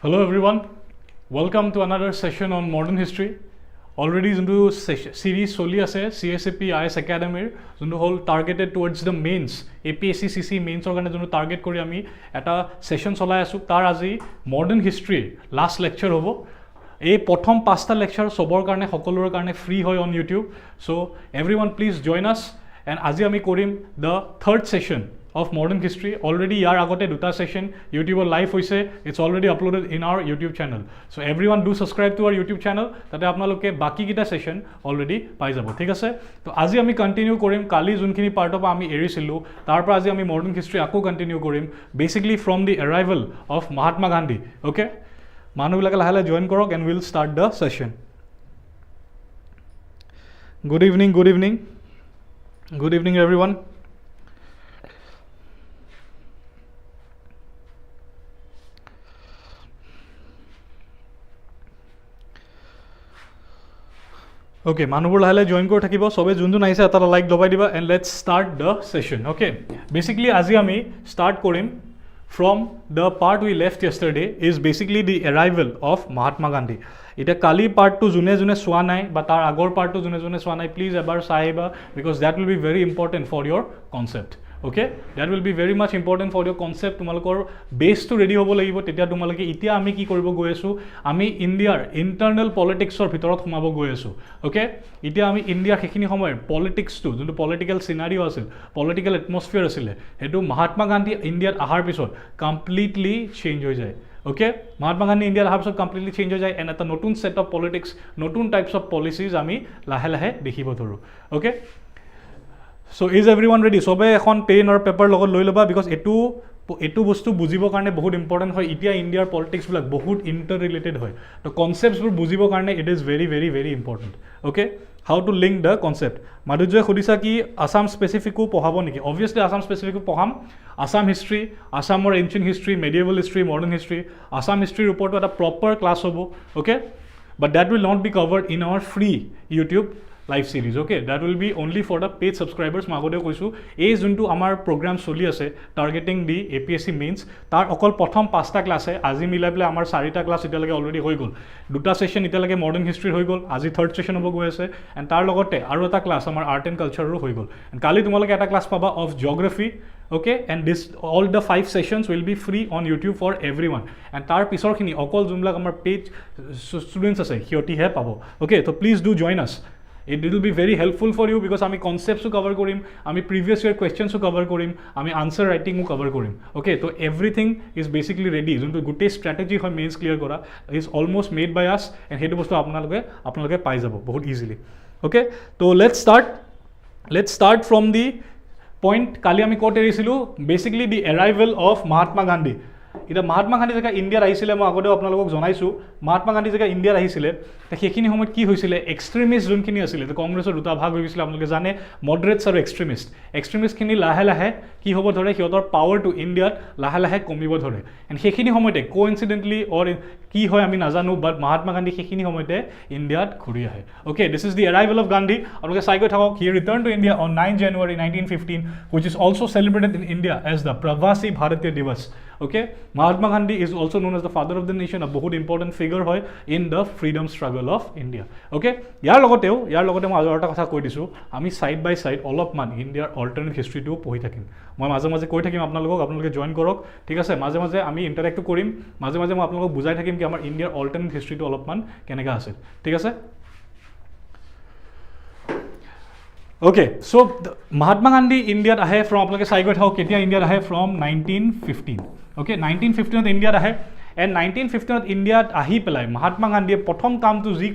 Hello everyone, welcome to another session on modern history. Already into series soli ase CSAP IS Academy junto whole targeted towards the mains APSC CCE Mains organe junto target kori ami eta session cholai asu tar aji modern history last lecture hobo এই প্ৰথম পাঁচটা lecture সবৰ কাৰণে সকলোৰ কাৰণে free হয় on YouTube so এভৰিওয়ান please join us and আজি আমি কৰিম the third session of modern history. Already yar agote duta session YouTube live hoise, it's already uploaded in our YouTube channel, so everyone do subscribe to our YouTube channel tate apnaloke baki kita session already pai jabo thik ase. To aji ami continue korim kali junkhini part of ami erisilu tar par aji ami modern history ako continue korim basically from the arrival of Mahatma Gandhi. Okay, manu bilake lahala join korok and we'll start the session. Good evening everyone. Okay, manubur lahale join kor thakibo sobe junjun aise eta like dobai diba and let's start the session. Okay, basically aji ami start korim from the part we left yesterday is basically the arrival of Mahatma Gandhi. Ita kali part to june swa nai ba tar agor part to june swa nai, please ebar saiba because that will be very important for your concept. Okay, that will be very much important for your concept. Tumalokor base to ready hobo lagibo tetia tumaloke itia ami ki koribo goi asu ami Indiar internal politics or bhitorot humabo goi asu. Okay, itia ami India hekhini homoy politics to jonto political scenario asil, political atmosphere asile hetu Mahatma Gandhi India ahar pisot completely change hoi jay. Okay, Mahatma Gandhi India ahar pisot completely change hoi jay and eta notun set of politics, notun types of policies ami lahe lahe dekhibo thoru. Okay, so is everyone ready? Sobe ekhon pen or paper logot loi loba because etu bostu bujibo karone bahut important hoy. Itia India politics bilak bahut interrelated hoy, to concepts bur bujibo karone it is very important. Okay, how to link the concept. Madhujoy khudisa ki Assam specific ko pohabo niki? Obviously Assam specific ko poham. Assam history, Assam or ancient history, medieval history, modern history, Assam history report to a proper class hobo. Okay, but that will not be covered in our free YouTube live series. Okay, that will be only for the paid subscribers. Magode koisu ei juntu amar program soli ase targeting the APSC mains tar okol prothom 5ta class hai aji milai pele amar 4ta class eta lage already hoi gol, duta session eta lage modern history hoi gol, aji third session hobo goi ase and tar logote aru eta class amar art and culture ro hoi gol and kali tumaloke eta class paba of geography. Okay, and this all the 5 sessions will be free on YouTube for everyone and tar pisor khini okol jumla amar paid students ase hioti he pabo. Okay, so please do join us. It will be very helpful for you because ami concepts to cover korim, ami previous year questions to cover korim, ami answer writing to cover korim. Okay, so everything is basically ready. Junto gute strategy hoy mains clear kora is almost made by us and hetu bostu apnaloke pai jabo bahut easily. Okay, so let's start from the point kali ami kot erisilu, basically the arrival of Mahatma Gandhi. Ita Mahatma Gandhi jeka India ahisile moi agode apnalok jonaisu Mahatma Gandhi jeka India ahisile ta hekhini homoyt ki hoisile extremist junkhini asile to congressor duta bhag hoi gisile apnaloke jane moderates aru extremist khini lahe lahe ki hobo dhore hiotor power to India lahe lahe komibo dhore and hekhini homoyte coincidentally or ki hoy ami najanu but Mahatma Gandhi hekhini homoyte India khuri ahe. Okay, this is the arrival of Gandhi. Apnaloke sai goi thakok, he returned to India on 9 January 1915 which is also celebrated in India as the Pravasi Bharatiya Divas. Okay, Mahatma Gandhi is also known as the father of the nation, a bahut important figure hoy in the freedom struggle of India. Okay, yar logote moi ajo eta kotha koi disu ami side by side all of man India alternate history to pohi thakim, moi maje koi thakim apnaloke join korok thik ase, maje ami interact korim, maje moi apnalok bujai thakim ki amar India alternate history to all of man kenega ase thik ase. Okay, so Mahatma Gandhi India ahe from apnaloke sai goi thao ketia India ahe from 1915. Okay, 1915 India ahe and 1915 India ahi pelai Mahatma Gandhi prothom kam to ji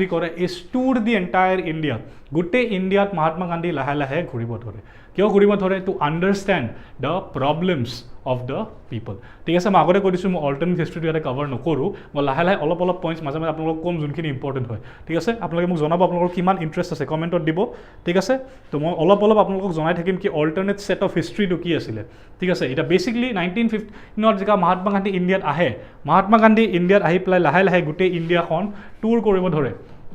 kore is tour the entire India. Gute India Mahatma Gandhi lahe lahe ghuribo dhore. Kyo ghuribo dhore? To understand the problems of the people. ঠিক আছে, মই আগতে কৈ দিছোঁ মই alternate হিষ্ট্ৰীটো ইয়াতে cover নকৰোঁ, মই লাহে লাহে অলপ পইণ্টছ মাজে মাজে আপোনালোকক কম যোনখিনি ইম্পৰ্টেণ্ট হয়। ঠিক আছে, আপোনালোকে মোক জনাব আপোনালোকৰ কিমান ইণ্টাৰেষ্ট আছে, কমেণ্টত দিব। ঠিক আছে, তো মই অলপ আপোনালোকক জনাই থাকিম কি অল্টাৰনেট ছেট অফ হিষ্ট্ৰীটো কি আছিলে। ঠিক আছে, এতিয়া বেচিকলি 1915 যেতিয়া মহাত্মা গান্ধী ইণ্ডিয়াত আহে, মহাত্মা গান্ধী ইণ্ডিয়াত আহি পেলাই লাহে লাহে গোটেই ইণ্ডিয়াখন টুৰ কৰিব ধৰে।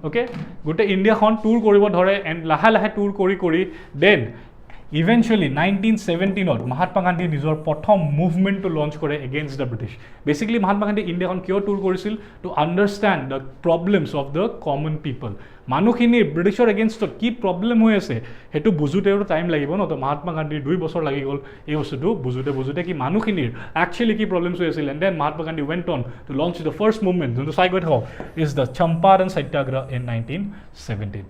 অ'কে, গোটেই ইণ্ডিয়াখন টুৰ কৰিব ধৰে এণ্ড লাহে লাহে টুৰ কৰি দেন Eventually 1917 Mahatma Gandhi নিজৰ প্ৰথম মুভমেণ্টটো লঞ্চ কৰে against the British basically Mahatma Gandhi ইণ্ডিয়াখন কিয় টুৰ কৰিছিল to understand the problems of the common people মানুহখিনিৰ ব্ৰিটিছৰ এগেইনষ্টত কি প্ৰবলেম হৈ আছে সেইটো বুজোতেও টাইম লাগিব ন তো Mahatma Gandhiৰ 2 বছৰ লাগি গ'ল এই বস্তুটো বুজোতে কি মানুহখিনিৰ একচুয়ালি কি প্ৰবলেমছ হৈ আছিল and then Mahatma Gandhi went on to launch the first movement যোনটো চাই গৈ থাকক is the Champaran Satyagraha in 1917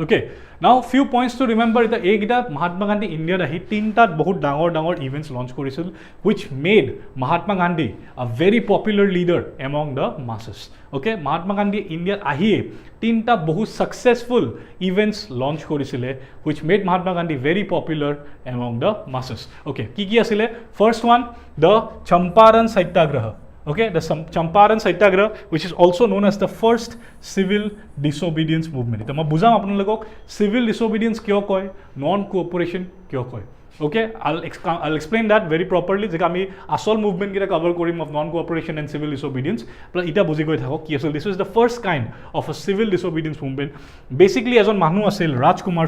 Okay, now few points to remember the egida Mahatma Gandhi India ahi tinta bahut dangor events launch korisil which made Mahatma Gandhi a very popular leader among the masses. Okay, Mahatma Gandhi India ahi tinta bahut successful events launch korisile which made Mahatma Gandhi very popular among the masses. Okay, ki asile first one the Champaran Satyagraha. Okay, the Champaran Satyagraha, which is also known as the first civil disobedience movement. Ita ma bujam apnalogok civil disobedience kyo koy, non-cooperation kyo koy. Okay, I'll explain that very properly. Jeka ami asol movement kita cover korim of non-cooperation and civil disobedience. But ita buji goi thakok ki asol this is the first kind of a civil disobedience movement. Basically, as on Manu asil Rajkumar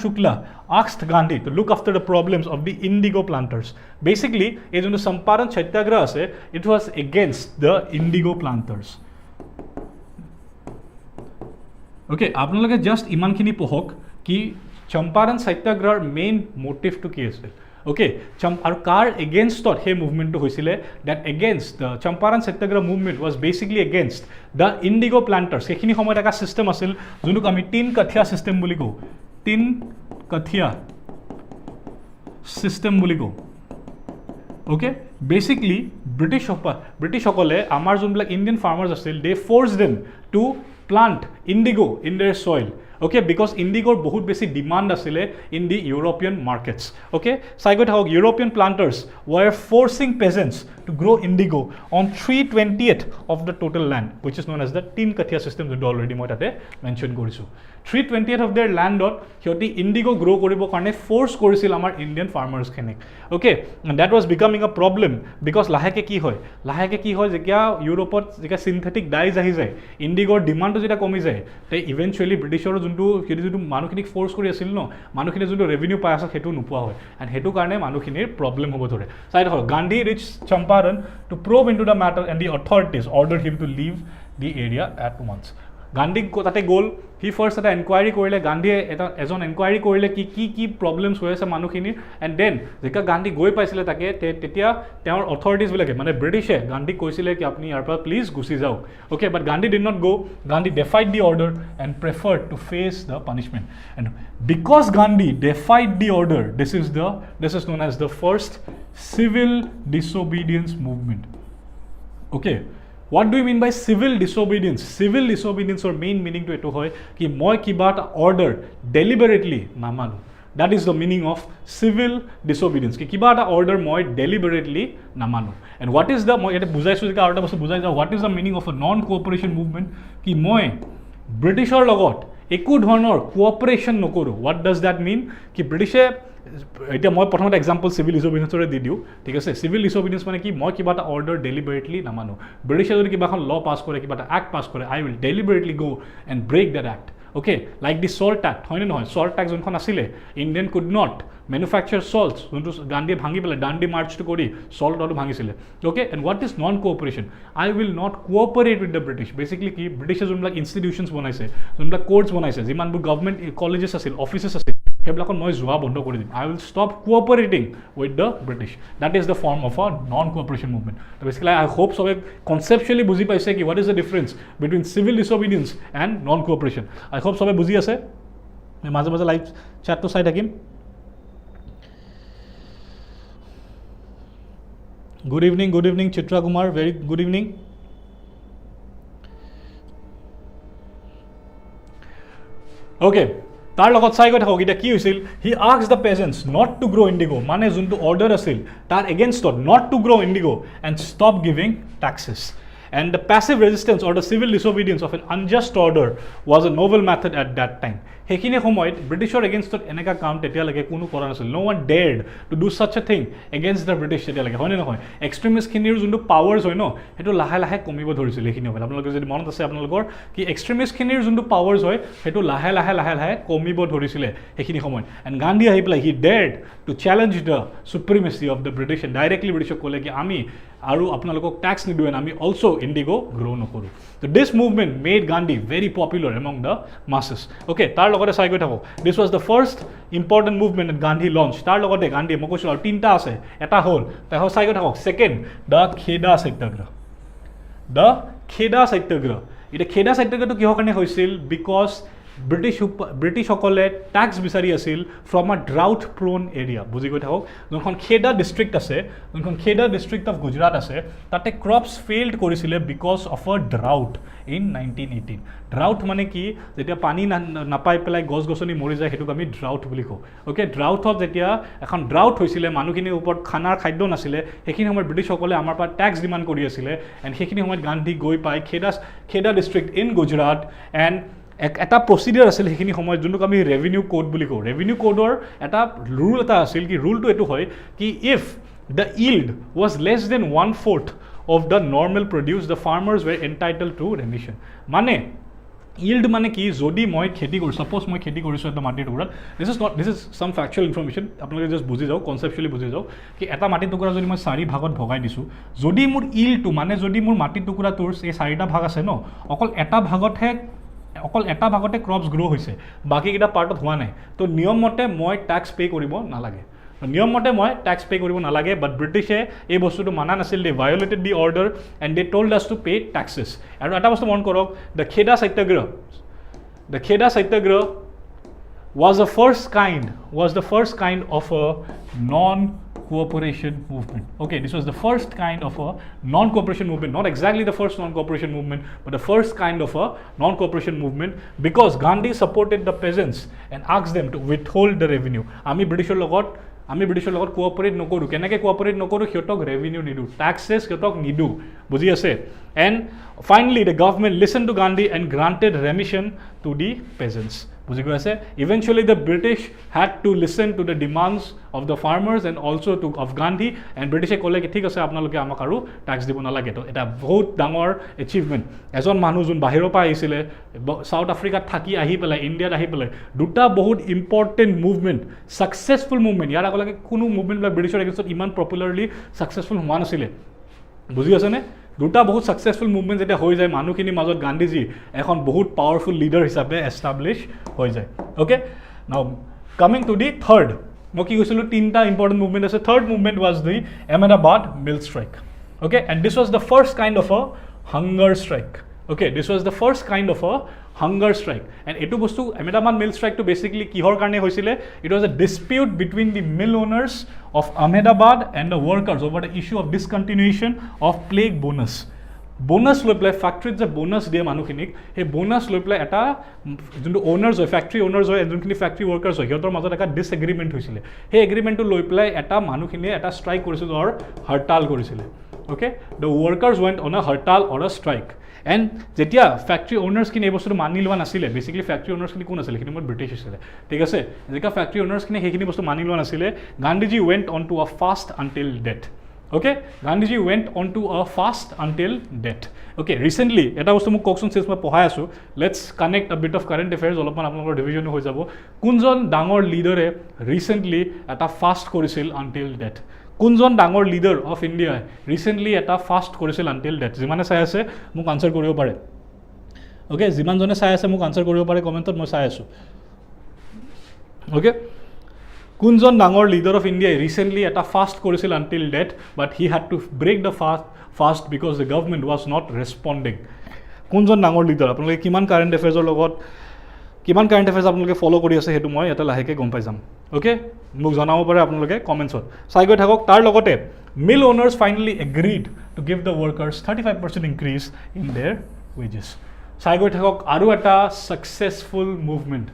Shukla asked Gandhi to look after the problems of the indigo planters. Basically, as on the Champaran Satyagraha ase, it was against the indigo planters. Okay, apnaloke just iman khini pohok ki Champaran Satyagrahar main motive to ki asil. Okay, aru kar against thought he movement to hoisile that against the Champaran Satyagraha movement was basically against the indigo planters. Ekhini samoy eta system asil jonuk ami tin kathia system boli ko. Tin kathia system boli ko. Okay, basically British hokole amar jonবিলাক Indian farmers asil they forced them to plant indigo in their soil. Okay, because indigo bahut besi demand asile in the European markets. Okay, saigot how European planters were forcing peasants to grow indigo on 3/20th of the total land, which is known as the tin kathia system that already moi tate mention korisu. 3/20th of their land dot hioti indigo grow koribo karone force korisil amar Indian farmers khinik. Okay, and that was becoming a problem because laheke ki hoy jekya Europe jeka synthetic dyes ahi jay indigo demand to jeta komi jay te eventually Britishor যোনটো মানুহখিনিক force কৰি আছিল ন মানুহখিনি যোনটো revenue পাই আছে হেতু নোপোৱা হয় এন্ড হেতু কাৰণে মানুহখিনিৰ প্ৰবলেম হ'ব ধৰে চাই দেখো Gandhi reach Champaran to probe into the matter and the authorities ordered him to leave the area at once. Gandhi তাতে গ'ল হি ফাৰ্ষ্ট এটা এনকুৱাৰী কৰিলে গান্ধীয়ে এজন এনকুৱাৰী কৰিলে কি প্ৰবলেমছ হৈ আছে মানুহখিনিৰ এণ্ড দেন যেতিয়া গান্ধী গৈ পাইছিলে তাকে তেতিয়া তেওঁৰ অথৰিটিজবিলাকে মানে ব্ৰিটিছে গান্ধীক কৈছিলে কি আপুনি ইয়াৰ পৰা প্লিজ গুচি যাওক okay but Gandhi did not go Gandhi defied the order and preferred to face the punishment and because Gandhi defied the order this is known as the first civil disobedience movement. Okay, what do you mean by civil disobedience? Civil disobedience or main meaning to eto hoy ki moi kiba ta order deliberately na manu. That is the meaning of civil disobedience ki kiba ta order moi deliberately na manu. And what is the moi eta bujaisu jeka arta bostu bujai ja what is the meaning of a non cooperation movement ki moi Britishor logot eku dhonor cooperation nokoru. What does that mean ki Britishe এতিয়া মই প্ৰথমতে example civil ডিsobedience দি দিওঁ ঠিক আছে civil ডিsobedience মানে কি মই কিবা এটা অৰ্ডাৰ ডেলিবেৰেটলি নামানো ব্ৰিটিছে যদি কিবা এখন ল পাছ কৰে কিবা এটা এক্ট পাছ কৰে I will deliberately go and break that act okay like the salt act হয়নে নহয় সল্ট এক্ট যোনখন আছিলে Indian could not manufacture salts যোনটো গান্ধীয়ে ভাঙি পেলাই ডাণ্ডি মাৰ্চটো কৰি সল্ট অলপ ভাঙিছিলে okay and what is non cooperation I will not cooperate with the British basically কি ব্ৰিটিছে যোনবিলাক ইনষ্টিটিউশ্যনছ বনাইছে যোনবিলাক কোৰ্টছ বনাইছে যিমানবোৰ গভৰ্ণমেণ্ট কলেজেছ আছিল অফিচেছ আছিল সেইবিলাকত মই যোৱা বন্ধ কৰি দিম I will stop cooperating with the British that is the form of a non cooperation movement তো বেচিকেলি আই হোপ চবে কনচেপচুৱেলি বুজি পাইছে কি what is the difference between civil disobedience and non cooperation I hope চবে বুজি আছে মাজে মাজে লাইভ চেটটো চাই থাকিম good evening Chitra Kumar very good evening okay তাৰ লগত চাই গৈ থাকক এতিয়া কি হৈছিল he asked the পেজেণ্টছ not to grow' indigo মানে যোনটো অৰ্ডাৰ আছিল তাৰ এগেইনষ্টত not to grow' indigo and stop giving taxes and the passive resistance or the civil disobedience of an unjust order was a novel method at that time. সেইখিনি সময়ত ব্ৰিটিছৰ এগেইনষ্টত এনেকুৱা কাম তেতিয়ালৈকে কোনো কৰা নাছিল. No one dared to do such a thing against the British তেতিয়ালৈকে, হয়নে নহয়? এক্সট্ৰিমিষ্টখিনিৰ যোনটো পাৱাৰ্ছ হয় ন, সেইটো লাহে লাহে কমিব ধৰিছিল সেইখিনি সময়ত. আপোনালোকে যদি মনত আছে আপোনালোকৰ কি এক্সট্ৰিমিষ্টখিনিৰ যোনটো পাৱাৰ্ছ হয় সেইটো লাহে লাহে লাহে লাহে কমিব ধৰিছিলে সেইখিনি সময়ত. এণ্ড গান্ধী আহি পেলাই he dared to challenge the supremacy of the British and directly ব্ৰিটিছক ক'লে কি আমি আৰু আপোনালোকক টেক্স নিদিওঁ এণ্ড আমি অলছ' ইণ্ডিগো গ্ৰ' নকৰোঁ. ত' this movement made Gandhi very popular among the masses. Okay, তাৰ লগতে চাই গৈ থাকক, this was the first important movement Gandhi launch. তাৰ লগতে গান্ধীয়ে মই কৈছিলোঁ আৰু তিনিটা আছে, এটা হ'ল তেওঁ চাই গৈ থাকক ছেকেণ্ড দ্য খেদা সত্যাগ্ৰহ. দ্য খেদা সত্যাগ্ৰহ. এতিয়া খেদা সত্যাগ্ৰহটো কিহৰ কাৰণে হৈছিল? বিকজ ব্ৰিটিছসকলে টেক্স বিচাৰি আছিল ফ্ৰম আ ড্ৰাউট প্ৰ'ন এৰিয়া. বুজি গৈ থাকক, যোনখন খেদা ডিষ্ট্ৰিক্ট আছে, যোনখন খেদা ডিষ্ট্ৰিক্ট অফ গুজৰাট আছে, তাতে ক্ৰপছ ফেইল্ড কৰিছিলে বিকজ অফ আ ড্ৰাউট ইন 1918. ড্ৰাউট মানে কি? যেতিয়া পানী নাপাই পেলাই গছ গছনি মৰি যায় সেইটোক আমি ড্ৰাউট বুলি কওঁ. অ'কে, ড্ৰাউটত যেতিয়া এখন ড্ৰাউট হৈছিলে, মানুহখিনিৰ ওপৰত খাদ্য নাছিলে, সেইখিনি সময়ত ব্ৰিটিছসকলে আমাৰ পৰা টেক্স ডিমাণ্ড কৰি আছিলে. এণ্ড সেইখিনি সময়ত গান্ধী গৈ পাই খেদা ডিষ্ট্ৰিক্ট ইন গুজৰাট এণ্ড এটা প্ৰচিডিউৰ আছিল সেইখিনি সময়ত যোনটোক আমি ৰেভিনিউ কোড বুলি কওঁ. ৰেভিনিউ কোডৰ এটা ৰুল এটা আছিল, কি ৰুলটো এইটো হয় কি if the yield was less than 1/4 of the normal produce the farmers were entitled to remission. মানে ইল্ড মানে কি? যদি মই খেতি কৰোঁ, ছাপ'জ মই খেতি কৰিছোঁ এটা মাটিৰ টুকুৰাত, this is sum factual information, আপোনালোকে জাষ্ট বুজি যাওক, কনচেপচুৱেলি বুজি যাওক কি এটা মাটিৰ টুকুৰা যদি মই 4 ভাগত ভগাই দিছোঁ, যদি মোৰ ইল্ডটো মানে যদি মোৰ মাটিৰ টুকুৰাটোৰ এই 4টা ভাগ আছে ন, অকল এটা ভাগতে ক্ৰপছ গ্ৰ' হৈছে, বাকীকেইটা পাৰ্টত হোৱা নাই, তো নিয়মমতে মই টেক্স পে' কৰিব নালাগে. নিয়মমতে মই টেক্স পে' কৰিব নালাগে, বাট ব্ৰিটিছে এই বস্তুটো মানা নাছিল. দে ভায়লেটেড দি অৰ্ডাৰ এণ্ড দে টল্ড আছ টু পে' টেক্সেছ. আৰু এটা বস্তু মন কৰক, দ্য খেদা সত্যাগ্ৰহ was the first kind of a non-cooperation movement. Okay, this was the first kind of a non-cooperation movement, not exactly the first non-cooperation movement, but the first kind of a non-cooperation movement, because Gandhi supported the peasants and asked them to withhold the revenue. আমি ব্ৰিটিছৰ লগত cooperate নকৰোঁ. কেনেকৈ cooperate নকৰোঁ? সিহঁতক revenue নিদিওঁ, taxes সিহঁতক নিদিওঁ. বুজি আছে? And finally the government listen to Gandhi and granted remission to the peasants. বুজি গৈ আছে? Eventually the British had to listen to the demands of the farmers and also' to of Gandhi, and ব্ৰিটিছে ক'লে কি ঠিক আছে আপোনালোকে আমাক আৰু টেক্স দিব নালাগে. তো এটা বহুত ডাঙৰ এচিভমেণ্ট. এজন মানুহ যোন বাহিৰৰ পৰা আহিছিলে, চাউথ আফ্ৰিকাত থাকি আহি পেলাই ইণ্ডিয়াত আহি পেলাই, দুটা বহুত ইম্পৰ্টেণ্ট মুভমেণ্ট, ছাকচেছফুল মুভমেণ্ট. ইয়াৰ আগলৈকে কোনো মুভমেণ্টবিলাক ব্ৰিটিছৰ এগেইনষ্টত ইমান পপুলাৰলি ছাকচেছফুল হোৱা নাছিলে. বুজি আছেনে? দুটা বহুত ছাকচেছফুল মুভমেণ্ট যেতিয়া হৈ যায়, মানুহখিনিৰ মাজত গান্ধীজী এখন বহুত পাৱাৰফুল লিডাৰ হিচাপে এষ্টাব্লিছ হৈ যায়. অ'কে, নাও কামিং টু দি থাৰ্ড. মই কি কৈছিলোঁ? 3টা ইম্পৰ্টেণ্ট মুভমেণ্ট আছে. Third movement was the Ahmedabad mill strike. Okay, and this was the first kind of a hunger strike. Okay, this was the first kind of a hunger strike. And এইটো বস্তু Ahmedabad mill ষ্ট্ৰাইকটো basically কিহৰ কাৰণে হৈছিলে? It was a dispute between the mill owners of Ahmedabad and the workers over the issue of discontinuation of plague bonus. Bonus লৈ পেলাই ফেক্টৰীত যে বোনাছ দিয়ে মানুহখিনিক, সেই বোনাছ লৈ পেলাই এটা যোনটো অ'নাৰ্ছ হয়, ফেক্টৰী অ'নাৰ্ছ হয়, যোনখিনি ফেক্টৰী ৱৰ্কাৰ্ছ হয়, সিহঁতৰ মাজত এটা ডিছএগ্ৰিমেণ্ট হৈছিলে. সেই এগ্ৰিমেণ্টটো লৈ পেলাই এটা মানুহখিনিয়ে এটা ষ্ট্ৰাইক কৰিছিল, অৰ হৰতাল কৰিছিলে. Okay, the workers went on a hartal or a strike. And যেতিয়া ফেক্টৰী অ'নাৰ্ছখিনি এই বস্তুটো মানি লোৱা নাছিলে, বেচিকেলি ফেক্টৰী অ'নাৰ্ছখিনি কোন আছিলে? সেইখিনি সময়ত ব্ৰিটিছ আছিলে. ঠিক আছে, যেতিয়া ফেক্টৰী অ'নাৰ্ছখিনি সেইখিনি বস্তু মানি লোৱা নাছিলে, Gandhiji went on to a fast until death. Okay, Gandhiji went on to a fast until death. Okay, recently, এটা বস্তু মোক কওকচোন, since মই পঢ়াই আছোঁ, let's connect a bit of current affairs, অলপমান আপোনালোকৰ ডিভিজনো হৈ যাব. কোনজন ডাঙৰ লিডাৰে ৰিচেণ্টলি এটা ফাষ্ট কৰিছিল until death? কোনজন ডাঙৰ লিডাৰ অফ ইণ্ডিয়াই ৰিচেণ্টলি এটা ফাষ্ট কৰিছিল until death? যিমানে চাই আছে মোক আনচাৰ কৰিব পাৰে. অ'কে, যিমানজনে চাই আছে মোক আনচাৰ কৰিব পাৰে কমেণ্টত, মই চাই আছোঁ. অ'কে, কোনজন ডাঙৰ লিডাৰ অফ ইণ্ডিয়াই ৰিচেণ্টলি এটা ফাষ্ট কৰিছিল until death, but he had to break the fast because the government was not responding? কোনজন ডাঙৰ লিডাৰ? আপোনালোকে কিমান কাৰেণ্ট এফেয়াৰ্ছ আপোনালোকে ফ'ল' কৰি আছে সেইটো মই এটা লাহেকৈ গম পাই যাম. অ'কে, মোক জনাব পাৰে আপোনালোকে কমেণ্টছত. চাই গৈ থাকক. তাৰ লগতে mill owners finally agreed to give the workers 35% increase in their wages. চাই গৈ থাকক আৰু এটা successful movement.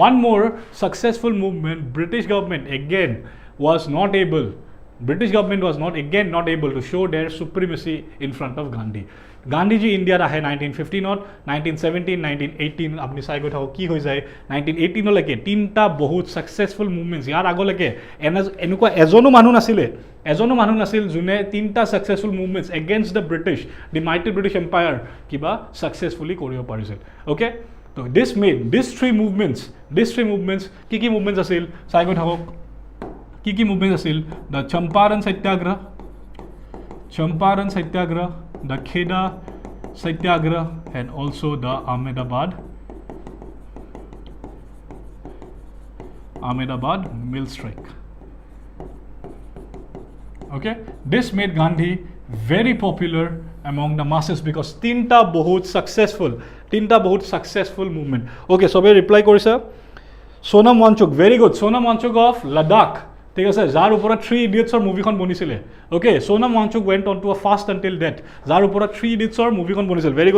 One more successful movement, British government again was not able British government was not able to show their supremacy in front of Gandhi. Gandhiji India ahe 1915 1917 1918 apni sai goi thako ki hoi jay 1918 leke tinta bahut successful movements yar agoleke enukwa ejono manu nasil june tinta successful movements against the British, the mighty British Empire kiba successfully koribo parisil. Okay, so these three movements ki movements asil sai goi thako ki movements asil the Champaran Satyagraha, the Kheda Satyagraha, and also the Ahmedabad mill strike. Okay, this made Gandhi very popular among the masses because tinta bahut successful movement. Okay, so we reply korisa Sonam Wangchuk, very good. Sonam Wangchuk of Ladakh, ঠিক আছে, যাৰ ওপৰত 3 ইডিয়টছৰ মুভিখন বনিছিলে. Okay, Sonam Wangchuk went on to a fast until death, যাৰ ওপৰত 3 ইডিয়টছৰ মুভিখন বনিছিল. Very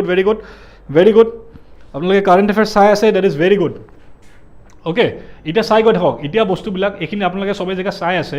good. আপোনালোকে কাৰেণ্ট এফেয়াৰ্ছ চাই আছে, that is very good. Okay, এতিয়া চাই গৈ থাকক. এতিয়া বস্তুবিলাক এইখিনি আপোনালোকে চবেই জেগা চাই আছে,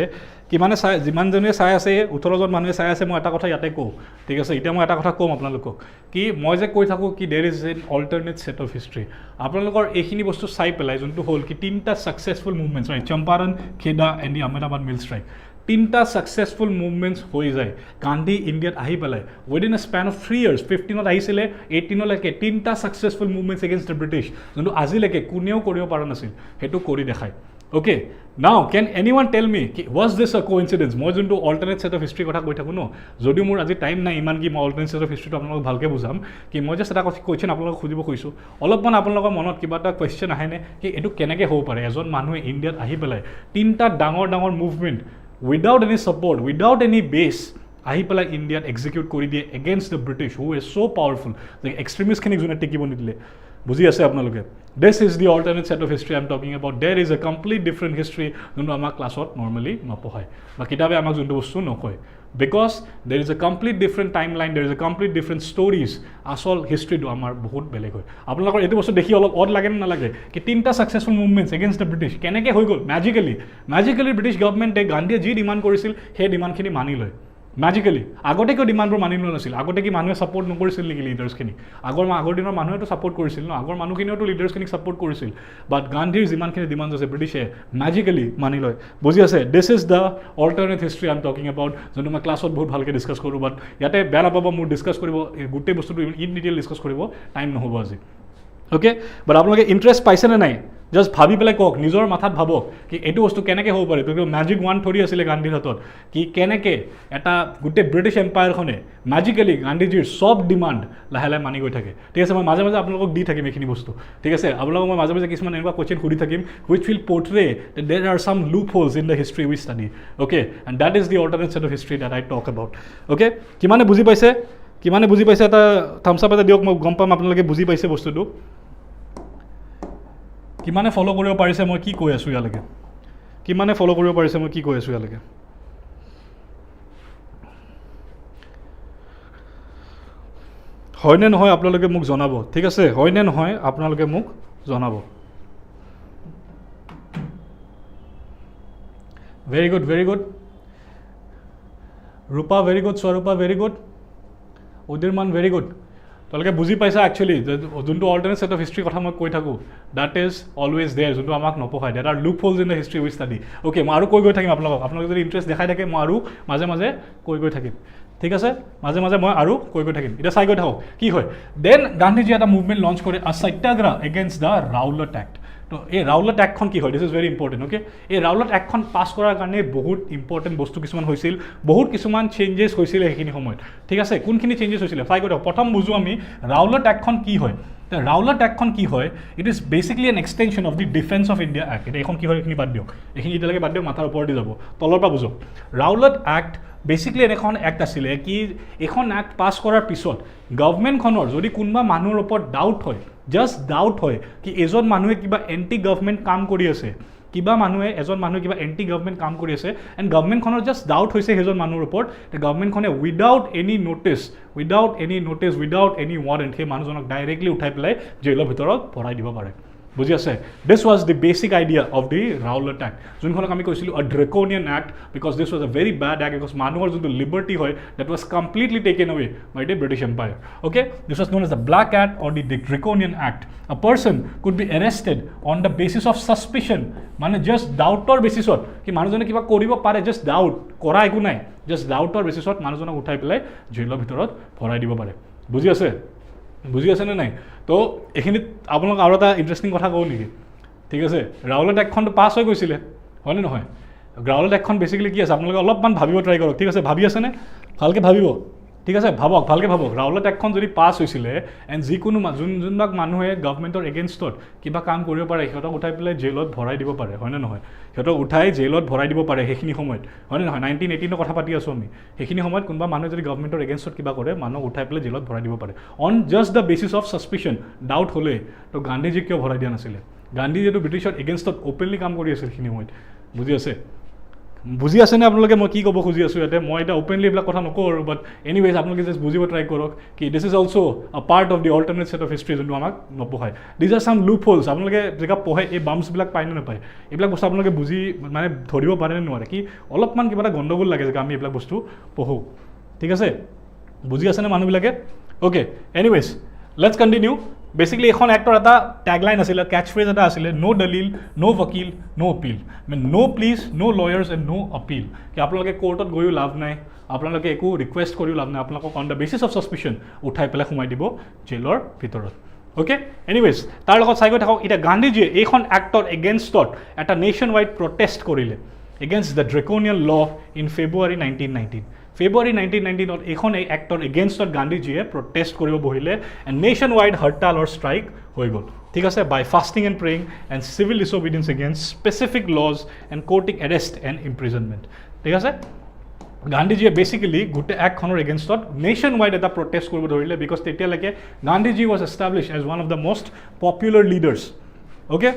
কিমানে চাই, যিমানজনে চাই আছে 18জন মানুহে চাই আছে. মই এটা কথা ইয়াতে কওঁ, ঠিক আছে. এতিয়া মই এটা কথা ক'ম আপোনালোকক, কি মই যে কৈ থাকোঁ কি there is an alternate set of history. আপোনালোকৰ এইখিনি বস্তু চাই পেলাই যোনটো হ'ল কি 3টা successful movements, right, Champaran, Kheda and the Ahmedabad mill strike, 3টা ছাকচেছফুল মুভমেণ্টছ হৈ যায়. গান্ধী ইণ্ডিয়াত আহি পেলাই within a span of 3 years, 15ত আহিছিলে, 18লৈকে 3টা successful movements against the British, যোনটো আজিলৈকে কোনেও কৰিব পৰা নাছিল, সেইটো কৰি দেখায়. অ'কে, নাও কেন এনিৱান টেল মি কি ৱাজ দিছ আ কোইনচিডেঞ্চ? মই যোনটো অল্টাৰনেট ছেট অফ হিষ্ট্ৰীৰ কথা কৈ থাকোঁ ন, যদিও মোৰ আজি টাইম নাই ইমান কি মই অল্টাৰনেট ছেট অফ হিষ্ট্ৰীটো আপোনালোকক ভালকৈ বুজাম, কি মই জাষ্ট এটা কুৱেশ্যন আপোনালোকক সুধিব খুজিছোঁ. অলপমান আপোনালোকৰ মনত কিবা এটা কুৱেশ্যন আহেনে কি এইটো কেনেকৈ হ'ব পাৰে এজন মানুহে ইণ্ডিয়াত আহি পেলাই 3টা ডাঙৰ movement without any support, without any বেছ আহি পেলাই ইণ্ডিয়াত এক্সিকিউট কৰি দিয়ে against the British who is so' powerful, যে এক্সট্ৰিমিষ্টখিনিক যোনে টিকিব নিদিলে. বুজি আছে আপোনালোকে? This is the alternate set of history I'm talking about. There is a complete different history যোনটো আমাক ক্লাছত নৰ্মেলি নপঢ়ায় বা কিতাপে আমাক যোনটো বস্তু নকয়, because there is a complete different timeline, there is a complete different stories. আচল হিষ্ট্ৰীটো আমাৰ বহুত বেলেগ হয়. আপোনালোকৰ এইটো বস্তু দেখি অলপ অড লাগে নে নালাগে কি 3টা successful movements against the British কেনেকৈ হৈ গ'ল? মেজিকেলি ব্ৰিটিছ গভৰ্ণমেণ্টে গান্ধীয়ে যি ডিমাণ্ড কৰিছিল সেই ডিমাণ্ডখিনি মানি লয়. মেজিকেলি আগতে কিয় ডিমাণ্ডবোৰ মানি লোৱা নাছিল? আগতে কি মানুহে ছাপৰ্ট নকৰিছিল নেকি লিডাৰ্ছখিনিক? আগৰ দিনৰ মানুহেতো ছাপৰ্ট কৰিছিল ন, আগৰ মানুহখিনিওতো লিডাৰ্ছখিনিক ছাপৰ্ট কৰিছিল. বাট গান্ধীৰ যিমানখিনি ডিমাণ্ড আছে ব্ৰিটিছে মেজিকেলি মানি লয়. বুজি আছে? This is the alternate history I am talking about, যোনটো মই ক্লাছত বহুত ভালকৈ ডিছকাছ কৰোঁ. বাট ইয়াতে বেয়া নাপাব, মোৰ ডিছকাছ কৰিব গোটেই বস্তুটো ইন ডিটেইল ডিছকাছ কৰিব টাইম নহ'ব আজি. অ'কে, বাট আপোনালোকে ইণ্টাৰেষ্ট পাইছেনে নাই? জাষ্ট ভাবি পেলাই কওক, নিজৰ মাথাত ভাবক কি এইটো বস্তু কেনেকৈ হ'ব পাৰে. তো মেজিক ওৱান থৰি আছিলে গান্ধীৰ হাতত, কি কেনেকৈ এটা গোটেই ব্ৰিটিছ এম্পায়াৰখনে মেজিকেলি গান্ধীজীৰ চব ডিমাণ্ড লাহে লাহে মানি গৈ থাকে. ঠিক আছে, মই মাজে মাজে আপোনালোকক দি থাকিম এইখিনি বস্তু. ঠিক আছে, আপোনালোকক মই মাজে মাজে কিছুমান এনেকুৱা কুৱেশ্যন সুধি থাকিম which will পৰ্ট্ৰে there are some loopholes in the history we study. Okay, and that is the alternate set of history that I talk about. Okay, কিমানে বুজি পাইছে এটা থামছ আপ এটা দিয়ক, মই গম পাম আপোনালোকে বুজি পাইছে বস্তুটো. কিমানে ফ'ল' কৰিব পাৰিছে মই কি কৈ আছোঁ ইয়ালৈকে? হয়নে নহয় আপোনালোকে মোক জনাব. ঠিক আছে, হয়নে নহয় আপোনালোকে মোক জনাব. Very good. Rupa very good, Swarupa very good, Udiraman very good. তোমালোকে বুজি পাইছা একচুৱেলি যোনটো অল্টাৰনেট ছেট অফ হিষ্ট্ৰীৰ কথা মই কৈ থাকোঁ, দ্যাট ইজ অলৱেজ দেয়াৰ, যোনটো আমাক নপঢ়ায়. That are loopholes in the history we study. Okay, মই আৰু কৈ গৈ থাকিম আপোনালোকে যদি ইণ্টাৰেষ্ট দেখাই থাকে মই আৰু মাজে মাজে কৈ গৈ থাকিম. ঠিক আছে, মাজে মাজে মই আৰু কৈ গৈ থাকিম. এতিয়া চাই গৈ থাকক কি হয়. দেন গান্ধীজীয়ে এটা মুভমেণ্ট লঞ্চ কৰে, আ সত্যাগ্ৰহ এগেইনষ্ট দ্য ৰাউলাট এক্ট. তো এই ৰাউলাট এক্টখন কি হয়? This is very important. Okay, এই ৰাউলাট এক্টখন পাছ কৰাৰ কাৰণে বহুত ইম্পৰ্টেণ্ট বস্তু কিছুমান হৈছিল, বহুত কিছুমান চেঞ্জেছ হৈছিলে সেইখিনি সময়ত. ঠিক আছে, কোনখিনি চেঞ্জেছ হৈছিলে চাই গৈ থাকক. প্ৰথম বুজোঁ আমি ৰাউলাট এক্টখন কি হয়. ৰাউলাট এক্টখন কি হয়? It is basically N extension of the defence of India act. এতিয়া এইখন কি হয় এইখিনি বাদ দিয়ক, এইখিনি এতিয়ালৈকে বাদ দিয়ক, মাথাৰ ওপৰতে যাব, তলৰ পৰা বুজক. ৰাউলাট এক্ট বেচিকলি এনেখন এক্ট আছিলে কি এইখন এক্ট পাছ কৰাৰ পিছত গভৰ্ণমেণ্টখনৰ যদি কোনোবা মানুহৰ ওপৰত ডাউট হয়, জাষ্ট ডাউট হয় কি এজন মানুহে কিবা এণ্টি গভৰ্ণমেণ্ট কাম কৰি আছে, এজন মানুহে কিবা এণ্টি গভৰ্ণমেণ্ট কাম কৰি আছে, এণ্ড গভৰ্ণমেণ্টখনৰ জাষ্ট ডাউট হৈছে সেইজন মানুহৰ ওপৰত, গভৰ্ণমেণ্টখনে without any notice, without any warrant সেই মানুহজনক ডাইৰেক্টলি উঠাই পেলাই জেইলৰ ভিতৰত ভৰাই দিব পাৰে. বুজি আছে this was the basic idea of the Rowlatt act যোনখনক আমি কৈছিলোঁ a draconian act because this was a very bad act because মানুহৰ যোনটো লিবাৰ্টি হয় that was completely taken away by the British Empire. Okay, this was known as the Black Act or the Draconian Act. A person could be arrested on the basis of suspicion, মানে just doubter basis ত কি মানুহজনে কিবা কৰিব পাৰে just doubt কৰা একো নাই just doubter basis ত মানুহজনক উঠাই পেলাই জেলৰ ভিতৰত ভৰাই দিব পাৰে বুজি আছে নে নাই তো এইখিনিত আপোনালোক আৰু এটা ইণ্টাৰেষ্টিং কথা কওঁ নেকি ঠিক আছে ৰাউলেট এক্টখনটো পাছ হৈ গৈছিলে হয়নে নহয় ৰাউলেট এক্টখন বেচিকেলি কি আছে আপোনালোকে অলপমান ভাবিব ট্ৰাই কৰক ঠিক আছে ভাবি আছেনে ভালকৈ ভাবিব ঠিক আছে ভালকৈ ভাবক ৰাউলেট এক্টখন যদি পাছ হৈছিলে এণ্ড যিকোনো যোনবিলাক মানুহে গভৰ্ণমেণ্টৰ এগেইনষ্টত কিবা কাম কৰিব পাৰে সিহঁতক উঠাই পেলাই জেলত ভৰাই দিব পাৰে হয়নে নহয় সিহঁতক উঠাই জেলত ভৰাই দিব পাৰে সেইখিনি সময়ত হয়নে নহয় 1918ৰ কথা পাতি আছোঁ আমি সেইখিনি সময়ত কোনোবা মানুহে যদি গভৰ্ণমেণ্টৰ এগেইনষ্টত কিবা কৰে মানুহক উঠাই পেলাই জেলত ভৰাই দিব পাৰে on just the basis of suspicion doubt হ'লে তো গান্ধীজীক কিয় ভৰাই দিয়া নাছিলে গান্ধীজীয়েতো ব্ৰিটিছৰ এগেইনষ্টত অ'পেনলি কাম কৰি আছিল সেইখিনি সময়ত বুজি আছেনে আপোনালোকে মই কি ক'ব খুজি আছোঁ ইয়াতে মই এটা অ'পেনলি এইবিলাক কথা নকওঁ বাট এনিৱেজ আপোনালোকে জাষ্ট বুজিব ট্ৰাই কৰক কি this is also' a part of the alternate set of history যোনটো আমাক নপঢ়ায় these are some loopholes আপোনালোকে যেতিয়া পঢ়ে এই বাম্পছবিলাক পায় নে নাপায় এইবিলাক বস্তু আপোনালোকে বুজি মানে ধৰিব পাৰে নে নোৱাৰে কি অলপমান কিবা এটা গণ্ডগোল লাগে যে আমি এইবিলাক বস্তু পঢ়োঁ ঠিক আছে বুজি আছেনে মানুহবিলাকে okay anyways let's continue basically এখন এক্টৰ এটা টেগলাইন আছিলে কেচ ফ্ৰেজ এটা আছিলে নো দলিল নো वकील নো অপিল মানে no pleas no lawyers and no appeal কি আপোনালোকে কোৰ্টত গৈও লাভ নাই আপোনালোকে একো ৰিকুৱেষ্ট কৰিও লাভ নাই আপোনালোকক অন দ্য বেচিছ অফ ছাছপিচন উঠাই পেলাই সোমাই দিব জেলৰ ভিতৰত অ'কে এনিৱেজ তাৰ লগত চাই গৈ থাকক এতিয়া গান্ধীজীয়ে এইখন এক্টৰ এগেইনষ্টত এটা নেশ্যন ৱাইড প্ৰটেষ্ট কৰিলে against the draconian law in ফেব্ৰুৱাৰী 1919 ফেব্ৰুৱাৰী 1919ত এইখন এই এক্টৰ এগেইনষ্টত গান্ধীজীয়ে প্ৰটেষ্ট কৰিব বহিলে and nationwide hartal or strike হৈ গ'ল ঠিক আছে by fasting and praying and civil disobedience against specific laws and courting arrest and imprisonment ঠিক আছে গান্ধীজীয়ে বেচিকেলি গোটেই এক্টখনৰ এগেইনষ্টত নেশ্যন ৱাইড এটা প্ৰটেষ্ট কৰিব ধৰিলে বিকজ তেতিয়ালৈকে Gandhiji was establish as one of the most popular leaders okay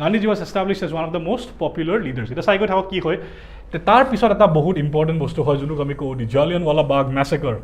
Gandhiji was establish as one of the most popular leaders এতিয়া চাই গৈ থাকক কি হয় তাৰ পিছত এটা বহুত ইম্পৰ্টেণ্ট বস্তু হয় যোনটোক আমি কওঁ দি Jallianwala Bagh massacre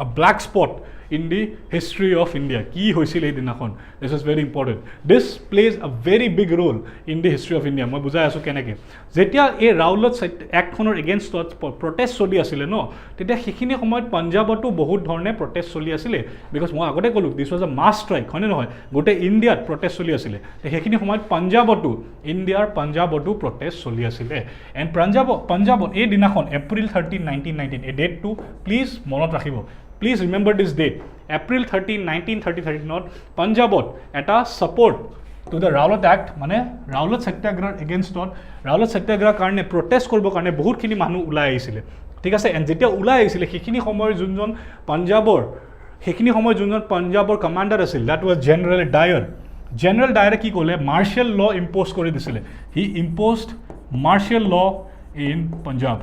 a black spot in the history of India কি হৈছিল এই দিনাখন this is very important this plays a very big role in the history of India মই বুজাই আছোঁ কেনেকৈ যেতিয়া এই ৰাউলেট এক্টখনৰ এগেইনষ্টত প্ৰটেষ্ট চলি আছিলে ন তেতিয়া সেইখিনি সময়ত পাঞ্জাৱতো বহুত ধৰণে প্ৰটেষ্ট চলি আছিলে বিকজ মই আগতে ক'লোঁ দিছ ৱাজ আ মাছ ষ্ট্ৰাইক হয়নে নহয় গোটেই ইণ্ডিয়াত প্ৰটেষ্ট চলি আছিলে সেইখিনি সময়ত পাঞ্জাৱতো ইণ্ডিয়াৰ পাঞ্জাৱতো প্ৰটেষ্ট চলি আছিলে এণ্ড পাঞ্জাৱত এই দিনাখন এপ্ৰিল 13, 1919 এই ডেটটো প্লিজ মনত ৰাখিব please remember this date April 13, 1913 পাঞ্জাৱত এটা support to the Rowlatt Act মানে ৰাউলেট সত্যাগ্ৰহৰ এগেইনষ্টত ৰাউলেট সত্যাগ্ৰহৰ কাৰণে প্ৰটেষ্ট কৰিবৰ কাৰণে বহুতখিনি মানুহ ওলাই আহিছিলে ঠিক আছে এণ্ড যেতিয়া ওলাই আহিছিলে সেইখিনি সময়ৰ যোনজন পাঞ্জাৱৰ কমাণ্ডাৰ আছিল দেট ৱাজ জেনেৰেল ডায়াৰে কি ক'লে মাৰ্চিয়েল ল ইম্প'জ কৰি দিছিলে he imposed martial law in Punjab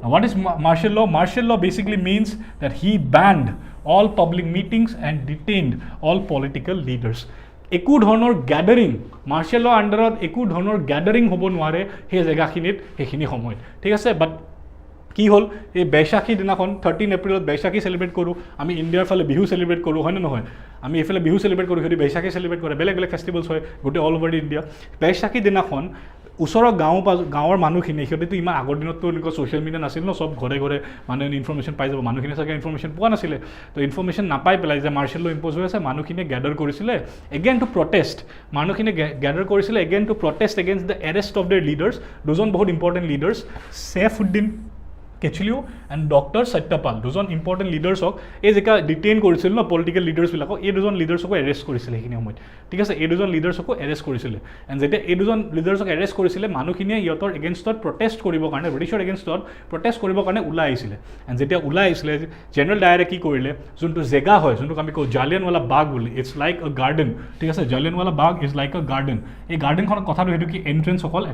Now, what is martial law? Martial law basically means that he banned all public meetings and detained all political leaders. একো ধৰণৰ গ্যাদাৰিং martial ল আণ্ডাৰত একো ধৰণৰ গ্যাদাৰিং হ'ব নোৱাৰে সেই জেগাখিনিত সেইখিনি সময়ত ঠিক আছে বাট কি হ'ল এই বৈশাখী দিনাখন 13 এপ্ৰিলত বৈশাখী চেলিব্ৰেট কৰোঁ আমি ইণ্ডিয়াৰ ফালে বিহু চেলিব্ৰেট কৰোঁ হয়নে নহয় আমি এইফালে বিহু চেলিব্ৰেট কৰোঁ সিহঁতি বৈশাখী চেলিব্ৰেট কৰে বেলেগ ফেষ্টিভেলছ হয় গোটেই অল অভাৰ ইণ্ডিয়া বৈশাখী দিনাখন ওচৰৰ গাঁৱৰ মানুহখিনি সিহঁতেতো ইমান আগৰ দিনততো এনেকুৱা ছ'চিয়েল মিডিয়া নাছিল ন চব ঘৰে ঘৰে মানুহে ইনফৰ্মেশ্যন পাই যাব মানুহখিনি চাগে ইনফৰ্মেশ্যন পোৱা নাছিলে তো ইনফৰ্মেশ্যন নাপাই পেলাই যে মাৰ্চিয়েল ল ইম্প'জ হৈ আছে মানুহখিনিয়ে গেডাৰ কৰিছিলে again to protest against the arrest of their leaders দুজন বহুত important leaders Saifuddin Kitchlew and doctor Satyapal দুজন ইম্পৰ্টেণ্ট লিডাৰ্ছক এই জেগা ডিটেইন কৰিছিল ন পলিটিকেল লিডাৰ্ছবিলাকক এই দুজন লিডাৰ্ছকো এৰেষ্ট কৰিছিলে সেইখিনি সময়ত ঠিক আছে এই দুজন লিডাৰ্ছকো এৰেষ্ট কৰিছিলে এণ্ড যেতিয়া এই দুজন লিডাৰ্ছক এৰেষ্ট কৰিছিলে মানুহখিনিয়ে সিহঁতৰ এগেইনষ্টত প্ৰটেষ্ট কৰিবৰ কাৰণে ব্ৰিটিছৰ এগেইনষ্টত প্ৰটেষ্ট কৰিবৰ কাৰণে ওলাই আহিছিলে এণ্ড যেতিয়া ওলাই আহিছিলে জেনেৰেল ডায়াৰে কি কৰিলে যোনটো জেগা হয় যোনটোক আমি কওঁ জালিয়ানৱালা বাগ বুলি ইটছ লাইক আ গাৰ্ডেন ঠিক আছে জালিয়ানৱালা বাগ ইজ লাইক আ গাৰ্ডেন এই গাৰ্ডেনখনৰ কথাটো সেইটো কি এণ্ট্ৰেঞ্চ অকল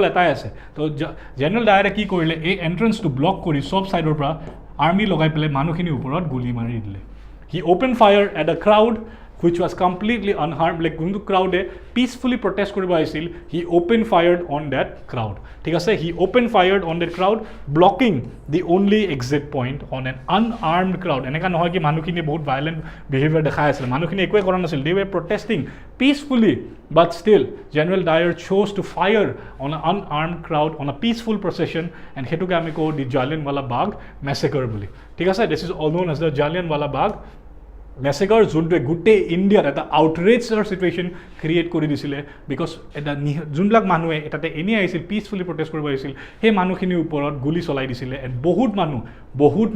এটাই আছে তো জেনেৰেল ডায়াৰে কি কৰিলে এই এণ্ট্ৰেঞ্চটো ব্লক কৰি চব ছাইডৰ পৰা আৰ্মি লগাই পেলাই মানুহখিনিৰ ওপৰত গুলি মাৰি দিলে হি অ'পেন ফায়াৰ এট আ crowd which was completely unharmed, like যোনটো crowd peacefully protest কৰিব আহিছিল, he open fired on that crowd. ঠিক আছে, he open fired on that crowd, blocking the only exit point on an unarmed crowd. এনেকা নহয় কি মানুহখিনি বহুত violent behavior দেখাই আছিল, মানুহখিনি একোৱে কৰা নাছিল, they were protesting peacefully, but still General Dyer chose to fire on an unarmed crowd on a peaceful procession, and হেতুকে আমি কওঁ the Jallianwala Bagh Massacre বুলি. ঠিক আছে, this is all known as the Jallianwala Bagh Massacre, যোনটোৱে গোটেই ইণ্ডিয়াত এটা আউটৰেজৰ situation create কৰি দিছিলে, বিকজ এটা যোনবিলাক মানুহে এটাতে এনেই আহিছিল পিচফুলি প্ৰটেষ্ট কৰিব আহিছিল, সেই মানুহখিনিৰ ওপৰত গুলি চলাই দিছিলে, এণ্ড বহুত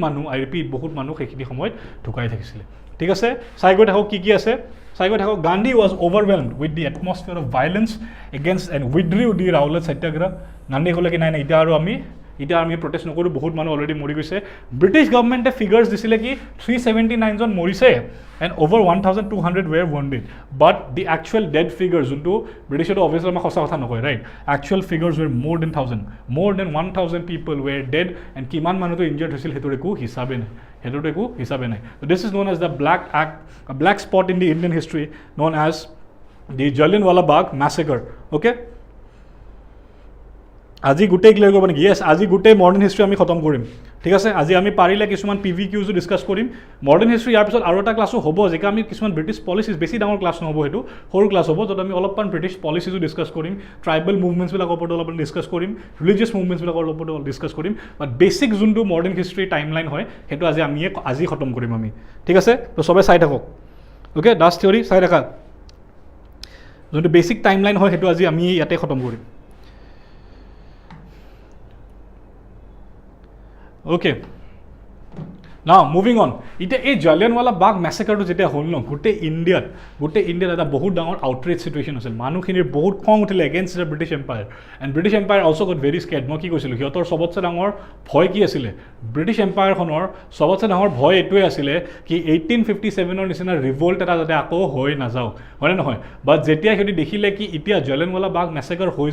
মানুহ আই ৰিপিট বহুত মানুহ সেইখিনি সময়ত ঢুকাই থাকিছিলে। ঠিক আছে, চাই গৈ থাকক কি আছে, চাই গৈ থাকক। Gandhi was overwhelmed with the atmosphere of violence against and withdrew the Rowlatt satyagraha. Gandhi ক'লে কি নাই এতিয়া আমি প্ৰটেষ্ট নকৰোঁ, বহুত মানুহ অলৰেডি মৰি গৈছে। ব্ৰিটিছ গভৰ্ণমেণ্টে ফিগাৰ্ছ দিছিলে কি 379 জন মৰিছে and over 1200 were wounded, but the actual dead figure যোনটো ব্ৰিটিছতো অভিয়াছলি আমাক সঁচা কথা নকয়, right, actual figures were more than 1000 people were dead, and কিমান মানুহটো ইনজাৰ্ড হৈছিল সেইটোৰ একো হিচাপে নাই। So this is known as the black spot in the Indian history known as the Jallianwala Bagh Massacre. Okay, আজি গোটেই ক্লিয়াৰ কৰিব নেকি? য়েছ, আজি গোটেই মডাৰ্ণ হিষ্ট্ৰী আমি খতম কৰিম। ঠিক আছে, আজি আমি পাৰিলে কিছুমান PVQs ডিছকাছ কৰিম। মডাৰ্ণ হিষ্ট্ৰী ইয়াৰ পিছত আৰু এটা ক্লাছো হ'ব, যেকে আমি কিছুমান ব্ৰিটিছ পলিচিজ, বেছি ডাঙৰ ক্লাছ নহ'ব, সেইটো সৰু ক্লাছ হ'ব, য'ত আমি অলপমান ব্ৰিটিছ পলিচিজো ডিছকাছ কৰিম, ট্ৰাইবেল মুভমেণ্টছবিলাকৰ ওপৰত অলপমান ডিছকাছ কৰিম, ৰিলিজিয়াছ মুভমেণ্টছবিলাকৰ ওপৰত ডিছকাছ কৰিম, বাট বেছিক যোনটো মডাৰ্ণ হিষ্ট্ৰী টাইমলাইন হয় সেইটো আজি খতম কৰিম আমি। ঠিক আছে, তো চবে চাই থাকক। অ'কে, দাস থিয়ৰী চাই থাকা, যোনটো বেছিক টাইমলাইন হয় সেইটো আজি আমি ইয়াতে খতম কৰিম। Okay, now moving on. এতিয়া এই জালিয়ানৱালা বাগ মেছাকাৰটো যেতিয়া হ'ল ন, গোটেই ইণ্ডিয়াত এটা বহুত ডাঙৰ আউটৰেজ চিটুৱেশ্যন আছিল, মানুহখিনিৰ বহুত খং উঠিলে against the British empire, and British empire also' got very scared. মই কি কৈছিলোঁ, সিহঁতৰ চবতছে ডাঙৰ ভয় কি আছিলে? ব্ৰিটিছ এম্পায়াৰখনৰ চবতছে ডাঙৰ ভয় এইটোৱে আছিলে কি 1857 নিচিনা ৰিভল্ট এটা যাতে আকৌ হৈ নাযাওক, হয়নে নহয়? বাট যেতিয়া সিহঁতি দেখিলে কি এতিয়া জালিয়ানৱালা বাগ মেছাকাৰ হৈ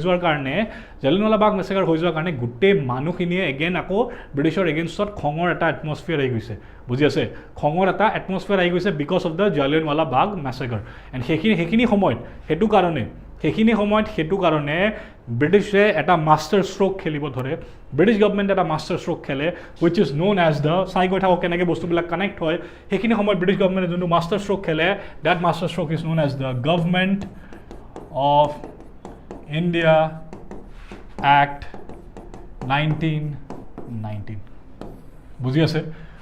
যোৱাৰ কাৰণে গোটেই মানুহখিনিয়ে এগেইন আকৌ ব্ৰিটিছৰ এগেইনষ্টত খঙৰ এটা এটমছফিয়াৰ আহি গৈছে, বুজি আছে? খঙৰ এটা এটমছফিয়াৰ আহি গৈছে because of the Jallianwala Bagh massacre. And সেইখিনি সময়ত সেইটো কাৰণে ব্ৰিটিছে এটা মাষ্টাৰ ষ্ট্ৰ'ক খেলিব ধৰে, ব্ৰিটিছ গভৰ্ণমেণ্টে এটা মাষ্টাৰ ষ্ট্ৰ'ক খেলে, which is known as the, চাই গৈ থাকক কেনেকৈ বস্তুবিলাক কানেক্ট হয়। সেইখিনি সময়ত ব্ৰিটিছ গভৰ্ণমেণ্টে যোনটো মাষ্টাৰ ষ্ট্ৰ'ক খেলে, that master stroke is known as the government of India act 1919, বুজি আছে?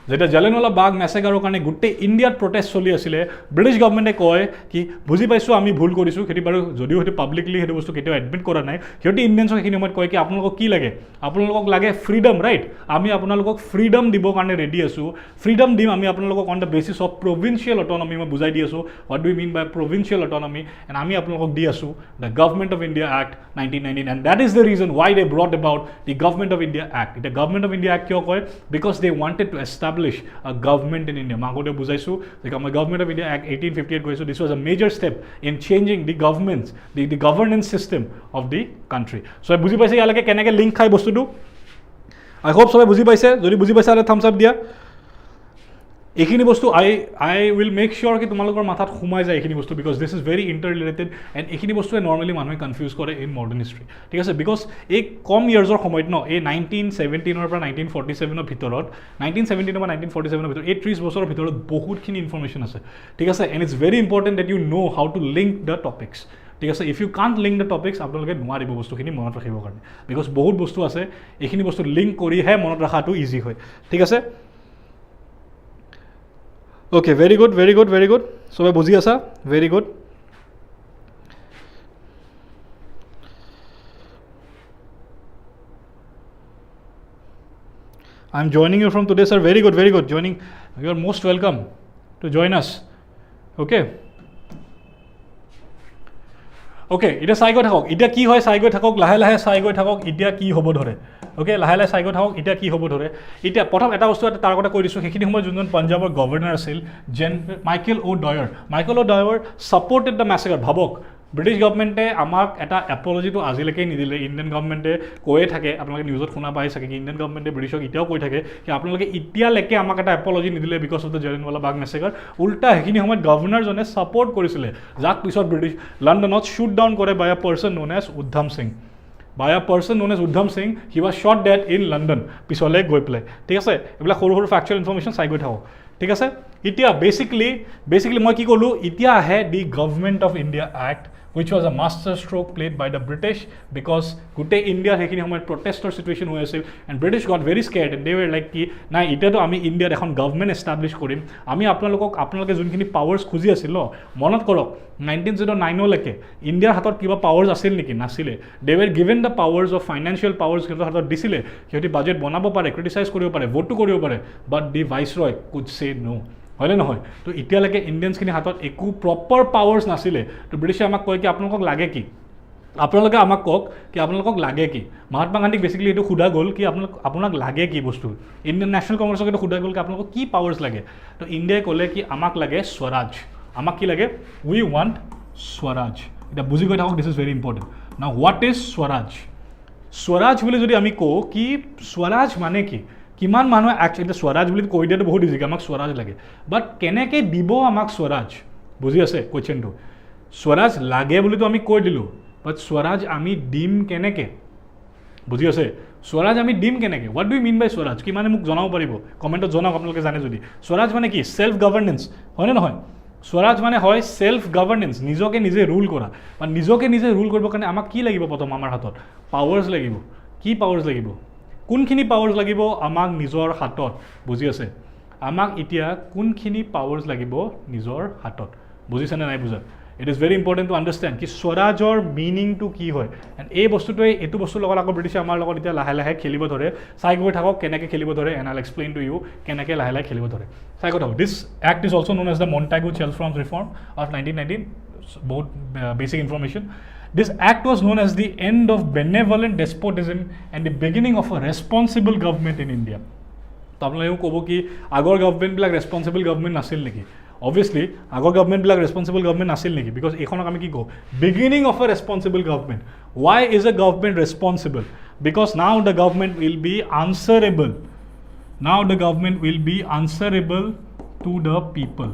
যেতিয়া জালিয়ানৱালা বাগ মেছাকাৰৰ কাৰণে গোটেই ইণ্ডিয়াত প্ৰটেষ্ট চলি আছিলে, ব্ৰিটিছ গভৰ্ণমেণ্টে কয় কি বুজি পাইছোঁ আমি ভুল কৰিছোঁ, সেইটো বাৰু যদিও সেইটো পাব্লিকলি সেইটো বস্তু কেতিয়াও এডমিট কৰা নাই, সিহঁতি ইণ্ডিয়ানছক সেইখিনি সময়ত কয় কি আপোনালোকক কি লাগে? আপোনালোকক লাগে ফ্ৰীডম, ৰাইট? আমি আপোনালোকক ফ্ৰীডম দিবৰ কাৰণে ৰেডি আছোঁ, ফ্ৰীডম দিম আমি আপোনালোকক on the basis of provincial autonomy. মই বুজাই দি আছোঁ what do you mean by provincial autonomy, and আমি আপোনালোকক দি আছোঁ the government of India act 1919, and that is the reason why they brought about the government of India act. এতিয়া government of India act কিয় কয়? Because they wanted to establish a government in India. Magode bujaisu the Government of India Act 1858 goisu. This was a major step in changing the governance system of the country. So buji paise yalake keneke link khai bostu tu, I hope sobe buji paise, jodi buji paise ale thumbs up dia। এইখিনি বস্তু I will make sure কি তোমালোকৰ মাথাত সোমাই যায় এইখিনি বস্তু, because this is very inter related, and এইখিনি বস্তুৱে নৰ্মেলি মানুহে কনফিউজ কৰে ইন মডাৰ্ণ হিষ্ট্ৰী। ঠিক আছে, বিকজ এই কম ইয়াৰ্ছৰ সময়ত ন, এই 1917 পৰা 1947 ভিতৰত, 1917 পৰা 1947 ভিতৰত এই 30 বছৰৰ ভিতৰত বহুতখিনি ইনফৰ্মেশ্যন আছে। ঠিক আছে, and it's very important date you know' how to link the topics. ঠিক আছে, if you can't link the topics আপোনালোকে নোৱাৰিব বস্তুখিনি মনত ৰাখিবৰ কাৰণে, বিকজ বহুত বস্তু আছে এইখিনি বস্তু লিংক কৰিহে মনত ৰখাটো ইজি হয়। ঠিক আছে, okay, very good, সবে বুজি আছা, very good। I am joining you from today, sir. Very good, joining, you are most welcome to join us। okay, এতিয়া চাই গৈ থাকক, এতিয়া কি হয় চাই গৈ থাকক, লাহে চাই গৈ থাকক এতিয়া কি হ'ব ধৰে। অ'কে, লাহে চাই গৈ থাকক এতিয়া কি হ'ব ধৰে। এতিয়া প্ৰথম এটা বস্তু তাৰ কথা কৈ দিছোঁ, সেইখিনি সময়ত যোনজন পাঞ্জাৱৰ গভৰ্ণৰ আছিল Michael O' drawer supported the মেছাকাৰ। ভাবক ব্ৰিটিছ গভৰ্ণমেণ্টে আমাক এটা এপলজিটো আজিলৈকে নিদিলে ইণ্ডিয়ান গভৰ্ণমেণ্টে কৈয়ে থাকে আপোনালোকে নিউজত শুনা পাই চাগে কি ইণ্ডিয়ান গভৰ্ণমেণ্টে ব্ৰিটিছক এতিয়াও কৈ থাকে কি আপোনালোকে এতিয়ালৈকে আমাক এটা এপলজি নিদিলে because of the Jallianwala Bagh মেছেকাৰ উল্টা সেইখিনি সময়ত গভৰ্ণৰজনে ছাপৰ্ট কৰিছিলে যাক পিছত ব্ৰিটিছ লণ্ডনত শ্বুট ডাউন কৰে by a person known as Udham Singh by a person known as Udham Singh, he was shot dead in London. পিছলৈ গৈ পেলাই ঠিক আছে এইবিলাক সৰু সৰু ফ্যাকচুৱেল ইনফৰমেশ্যন চাই গৈ থাকো ঠিক আছে এতিয়া বেসিক্যালি মই কি ক'লো এতিয়া আহে দি government of India act which was a master stroke played by the British because গোটেই ইণ্ডিয়াৰ সেইখিনি সময়ত প্ৰটেষ্টৰ চিটুৱেশ্যন হৈ আছিল and British got very scared and they were like কি নাই এতিয়াতো আমি ইণ্ডিয়াত এখন গভৰ্ণমেণ্ট এষ্টাব্লিছ কৰিম আমি আপোনালোকে যোনখিনি পাৱাৰ্ছ খুজি আছিল মনত কৰক 1909 লৈকে ইণ্ডিয়াৰ হাতত কিবা পাৱাৰ্ছ আছিল নেকি নাছিলে they were given the powers of financial powers সিহঁতৰ হাতত দিছিলে সিহঁতি বাজেট বনাব পাৰে ক্ৰিটিচাইজ কৰিব পাৰে ভোটো কৰিব পাৰে but the viceroy could say no হয়নে নহয় তো এতিয়ালৈকে ইণ্ডিয়ানছখিনি হাতত একো প্ৰপাৰ পাৱাৰ্ছ নাছিলে তো ব্ৰিটিছে আমাক কয় কি আপোনালোকক লাগে কি আপোনালোকে আমাক কওক কি আপোনালোকক লাগে কি মহাত্মা গান্ধীক বেসিক্যালি এইটো সোধা গ'ল কি আপোনাক লাগে কি বস্তু ইণ্ডিয়ান নেশ্যনেল কংগ্ৰেছক এইটো সোধা গ'ল কি আপোনালোকক কি পাৱাৰ্ছ লাগে তো ইণ্ডিয়াই ক'লে কি আমাক লাগে স্বৰাজ আমাক কি লাগে উই ৱান্ট স্বৰাজ এটা বুজি গৈ থাকক দিছ ইজ ভেৰি ইম্পৰ্টেণ্ট নাও হোৱাট ইজ স্বৰাজ স্বৰাজ বুলি যদি আমি কওঁ কি স্বৰাজ মানে কি কিমান মানুহে একচুৱেলি স্বৰাজ বুলি কৈ দিয়াটো বহুত ইজি আমাক স্বৰাজ লাগে বাট কেনেকৈ দিব আমাক স্বৰাজ বুজি আছে কুৱেশ্যনটো স্বৰাজ লাগে বুলিতো আমি কৈ দিলোঁ বাট স্বৰাজ আমি দিম কেনেকৈ বুজি আছে স্বৰাজ আমি দিম কেনেকৈ what do you mean by Swaraj কি মানে মোক জনাব পাৰিব কমেণ্টত জনাওক আপোনালোকে জানে যদি স্বৰাজ মানে কি ছেল্ফ গভৰ্নেন্স হয়নে নহয় স্বৰাজ মানে হয় ছেল্ফ গভৰ্নেন্স নিজকে নিজে ৰুল কৰা বা নিজকে নিজে ৰুল কৰিবৰ কাৰণে আমাক কি লাগিব প্ৰথম আমাৰ হাতত পাৱাৰ্ছ লাগিব কি পাৱাৰ্ছ লাগিব কোনখিনি পাৱাৰ্ছ লাগিব আমাক নিজৰ হাতত বুজি আছে আমাক এতিয়া কোনখিনি পাৱাৰ্ছ লাগিব নিজৰ হাতত বুজিছেনে নাই বুজা it is very important to understand কি স্বৰাজৰ মিনিংটো কি হয় এণ্ড এই বস্তুটোৱে এইটো বস্তুৰ লগত আকৌ ব্ৰিটিছে আমাৰ লগত এতিয়া লাহে লাহে খেলিব ধৰে চাই গৈ থাকক কেনেকৈ খেলিব ধৰে এণ্ড আইল এক্সপ্লেইন টু ইউ কেনেকৈ লাহে লাহে খেলিব ধৰে চাই গৈ থাকক this act is also' known as the Montagu চেলফ্ৰমছ ৰিফৰ্ম অফ 1919 বহুত basic information This act was known as the end of benevolent despotism and the beginning of a responsible government in India. তো আপোনালোকে ক'ব কি আগৰ গভৰ্ণমেণ্টবিলাক responsible government নাছিল নেকি obviously আগৰ গভৰ্ণমেণ্টবিলাক ৰেছপনচিবল গভৰ্ণমেণ্ট নাছিল নেকি বিকজ এইখনক আমি কি কওঁ beginning of a responsible government why is a government responsible because now the government will be answerable to the people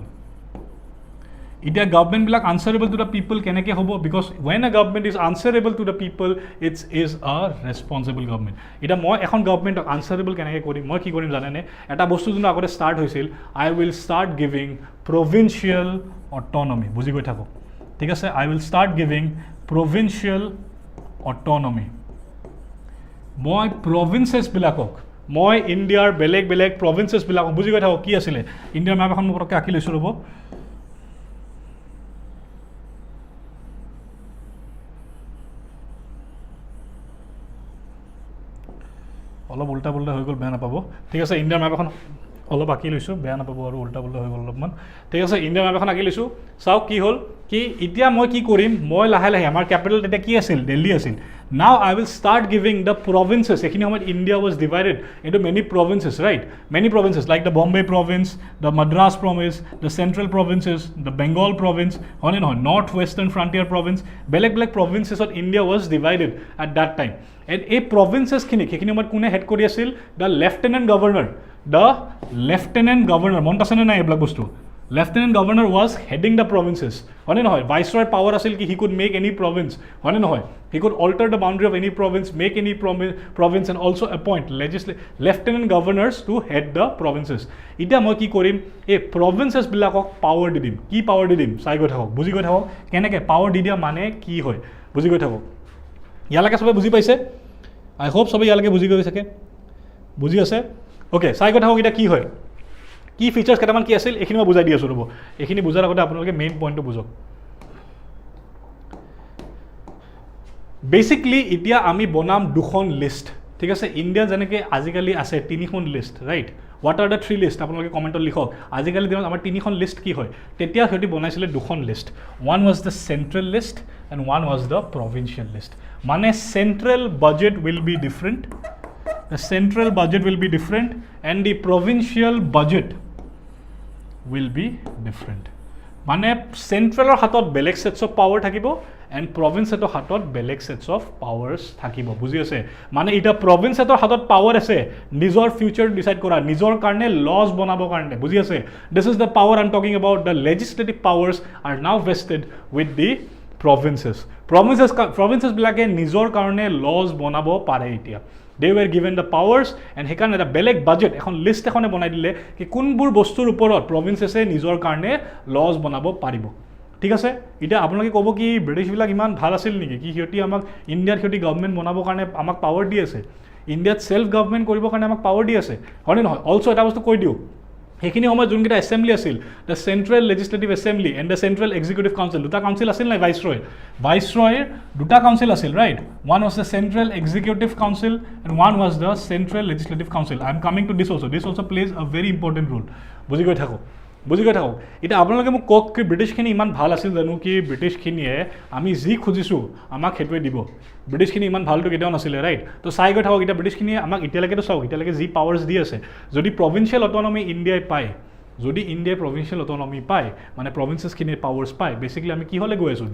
এতিয়া গভৰ্ণমেণ্টবিলাক আনচাৰেবল টু দ্য পিপল কেনেকৈ হ'ব because when a government is answerable to the people it's is a responsible government এতিয়া মই এখন গভৰ্ণমেণ্টক আনচাৰেবল কেনেকৈ কৰিম মই কি কৰিম জানেনে এটা বস্তু যোনটো আগতে ষ্টাৰ্ট হৈছিল I will start giving provincial autonomy বুজি গৈ থাকক ঠিক আছে I will start giving provincial autonomy মই প্ৰভিঞ্চেছবিলাকক মই ইণ্ডিয়াৰ বেলেগ বেলেগ প্ৰভিঞ্চেছবিলাকক বুজি গৈ থাকক কি আছিলে ইণ্ডিয়াৰ মেপ এখন মই পটককৈ আঁকি লৈছোঁ ৰ'ব অলপ উল্টা পুল্টা হৈ গ'ল বেয়া নাপাব ঠিক আছে ইণ্ডিয়াৰ মেপ এখন অলপ আঁকি লৈছোঁ বেয়া নাপাব আৰু উল্টা পুল্টা হৈ গ'ল অলপমান ঠিক আছে ইণ্ডিয়াৰ মেপ এখন আঁকি লৈছোঁ চাওক কি হ'ল কি এতিয়া মই কি কৰিম মই লাহে লাহে আমাৰ কেপিটেল তেতিয়া কি আছিল দিল্লী আছিল now I will start giving the provinces এইখিনি সময়ত India was divided into many provinces right many provinces like the Bombay province the Madras province the central provinces the Bengal province হয়নে নহয় নৰ্থ ৱেষ্টাৰ্ণ ফ্ৰণ্টিয়াৰ প্ৰভিঞ্চ বেলেগ বেলেগ প্ৰভিঞ্চেছত India was divided at that time and এই প্ৰভিঞ্চেছখিনিক সেইখিনি সময়ত কোনে হেড কৰি আছিল দ্য লেফটেনেণ্ট গভৰ্ণৰ মনত আছেনে নাই এইবিলাক বস্তু lieutenant governor was heading the provinces হয়নে নহয় ভাইচৰয়ৰ পাৱাৰ আছিল কি he could make any province হয়নে নহয় he could alter the boundary of any province make any province and also' appoint lieutenant governors to head the provinces এতিয়া মই কি কৰিম এই প্ৰভিঞ্চেছবিলাকক পাৱাৰ দি দিম কি পাৱাৰ দি দিম চাই গৈ থাকক বুজি গৈ থাকক কেনেকৈ পাৱাৰ দি দিয়া মানে কি হয় বুজি গৈ থাকক ইয়ালৈকে চবে বুজি পাইছে আই হোপ চবে ইয়ালৈকে বুজি গৈ থাকে বুজি আছে অ'কে চাই গৈ থাকক এতিয়া কি হয় কি ফিচাৰ্ছ কেইটামান কি আছিল এইখিনি মই বুজাই দি আছোঁ ৰ'ব এইখিনি বুজাৰ আগতে আপোনালোকে মেইন পইণ্টটো বুজক বেচিকলি এতিয়া আমি বনাম দুখন লিষ্ট ঠিক আছে ইণ্ডিয়া যেনেকৈ আজিকালি আছে তিনিখন list right what are the three list আপোনালোকে কমেণ্টত লিখক আজিকালি দিনত আমাৰ তিনিখন লিষ্ট কি হয় তেতিয়া সিহঁতি বনাইছিলে দুখন list one was the central list and one was the provincial list মানে central budget will be different the central budget will be different and the provincial budget will be different মানে চেণ্ট্ৰেলৰ হাতত বেলেগ সেটছ অফ পাৱাৰ থাকিব and province eto hatot belek sets of powers thakibo buji ase mane eta province eto hatot power ase nijor future decide kora nijor karne laws banabo karne buji ase this is the power I'm talking about the legislative powers are now vested with the provinces bilake nijor karne laws banabo pare etia they were given the powers and hekarne eta belek budget ekhon list ekhone banai dile ki kunbur bostur uporot provinces e nijor karne laws banabo paribo ঠিক আছে এটা আপোনালোকে ক'ব কি British বিলাক ইমান ভাল আছিল নেকি কি হিয়তি আমাক ইণ্ডিয়াৰ হিয়তি গভৰ্ণমেণ্ট বনাবৰ কাৰণে আমাক পাৱাৰ দি আছে ইণ্ডিয়াত সেলফ গভৰ্ণমেণ্ট কৰিবৰ কাৰণে আমাক পাৱাৰ দি আছে হয়নে নহয় অলসো এটা বস্তু কৈ দিও সেইখিনি সময় যোনকেইটা এছেম্বলি আছিল the central legislative assembly and the central executive council দুটা কাউন্সিল আছিল নাই ভাইসৰয়ৰ দুটা কাউন্সিল আছিল right one was the central executive council and one was the central legislative council I am coming to this also plays a very important role বুজি গৈ থাকো এটা আপোনালোকে মোক কক কি ব্ৰিটিছখিনি ইমান ভাল আছিল জানো কি ব্ৰিটিছখিনিয়ে আমি যি খুজিছো আমাক হেতুৱে দিব ব্ৰিটিছখিনি ইমান ভালটো কেতিয়াও নাছিলে ৰাইট তো চাই গৈ থাকক এটা ব্ৰিটিছখিনিয়ে আমাক এতিয়ালৈকে তো চাওক এতিয়ালৈকে যি পাৱাৰ্ছ দি আছে যদি প্ৰভিন্সিয়েল অট'নমি ইণ্ডিয়াই পায় যদি ইণ্ডিয়াই প্ৰভিন্সিয়েল অট'নমি পায় মানে প্ৰভিন্সেছখিনিৰ পাৱাৰ্ছ পায় বেচিকেলি আমি কি হ'লে গৈ আছোঁ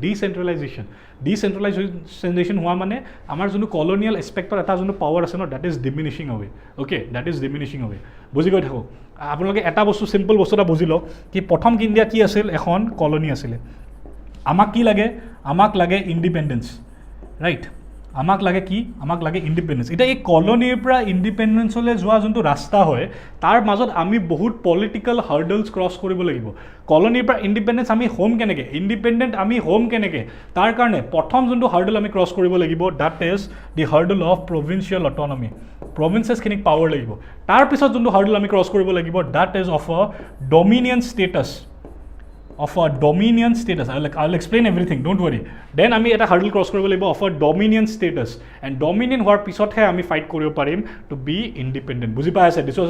ডিচেন্ট্ৰেলাইজেশ্যন হোৱা মানে আমাৰ যোনটো কলনিয়েল এছপেক্টৰ এটা যোনটো পাৱাৰ আছে now that is diminishing away okay that is diminishing away বুজি গৈ থাকক আপোনালোকে এটা বস্তু সিম্পল বস্তু এটা বুজি লওক কি প্ৰথম ইণ্ডিয়া কি আছিল এখন কলনি আছিলে আমাক কি লাগে আমাক লাগে ইণ্ডিপেণ্ডেন্স ৰাইট আমাক লাগে কি আমাক লাগে ইণ্ডিপেণ্ডেন্স এটা এই কলনিৰ পৰা ইণ্ডিপেণ্ডেন্সলৈ যোৱা যোনটো ৰাস্তা হয় তাৰ মাজত আমি বহুত পলিটিকেল হাৰ্ডলছ ক্ৰছ কৰিব লাগিব কলনিৰ পৰা ইণ্ডিপেণ্ডেন্স আমি হোম কেনেকৈ ইণ্ডিপেণ্ডেণ্ট আমি হোম কেনেকৈ তাৰ কাৰণে প্ৰথম যোনটো হাৰ্ডল আমি ক্ৰছ কৰিব লাগিব that is the hurdle of provincial autonomy প্ৰভিন্সেছখিনিক পাৱাৰ লাগিব তাৰ পিছত যোনটো হাৰ্ডল আমি ক্ৰছ কৰিব লাগিব that is of a dominion status I'll explain everything don't worry then আমি এটা hurdle cross কৰিব লাগিব of a dominion status and dominion হোৱাৰ পিছতহে আমি ফাইট কৰিব পাৰিম to be independent বুজি পাই আছে this was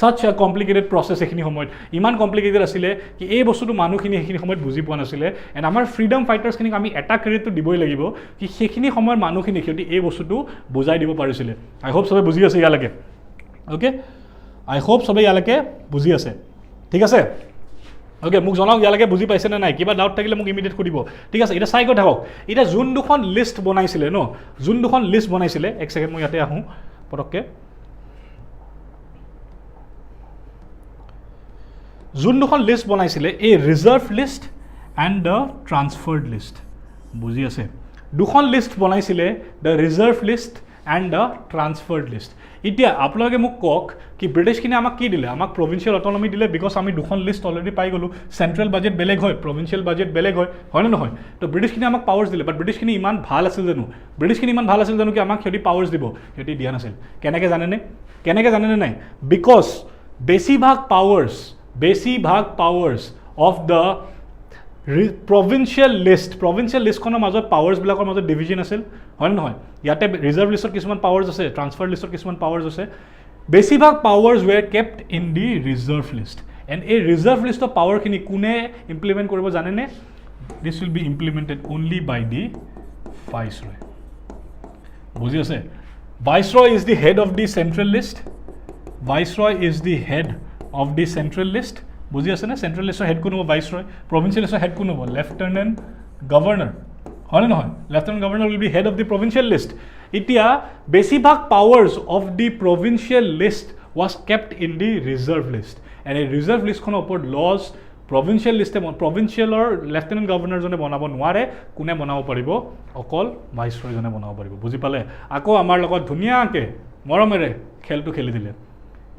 such a complicated process এখিনি সময়ত ইমান কমপ্লিকেটেড আছিলে কি এই বস্তুটো মানুহখিনি এখিনি সময়ত বুজি পোৱা নাছিলে and আমাৰ ফ্ৰীডম ফাইটাৰ্ছখিনিক আমি এটা ক্ৰেডিটটো দিবই লাগিব কি সেইখিনি সময়ৰ মানুহখিনি সিহঁতি এই বস্তুটো বুজাই দিব পাৰিছিলে I hope সবে বুজি আছে ইয়ালৈকে okay I hope সবে ইয়ালৈকে বুজি আছে ঠিক আছে ওকে মোক জনাওক ইয়ালৈকে বুজি পাইছে না নাই কিবা ডাউট থাকিলে মোক ইমিডিয়েট সুধিব ঠিক আছে এটা চাই গৈ থাকক এটা যোন দুখন লিষ্ট বনাইছিলে ন যোন দুখন লিষ্ট বনাইছিলে এক সেকেন্ড মই ইয়াতে আহোঁ পটককে যোন দুখন লিষ্ট বনাইছিলে এই reserve list and the transferred list বুজি আছে দুখন লিষ্ট বনাইছিলে the reserve list and the transferred list এতিয়া আপোনালোকে মোক কক কি ব্ৰিটিছখিনি আমাক কি দিলে আমাক প্ৰভিন্সিয়েল অট'নমি দিলে বিকজ আমি দুখন লিষ্ট অলৰেডি পাই গ'লোঁ চেণ্ট্ৰেল বাজেট বেলেগ হয় প্ৰভিন্সিয়েল বাজেট বেলেগ হয় নে নহয় তো ব্ৰিটিছখিনি আমাক পাৱাৰ্ছ দিলে বাট ব্ৰিটিছখিনি ইমান ভাল আছিল জানো কি আমাক সিহঁতি পাৱাৰ্ছ দিব সিহঁতি দিয়া নাছিল কেনেকৈ জানেনে নাই বিকজ বেছিভাগ পাৱাৰ্ছ অফ দ্য প্ৰভিন্সিয়েল লিষ্টখনৰ মাজত পাৱাৰ্ছবিলাকৰ মাজত ডিভিজন আছিল হয় নে নহয় ইয়াতে ৰিজাৰ্ভ লিষ্টত কিছুমান পাৱাৰ্ছ আছে ট্ৰান্সফাৰ লিষ্টত কিছুমান পাৱাৰ্ছ আছে বেছিভাগ powers were kept in the reserve list and এই ৰিজাৰ্ভ লিষ্টৰ পাৱাৰখিনি কোনে ইমপ্লিমেণ্ট কৰিব জানেনে this will be implemented only by the viceroy বুজি আছে viceroy is the head of the central list বুজি আছে না চেণ্ট্ৰেল লিষ্টৰ হেড কোন হ'ব ভাইচৰয় প্ৰভিন্সিয়েল লিষ্টৰ হেড কোন হ'ব লেফটেনেণ্ট গভৰ্ণৰ হয় নহয় lieutenant governor will be head of the provincial list এতিয়া বেছিভাগ powers of the provincial list was kept in the reserve list and এই ৰিজাৰ্ভ লিষ্টখনৰ ওপৰত লজ প্ৰভিন্সিয়েলৰ লেফটেনেণ্ট গভৰ্ণৰজনে বনাব নোৱাৰে কোনে বনাব পাৰিব অকল ভাইচৰয়জনে বনাব পাৰিব বুজি পালে আকৌ আমাৰ লগত ধুনীয়াকৈ মৰমেৰে খেলটো খেলি দিলে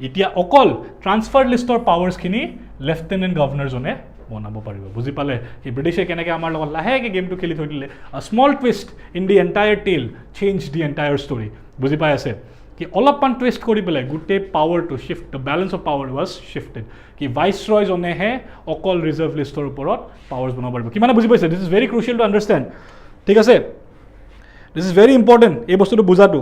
এতিয়া অকল ট্ৰান্সফাৰ লিষ্টৰ পাৱাৰ্ছখিনি লেফটেনেণ্ট গভৰ্ণৰজনে বনাব পাৰিব বুজি পালে কি ব্ৰিটিছে কেনেকৈ আমাৰ লগত লাহেকৈ গেমটো খেলি থৈ দিলে a small twist in the entire টেল চেঞ্জ দি এণ্টায়াৰ ষ্টৰি বুজি পাই আছে কি অলপমান টুইষ্ট কৰি পেলাই গোটেই পাৱাৰটো shift the balance of power was shifted কি ভাইচৰয়জনেহে অকল ৰিজাৰ্ভ লিষ্টৰ ওপৰত পাৱাৰ্ছ বনাব পাৰিব কিমানে বুজি পাইছে দিছ is very crucial to understand ঠিক আছে দিছ ইজ ভেৰি ইম্পৰ্টেণ্ট এই বস্তুটো বুজাটো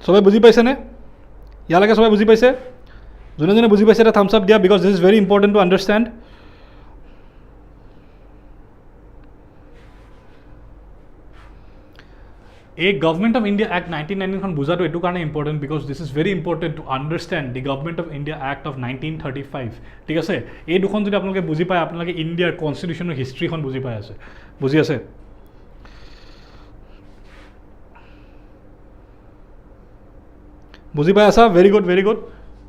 সবাই বুজি পাইছেনে ইয়ালৈকে সবাই বুজি পাইছে যোনে বুজি পাইছে এটা থাম্বছ আপ দিয়া because this is very important to understand A Government of India Act 1919 খন বুজাটো এটো কাৰণে important because this is very important to understand the government of India act of 1935 ঠিক আছে এই দুখন যদি আপোনালোকে বুজি পায় আপোনালোকে ইণ্ডিয়াৰ কনষ্টিটিউশ্যনৰ হিষ্ট্ৰীখন বুজি পাই আছে বুজি আছে বুজি পাই আছা ভেৰি গুড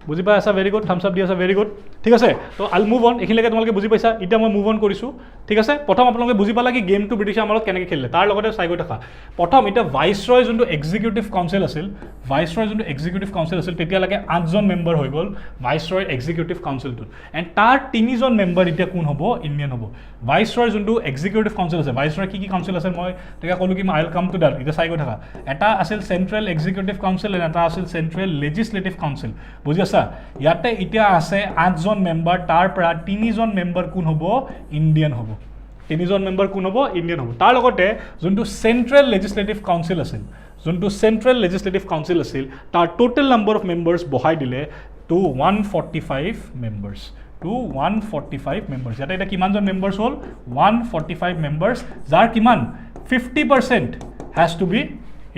বুজি পাই আছা ভেৰি গুড থামছ আপ দি আছা ভেৰি গুড ঠিক আছে তো আল মুভ অন এইখিনিলৈকে তোমালোকে বুজি পাইছা এতিয়া মই মুভ অন কৰিছোঁ ঠিক আছে প্ৰথম আপোনালোকে বুজি পালা কি গেমটো ব্ৰিটিছে আমাৰ লগত কেনেকৈ খেলিলে তাৰ লগতে চাই গৈ থকা প্ৰথম এতিয়া ভাইচৰয় যোনটো এক্সিকিউটিভ কাউন্সিল আছিল তেতিয়ালৈকে 8জন মেম্বাৰ হৈ গ'ল ভাইচৰয় এক্সিকিউটিভ কাউন্সিলটোত এণ্ড তাৰ 3জন মেম্বাৰ এতিয়া কোন হ'ব ইণ্ডিয়ান হ'ব ভাইচৰয় যোনটো এক্সিকিউটিভ কাউন্সিল আছে ভাইচৰয় কি কাউন্সিল আছে মই তেতিয়া ক'লোঁ কি আই উইল কাম টু দ্যাট এতিয়া চাই গৈ থকা এটা আছিল চেণ্ট্ৰেল এক্সিকিউটিভ কাউন্সিল এণ্ড এটা আছিল চেণ্ট্ৰেল লেজিছলেটিভ কাউন্সিল বুজি আছা ইয়াতে এতিয়া আছে 8জন মেম্বাৰ তাৰ পৰা 3জন মেম্বাৰ কোন হ'ব ইণ্ডিয়ান হ'ব 3জন মেম্বাৰ কোন হ'ব ইণ্ডিয়ান হ'ব তাৰ লগতে যোনটো চেণ্ট্ৰেল লেজিছলেটিভ কাউন্সিল আছিল তাৰ টোটেল নাম্বাৰ অফ মেম্বাৰ্ছ বহাই দিলে টু 145 মেম্বাৰ্ছ ইয়াতে এতিয়া কিমানজন মেম্বাৰ্ছ হ'ল 145 মেম্বাৰ্ছ যাৰ কিমান 50% হেজ টু বি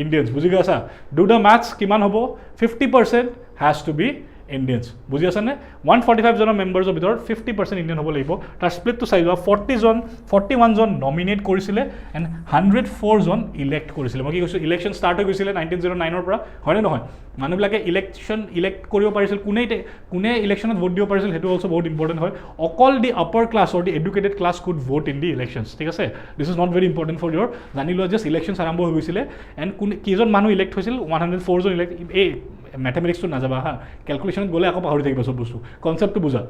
ইণ্ডিয়ানছ বুজি গৈছা ডু দ্য মেথছ কিমান হ'ব 50% হেজ টু বি ইণ্ডিয়ানছ বুজি আছেনে 145 জনৰ মেম্বাৰ্ছৰ ভিতৰত 50% ইণ্ডিয়ান হ'ব লাগিব তাৰ স্প্লিটটো চাই যোৱা 41 জন নমিনেট কৰিছিলে এণ্ড 104 জন ইলেক্ট কৰিছিলে মই কি কৈছোঁ ইলেকশ্যন ষ্টাৰ্ট হৈ গৈছিলে 1909ৰ পৰা হয়নে নহয় মানুহবিলাকে ইলেক্ট কৰিব পাৰিছিল কোনে ইলেকশ্যনত ভোট দিব পাৰিছিল সেইটো অলছ' বহুত ইম্পৰ্টেণ্ট হয় অকল the upper class or the educated class could vote in the elections ঠিক আছে this is not very important for your জানি লোৱা জাষ্ট ইলেকশ্যনছ আৰম্ভ হৈ গৈছিলে এণ্ড কেইজন মানুহ ইলেক্ট হৈছিল 104 জন ইলেক্ট এই মেথমেটিক্সটো নাযাবা হা কেলকুলেশ্যনত গ'লে আকৌ পাহৰি থাকিব চব বস্তু কনচেপ্টটো বুজা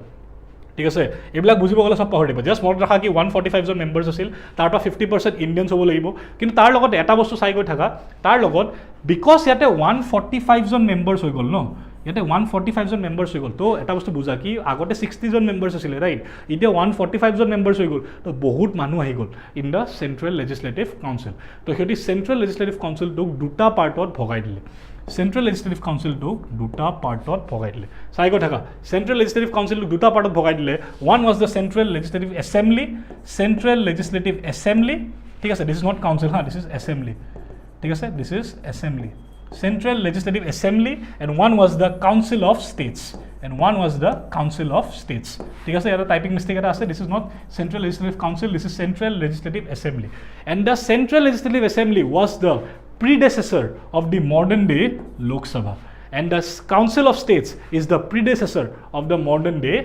ঠিক আছে এইবিলাক বুজিব গ'লে চব পাহৰি থাকিব জাষ্ট মনত ৰাখা কি 145 জন মেম্বাৰ্ছ আছিল তাৰ পৰা 50% ইণ্ডিয়ানছ হ'ব লাগিব কিন্তু তাৰ লগত এটা বস্তু চাই গৈ থাকা তাৰ লগত বিকজ ইয়াতে 145 জন মেম্বাৰ্ছ হৈ গ'ল ন ইয়াতে 145 জন মেম্বাৰ্ছ হৈ গ'ল তো এটা বস্তু বুজা কি আগতে 60 জন মেম্বাৰ্ছ আছিলে ৰাইট এতিয়া 145 জন মেম্বাৰ্ছ হৈ গ'ল তো বহুত মানুহ আহি গ'ল in the central legislative council তো সিহঁতি চেণ্ট্ৰেল লেজিছলেটিভ কাউন্সিলটোক দুটা পাৰ্টত ভগাই দিলে চেণ্ট্ৰেল লেজিছলেটিভ কাউন্সিলটোক দুটা পাৰ্টত ভগাই দিলে চাই গৈ থাকা চেণ্ট্ৰেল লেজিছলেটিভ কাউন্সিলটোক দুটা পাৰ্টত ভগাই দিলে one was the central legislative assembly ঠিক আছে দিছ ইজ নট কাউন্সিল হা দিছ ইজ এছেম্বলি ঠিক আছে this is assembly Central Legislative Assembly and one was the Council of States ঠিক আছে এটা টাইপিং মিষ্টেক এটা আছে this is not Central Legislative Council this is Central Legislative Assembly and the Central Legislative Assembly was the predecessor of the modern day Lok Sabha and the Council of States is the predecessor of the modern day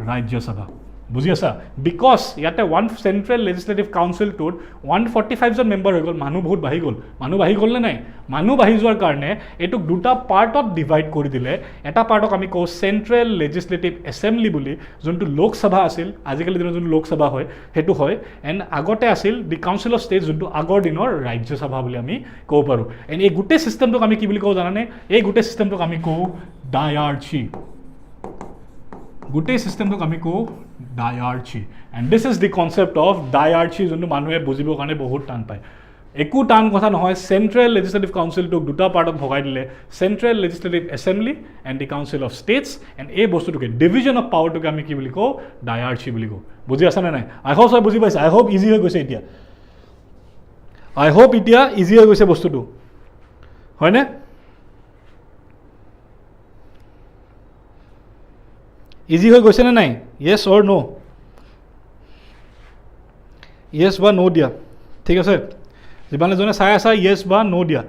Rajya Sabha বুজি আছা because ইয়াতে one central legislative কাউন্সিলটোত 145 জন member হৈ গ'ল মানুহ বহুত বাঢ়ি গ'ল নে নাই মানুহ বাঢ়ি যোৱাৰ কাৰণে এইটোক দুটা পাৰ্টত ডিভাইড কৰি দিলে এটা পাৰ্টক আমি কওঁ চেণ্ট্ৰেল লেজিছলেটিভ এছেম্বলি বুলি যোনটো লোকসভা আছিল আজিকালি দিনৰ যোনটো লোকসভা হয় সেইটো হয় এণ্ড আগতে আছিল দি কাউন্সিল অফ ষ্টেট যোনটো আগৰ দিনৰ ৰাজ্যসভা বুলি আমি ক'ব পাৰোঁ এণ্ড এই গোটেই ছিষ্টেমটোক আমি কি বুলি কওঁ জানানে এই গোটেই ছিষ্টেমটোক আমি কওঁ ডায়াৰ্চি গোটেই ছিষ্টেমটোক আমি কওঁ diarchy and this is the concept of diarchy যোনটো মানুহে বুজিবৰ কাৰণে বহুত টান পায় একো টান কথা নহয় চেণ্ট্ৰেল লেজিছলেটিভ কাউন্সিলটোক দুটা পাৰ্টত ভগাই দিলে central legislative assembly and the council of states and এই বস্তুটোকে ডিভিজন অফ পাৱাৰটোকে আমি কি বুলি কওঁ ডায়াৰ্চি বুলি কওঁ বুজি আছেনে নাই আই হোপ চব বুজি পাইছে আই হোপ ইজি হৈ গৈছে এতিয়া বস্তুটো হয়নে ইজি হৈ গৈছে নে নাই য়েছ অৰ ন' য়েছ বা ন' দিয়া ঠিক আছে যিমানজনে চাই আছা য়েছ বা ন' দিয়া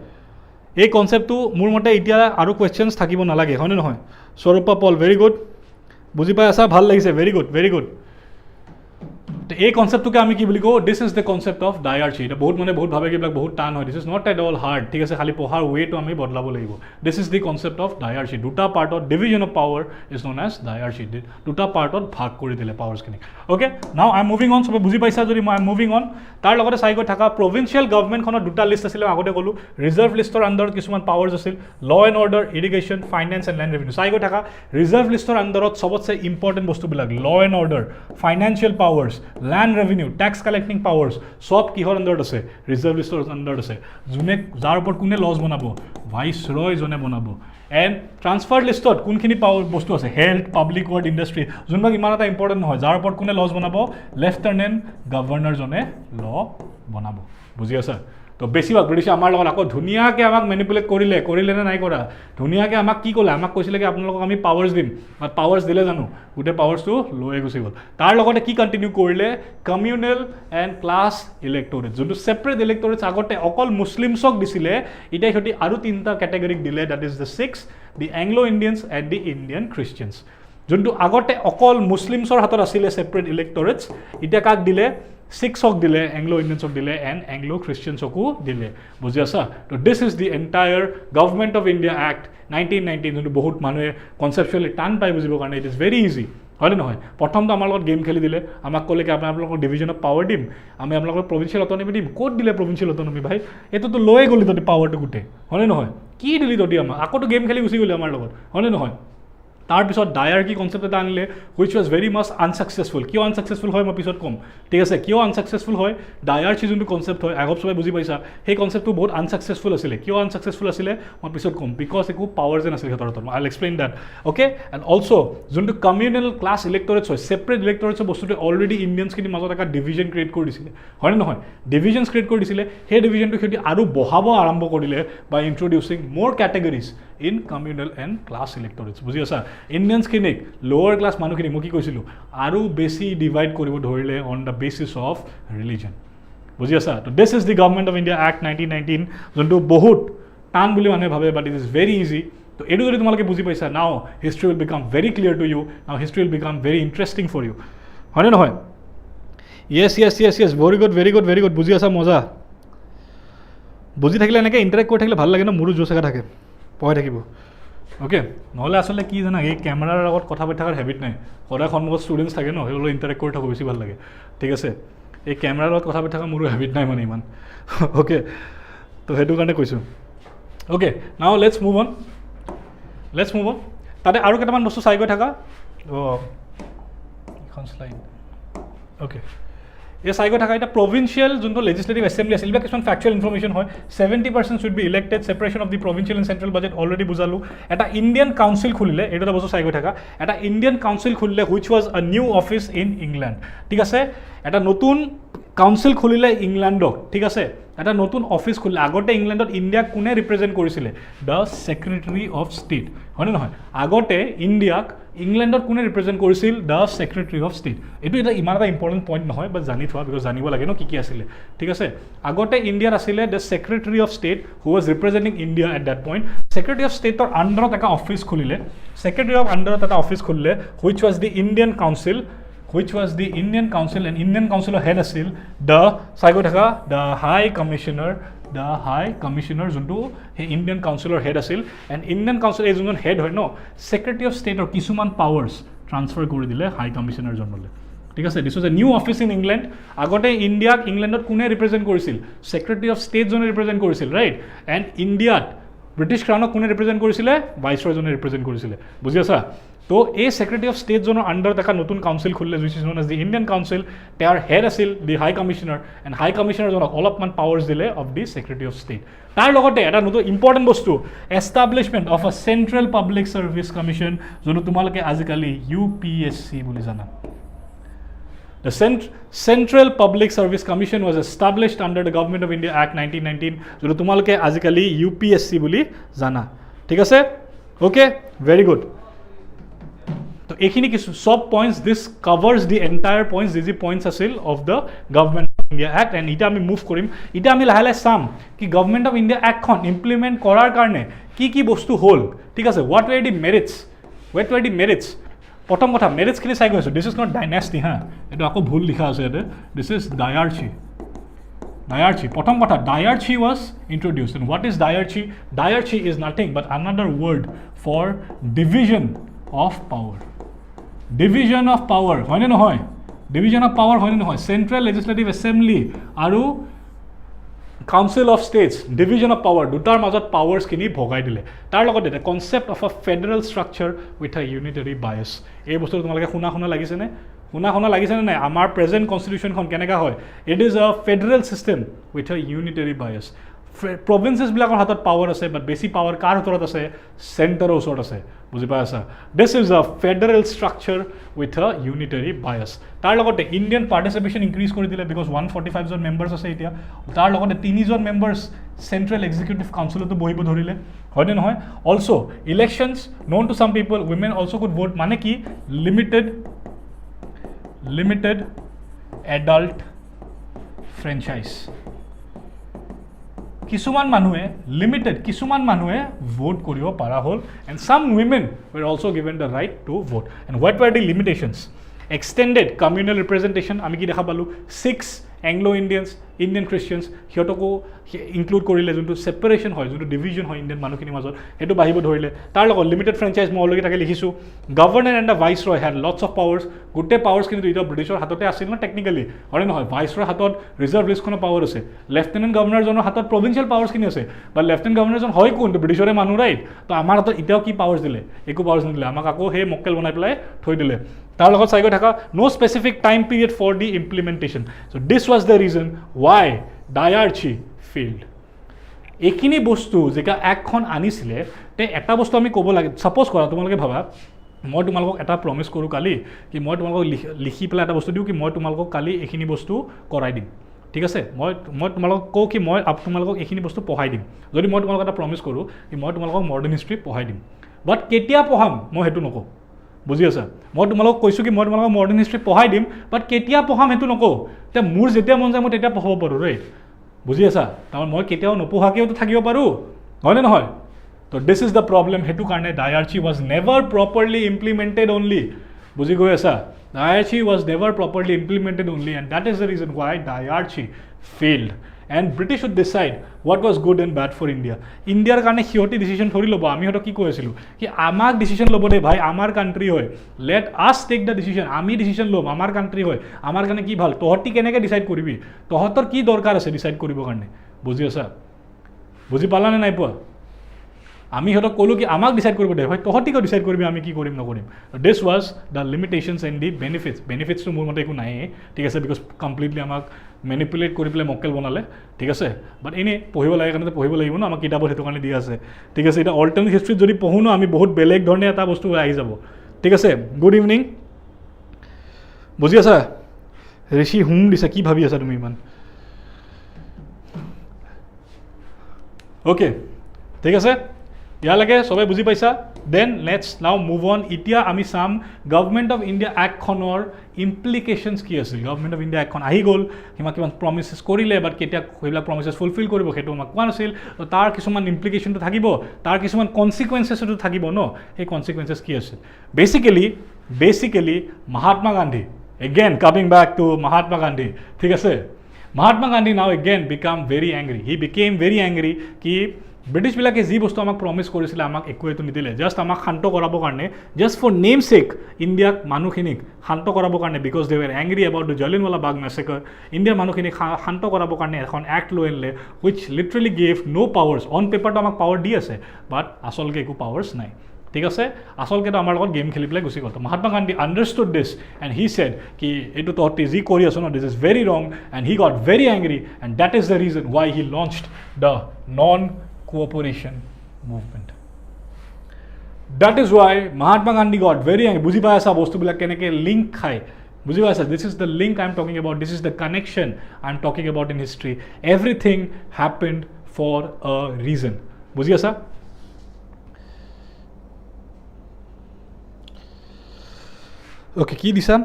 এই কনচেপ্টটো মোৰ মতে এতিয়া আৰু কুৱেশ্যনছ থাকিব নালাগে হয়নে নহয় স্বৰূপা পল ভেৰি গুড বুজি পাই আছা ভাল লাগিছে ভেৰি গুড এই কনচেপ্টটোকে আমি কি বুলি কওঁ this is the concept of diarchy এতিয়া বহুত ভাবে কি এইবিলাক বহুত টান হয় this is not at all hard ঠিক আছে খালি পঢ়াৰ ৱেটো আমি বদলাব লাগিব this is the concept of diarchy দুটা পাৰ্টত division of power is known as diarchy দুটা পাৰ্টত ভাগ কৰি দিলে পাৱাৰ্ছখিনিক okay now I am moving on চবে বুজি পাইছা যদি মই আই এম মুভিং অন তাৰ লগতে চাই গৈ থকা প্ৰভিঞ্চিয়েল গভৰ্ণমেণ্টখনৰ দুটা লিষ্ট আছিলে আগতে ক'লোঁ ৰিজাৰ্ভ লিষ্টৰ আণ্ডাৰত কিছুমান পাৱাৰ্ছ আছিল ল and order irrigation finance and land revenue চাই গৈ থকা ৰিজাৰ্ভ লিষ্টৰ আণ্ডাৰত চবতছে ইম্পৰ্টেণ্ট বস্তুবিলাক law and order financial powers land revenue tax collecting powers চব কিহৰ আণ্ডাৰত আছে ৰিজাৰ্ভ লিষ্টৰ আণ্ডাৰত আছে যাৰ ওপৰত কোনে লজ বনাব ভাইচৰয় জনে বনাব এণ্ড ট্ৰান্সফাৰ লিষ্টত কোনখিনি বস্তু আছে হেল্থ পাব্লিক ৱৰ্ড ইণ্ডাষ্ট্ৰী যোনবিলাক ইমান এটা ইম্পৰ্টেণ্ট নহয় যাৰ ওপৰত কোনে লজ বনাব লেফটেনেণ্ট গভৰ্ণৰজনে ল বনাব বুজি আছা তো বেছিভাগ ব্ৰিটিছে আমাৰ লগত আকৌ ধুনীয়াকৈ আমাক মেনিপুলেট কৰিলে নে নাই কৰা ধুনীয়াকৈ আমাক কি ক'লে আমাক কৈছিলে কি আপোনালোকক আমি পাৱাৰ্ছ দিম বাট পাৱাৰ্ছ দিলে জানো গোটেই পাৱাৰ্ছটো লৈয়ে গুচি গ'ল তাৰ লগতে কি কণ্টিনিউ কৰিলে কমিউনেল এণ্ড ক্লাছ ইলেক্টৰেট যোনটো ছেপাৰেট ইলেক্টৰেটছ আগতে অকল মুছলিমছক দিছিলে এতিয়া সিহঁতি আৰু 3টা কেটেগৰীক দিলে that is the 6 the Anglo Indians and the Indian Christians যোনটো আগতে অকল মুছলিমছৰ হাতত আছিলে ছেপাৰেট ইলেক্টৰেটছ এতিয়া কাক দিলে 6ক দিলে এংলো ইণ্ডিয়ানছক দিলে এণ্ড এংলো খ্ৰীষ্টিয়ানছকো দিলে বুজি আছা তো this is the entire government of India act 1919 যোনটো বহুত মানুহে কনচেপচুৱেলি টান পাই বুজিবৰ কাৰণে ইট ইজ ভেৰি ইজি হয়নে নহয় প্ৰথমটো আমাৰ লগত গেম খেলি দিলে আমাক ক'লে কি আপোনালোকক ডিভিজন অফ পাৱাৰ দিম আমি আপোনালোকক প্ৰভিঞ্চিয়েল অট'নমি দিম ক'ত দিলে প্ৰভিঞ্চিয়েল অট'নমি ভাই এইটোতো লৈয়ে গ'লি তহঁতি পাৱাৰটো গোটেই হয়নে নহয় কি দিলি তহঁতি আমাক আকৌতো গেম খেলি গুচি গ'লি আমাৰ লগত হয়নে নহয় তাৰপিছত ডায়াৰ্কি কনচেপ্ট এটা আনিলে which was very much unsuccessful কিয় আনচাকচেছফুল হয় মই পিছত ক'ম ঠিক আছে কিয় আনচাকচেছফুল হয় ডায়াৰ্কি যোনটো কনচেপ্ট হয় আগত সবাই বুজি পাইছা সেই কনচেপ্টটো বহুত আনচাকচেছফুল আছিলে কিয় আনচাকচেছফুল আছিলে মই পিছত ক'ম বিকজ একো পাৱাৰ যে নাছিলে সিহঁতৰ হাতত I will explain that okay and also' যোনটো কমিউনেল ক্লাছ ইলেক্টৰেটছ হয় ছেপাৰেট ইলেক্টৰেটছৰ বস্তুটো অলৰেডি ইণ্ডিয়ানছখিনিৰ মাজত এটা ডিভিজন ক্ৰিয়েট কৰি দিছিলে হয়নে নহয় ডিভিজনছ ক্ৰিয়েট কৰি দিছিলে সেই ডিভিজনটো সিহঁতি আৰু বঢ়াব আৰম্ভ কৰিলে by introducing more categories in communal and class electorates বুজি আছা ইণ্ডিয়ানছখিনিক লোৱাৰ ক্লাছ মানুহখিনিক মই কি কৈছিলোঁ আৰু বেছি ডিভাইড কৰিব ধৰিলে on the basis of religion বুজি আছা তো this is the government of India act 1919 যোনটো বহুত টান বুলি মানুহে ভাবে but it is very easy তো এইটো যদি তোমালোকে বুজি পাইছা now history will become very clear to you now history will become very interesting for you হয়নে নহয় য়েছ ভেৰি গুড বুজি আছা মজা বুজি থাকিলে এনেকৈ ইণ্টাৰেক্ট কৰি থাকিলে ভাল লাগে ন মোৰো জোচ এটা থাকে পঢ়াই থাকিব অ'কে নহ'লে আচলতে কি জানা এই কেমেৰাৰ আগত কথা পাতি থকাৰ হেবিট নাই সদায় সন্মুখত ষ্টুডেণ্টছ থাকে ন সেইবোৰ ইণ্টাৰেক্ট কৰি থাকোঁ বেছি ভাল লাগে ঠিক আছে এই কেমেৰাৰ লগত কথা পাতি থকা মোৰো হেবিট নাই মানে ইমান অ'কে তো সেইটো কাৰণে কৈছোঁ অ'কে নাও লেটছ মুভ অন তাতে আৰু কেইটামান বস্তু চাই গৈ থাকা এখন শ্লাইড অ'কে এই চাই গৈ থাকা এতিয়া প্ৰভিঞ্চিয়েল যোনটো লেজিছলেটিভ এছেম্বলি আছিল এইবিলাক কিছুমান ফেক্চুৱেল ইনফৰ্মেশ্যন হয় 70% should be elected separation of the provincial and central budget already বুজালোঁ এটা ইণ্ডিয়ান কাউন্সিল খুলিলে এইটো এটা বস্তু চাই গৈ থাকা এটা ইণ্ডিয়ান কাউন্সিল খুলিলে which was a new office in England ঠিক আছে এটা নতুন কাউন্সিল খুলিলে ইংলেণ্ডক ঠিক আছে এটা নতুন অফিচ খুলিলে আগতে ইংলেণ্ডত ইণ্ডিয়াক কোনে ৰিপ্ৰেজেণ্ট কৰিছিলে দ্য ছেক্ৰেটাৰী অফ ষ্টেট হয়নে নহয় আগতে ইণ্ডিয়াক ইংলেণ্ডত কোনে ৰিপ্ৰেজেণ্ট কৰিছিল দ্য ছেক্ৰেটাৰী অফ ষ্টেট এইটো এটা ইমান এটা ইম্পৰ্টেণ্ট পইণ্ট নহয় বাট জানি থোৱা বিকজ জানিব লাগে ন কি আছিলে ঠিক আছে আগতে ইণ্ডিয়াত আছিলে the secretary of state who was representing India at that point secretary of ষ্টেটৰ আণ্ডাৰত এটা অফিচ খুলিলে which was the Indian council and Indian Council head আছিল the চাই গৈ থাকা the High Commissioner যোনটো সেই ইণ্ডিয়ান কাউন্সিলৰ হেড আছিল এণ্ড ইণ্ডিয়ান কাউন্সিল এই যোনজন হেড হয় ন ছেক্ৰেটাৰী অফ ষ্টেটৰ কিছুমান পাৱাৰ্ছ ট্ৰান্সফাৰ কৰি দিলে হাই কমিশ্যনাৰজনলৈ ঠিক আছে this was a new office in England আগতে ইণ্ডিয়াক ইংলেণ্ডত কোনে ৰিপ্ৰেজেণ্ট কৰিছিল ছেক্ৰেটাৰী অফ ষ্টেটজনে ৰিপ্ৰেজেণ্ট কৰিছিল ৰাইট এণ্ড ইণ্ডিয়াত ব্ৰিটিছ ক্ৰাউনক কোনে ৰিপ্ৰেজেণ্ট কৰিছিলে ভাইচৰয়জনে ৰিপ্ৰেজেণ্ট কৰিছিলে বুজি আছা তো এই ছেক্ৰেটাৰী অফ ষ্টেটজনৰ আণ্ডাৰত এটা নতুন কাউন্সিল খুলিলে which is known as the Indian council তেওঁৰ হেড আছিল দি হাই কমিশ্যনাৰ এণ্ড হাই কমিশ্যনাৰজনক অলপমান পাৱাৰ্ছ দিলে of the secretary of state তাৰ লগতে এটা নতুন ইম্পৰ্টেণ্ট বস্তু establishment of a central public service commission যোনটো তোমালোকে আজিকালি UPSC বুলি জানা The Central Public Service Commission was established under the Government of India Act 1919 যোনটো তোমালোকে আজিকালি UPSC বুলি জানা ঠিক আছে অ'কে ভেৰি গুড তো এইখিনি কিছু সব পইণ্টছ দিছ কভাৰ্ছ দি এণ্টায়াৰ পইণ্টছ যি পইণ্টছ আছিল of the government of India act and এতিয়া আমি মুভ কৰিম এতিয়া আমি লাহে লাহে চাম কি গভৰ্ণমেণ্ট অফ ইণ্ডিয়া এক্টখন ইমপ্লিমেণ্ট কৰাৰ কাৰণে কি বস্তু হ'ল ঠিক আছে হোৱাট ৱেৰ দি মেৰিটছ প্ৰথম কথা মেৰিটছখিনি চাই গৈছোঁ দিছ ইজ নট ডাইনেষ্টি হা এইটো আকৌ ভুল লিখা আছে ইয়াতে দিছ ইজ ডায়াৰ্চি প্ৰথম কথা diarchy was introduced and what is diarchy is nothing but another word for division of power হয়নে নহয় চেণ্ট্ৰেল লেজিছলেটিভ এছেম্বলি আৰু council of states division of power দুটাৰ মাজত পাৱাৰ্ছখিনি ভগাই দিলে তাৰ লগতে এটা concept of a federal structure with a unitary bias এই বস্তুটো তোমালোকে শুনা লাগিছেনে নাই আমাৰ প্ৰেজেণ্ট কনষ্টিটিউশ্যনখন কেনেকুৱা হয় it is a federal system with a unitary bias প্ৰভিন্সেছবিলাকৰ হাতত পাৱাৰ আছে বাট বেছি পাৱাৰ কাৰ হাতত আছে চেণ্টাৰৰ ওচৰত আছে বুজি পাই আছা this is a federal structure with a unitary bias তাৰ লগতে ইণ্ডিয়ান পাৰ্টিচিপেশ্যন ইনক্ৰিজ কৰি দিলে বিকজ 145 জন মেম্বাৰ্ছ আছে এতিয়া তাৰ লগতে 3 জন মেম্বাৰ্ছ চেণ্ট্ৰেল এক্সিকিউটিভ কাউন্সিলতো বহিব ধৰিলে হয়নে নহয় অলছ' ইলেকশ্যনছ ন'ন টু চাম পিপল উইমেন অলছ' কুড ভোট মানে কি লিমিটেড এডাল্ট ফ্ৰেঞ্চাইজ কিছুমান মানুহে ভোট কৰিব পাৰা হ'ল and some women were also' given the right to vote and what were the limitations extended communal representation আমি কি দেখা পালোঁ 6 এংলো ইণ্ডিয়ানছ ইণ্ডিয়ান খ্ৰীষ্টিয়ানছ সিহঁতকো ইনক্লুড কৰিলে যোনটো ছেপাৰেশ্যন হয় যোনটো ডিভিজন হয় ইণ্ডিয়ান মানুহখিনিৰ মাজত সেইটো বাঢ়িব ধৰিলে তাৰ লগত লিমিটেড ফ্ৰেঞ্চাইজ মই অলৰেডি তাকে লিখিছোঁ governor and the vice Roy head lots of powers গোটেই পাৱাৰ্ছখিনিতো এতিয়া ব্ৰিটিছৰ হাততে আছিল ন টেকনিকেলি হয় নহয় ভাইচৰৰ হাতত ৰিজাৰ্ভ লিষ্টখনৰ পাৱাৰ আছে লেফটেনেণ্ট গভৰ্ণৰজনৰ হাতত প্ৰভিঞ্চিয়েল পাৱাৰ্ছখিনি আছে বা লেফটেনেণ্ট গভৰ্ণৰজন হয় কোন ব্ৰিটিছৰে মানুহ ৰাইট তো আমাৰ হাতত এতিয়াও কি পাৱাৰ্ছ দিলে একো পাৱাৰ্ছ নিদিলে আমাক আকৌ সেই মক্কেল বনাই পেলাই থৈ দিলে তাৰ লগত চাই গৈ থকা no' specific time period for the implementation so' this was the reason why diarchy failed এইখিনি বস্তু যেতিয়া এক্টখন আনিছিলে তে এটা বস্তু আমি ক'ব লাগে ছাপ'জ কৰা তোমালোকে ভাবা মই তোমালোকক এটা প্ৰমিছ কৰোঁ কালি কি মই তোমালোকক লিখি পেলাই এটা বস্তু দিওঁ কি মই তোমালোকক কালি এইখিনি বস্তু কৰাই দিম ঠিক আছে মই তোমালোকক কওঁ কি মই তোমালোকক এইখিনি বস্তু পঢ়াই দিম যদি মই তোমালোকক এটা প্ৰমিছ কৰোঁ কি মই তোমালোকক মডাৰ্ণ হিষ্ট্ৰী পঢ়াই দিম বাট কেতিয়া পঢ়াম মই সেইটো নকওঁ বুজি আছা মই তোমালোকক কৈছোঁ কি মই তোমালোকক মডাৰ্ণ হিষ্ট্ৰী পঢ়াই দিম বাট কেতিয়া পঢ়াম সেইটো নকওঁ এতিয়া মোৰ যেতিয়া মন যায় মই তেতিয়া পঢ়াব পাৰোঁ ৰাইট বুজি আছা তাৰমানে মই কেতিয়াও নপঢ়াকৈওতো থাকিব পাৰোঁ হয়নে নহয় তো দিছ ইজ দ্য প্ৰব্লেম সেইটো কাৰণে diarchy was never properly implemented only বুজি গৈ আছা diarchy was never properly implemented only and that is the reason why diarchy failed and British should decide what was good and bad for India ইণ্ডিয়াৰ কাৰণে সিহঁতি decision ধৰি ল'ব আমি সিহঁতক কি কৈ আছিলোঁ কি আমাক ডিচিশ্যন ল'ব দে ভাই আমাৰ কাণ্ট্ৰি হয় let us take the decision আমি ডিচিশ্যন ল'ম আমাৰ কাণ্ট্ৰি হয় আমাৰ কাৰণে কি ভাল তহঁতি কেনেকৈ ডিচাইড কৰিবি তহঁতৰ কি দৰকাৰ আছে ডিচাইড কৰিবৰ কাৰণে বুজি আছা বুজি পালানে নাই পোৱা আমি সিহঁতক ক'লোঁ কি আমাক ডিচাইড কৰিব দে ভাই তহঁতিকো ডিচাইড কৰিবি আমি কি কৰিম নকৰিম this was the limitations and the বেনিফিটছটো মোৰ মতে একো নায়েই ঠিক আছে বিকজ কমপ্লিটলি আমাক মেনিপুলেট কৰি পেলাই মক্কেল বনালে ঠিক আছে বাট এনেই পঢ়িব লাগে কাৰণে পঢ়িব লাগিব ন আমাক কিতাপত সেইটো কাৰণে দিয়া আছে ঠিক আছে এতিয়া অল্টাৰনেট হিষ্ট্ৰীত যদি পঢ়োঁ ন আমি বহুত বেলেগ ধৰণে এটা বস্তু আহি যাব ঠিক আছে গুড ইভিনিং বুজি আছা ঋষি দিছা কি ভাবি আছা তুমি ইমান অ'কে ঠিক আছে ইয়ালৈকে সবে বুজি পাইছা দেন লেটছ নাও মুভ অন এতিয়া আমি চাম গভৰ্ণমেণ্ট অফ ইণ্ডিয়া এক্টখনৰ ইমপ্লিকেশ্যনছ কি আছিল গভৰ্ণমেণ্ট অফ ইণ্ডিয়া এক্টখন আহি গ'ল কিমান প্ৰমিচেছ কৰিলে বাট কেতিয়া সেইবিলাক প্ৰমিচেছ ফুলফিল কৰিব সেইটো আমাক কোৱা নাছিল তো তাৰ কিছুমান ইমপ্লিকেশ্যনটো থাকিব তাৰ কিছুমান কনচিকুৱেঞ্চেছটো থাকিব ন সেই কনচিকুৱেঞ্চেছ কি আছিল basically Mahatma Gandhi again coming back to Mahatma Gandhi ঠিক আছে Mahatma Gandhi now again become very angry he became very angry কি ব্ৰিটিছবিলাকে যি বস্তু আমাক প্ৰমিছ কৰিছিলে আমাক একোৱেতো নিদিলে জাষ্ট আমাক শান্ত কৰাবৰ কাৰণে জাষ্ট ফৰ নেম চেক ইণ্ডিয়াক মানুহখিনিক শান্ত কৰাবৰ কাৰণে because they were angry about the Jallianwala Bagh massacre ইণ্ডিয়াৰ মানুহখিনিক শান্ত কৰাবৰ কাৰণে এখন এক্ট লৈ আনিলে which literally gave no' powers on পেপাৰটো আমাক পাৱাৰ দি আছে বাট আচলকৈ একো পাৱাৰ্ছ নাই ঠিক আছে আচলকেতো আমাৰ লগত গেম খেলি পেলাই গুচি গ'ল Mahatma Gandhi understood this and he said কি এইটো তহঁতি যি কৰি আছ ন this is very wrong and he got very angry and that is the reason why he launched the non cooperation movement. That is why Mahatma Gandhi got very angry. বুজি পাই আছা বস্তুবিলাক কেনেকৈ লিংক খায় বুজি পাই আছা this is the link I am talking about, this is the connection I am talking about in history. Everything happened for a reason. বুজি আছা okay কি দিছা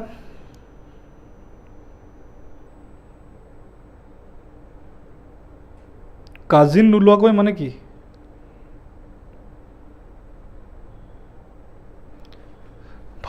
কাজিন নোলোৱাকৈ মানে কি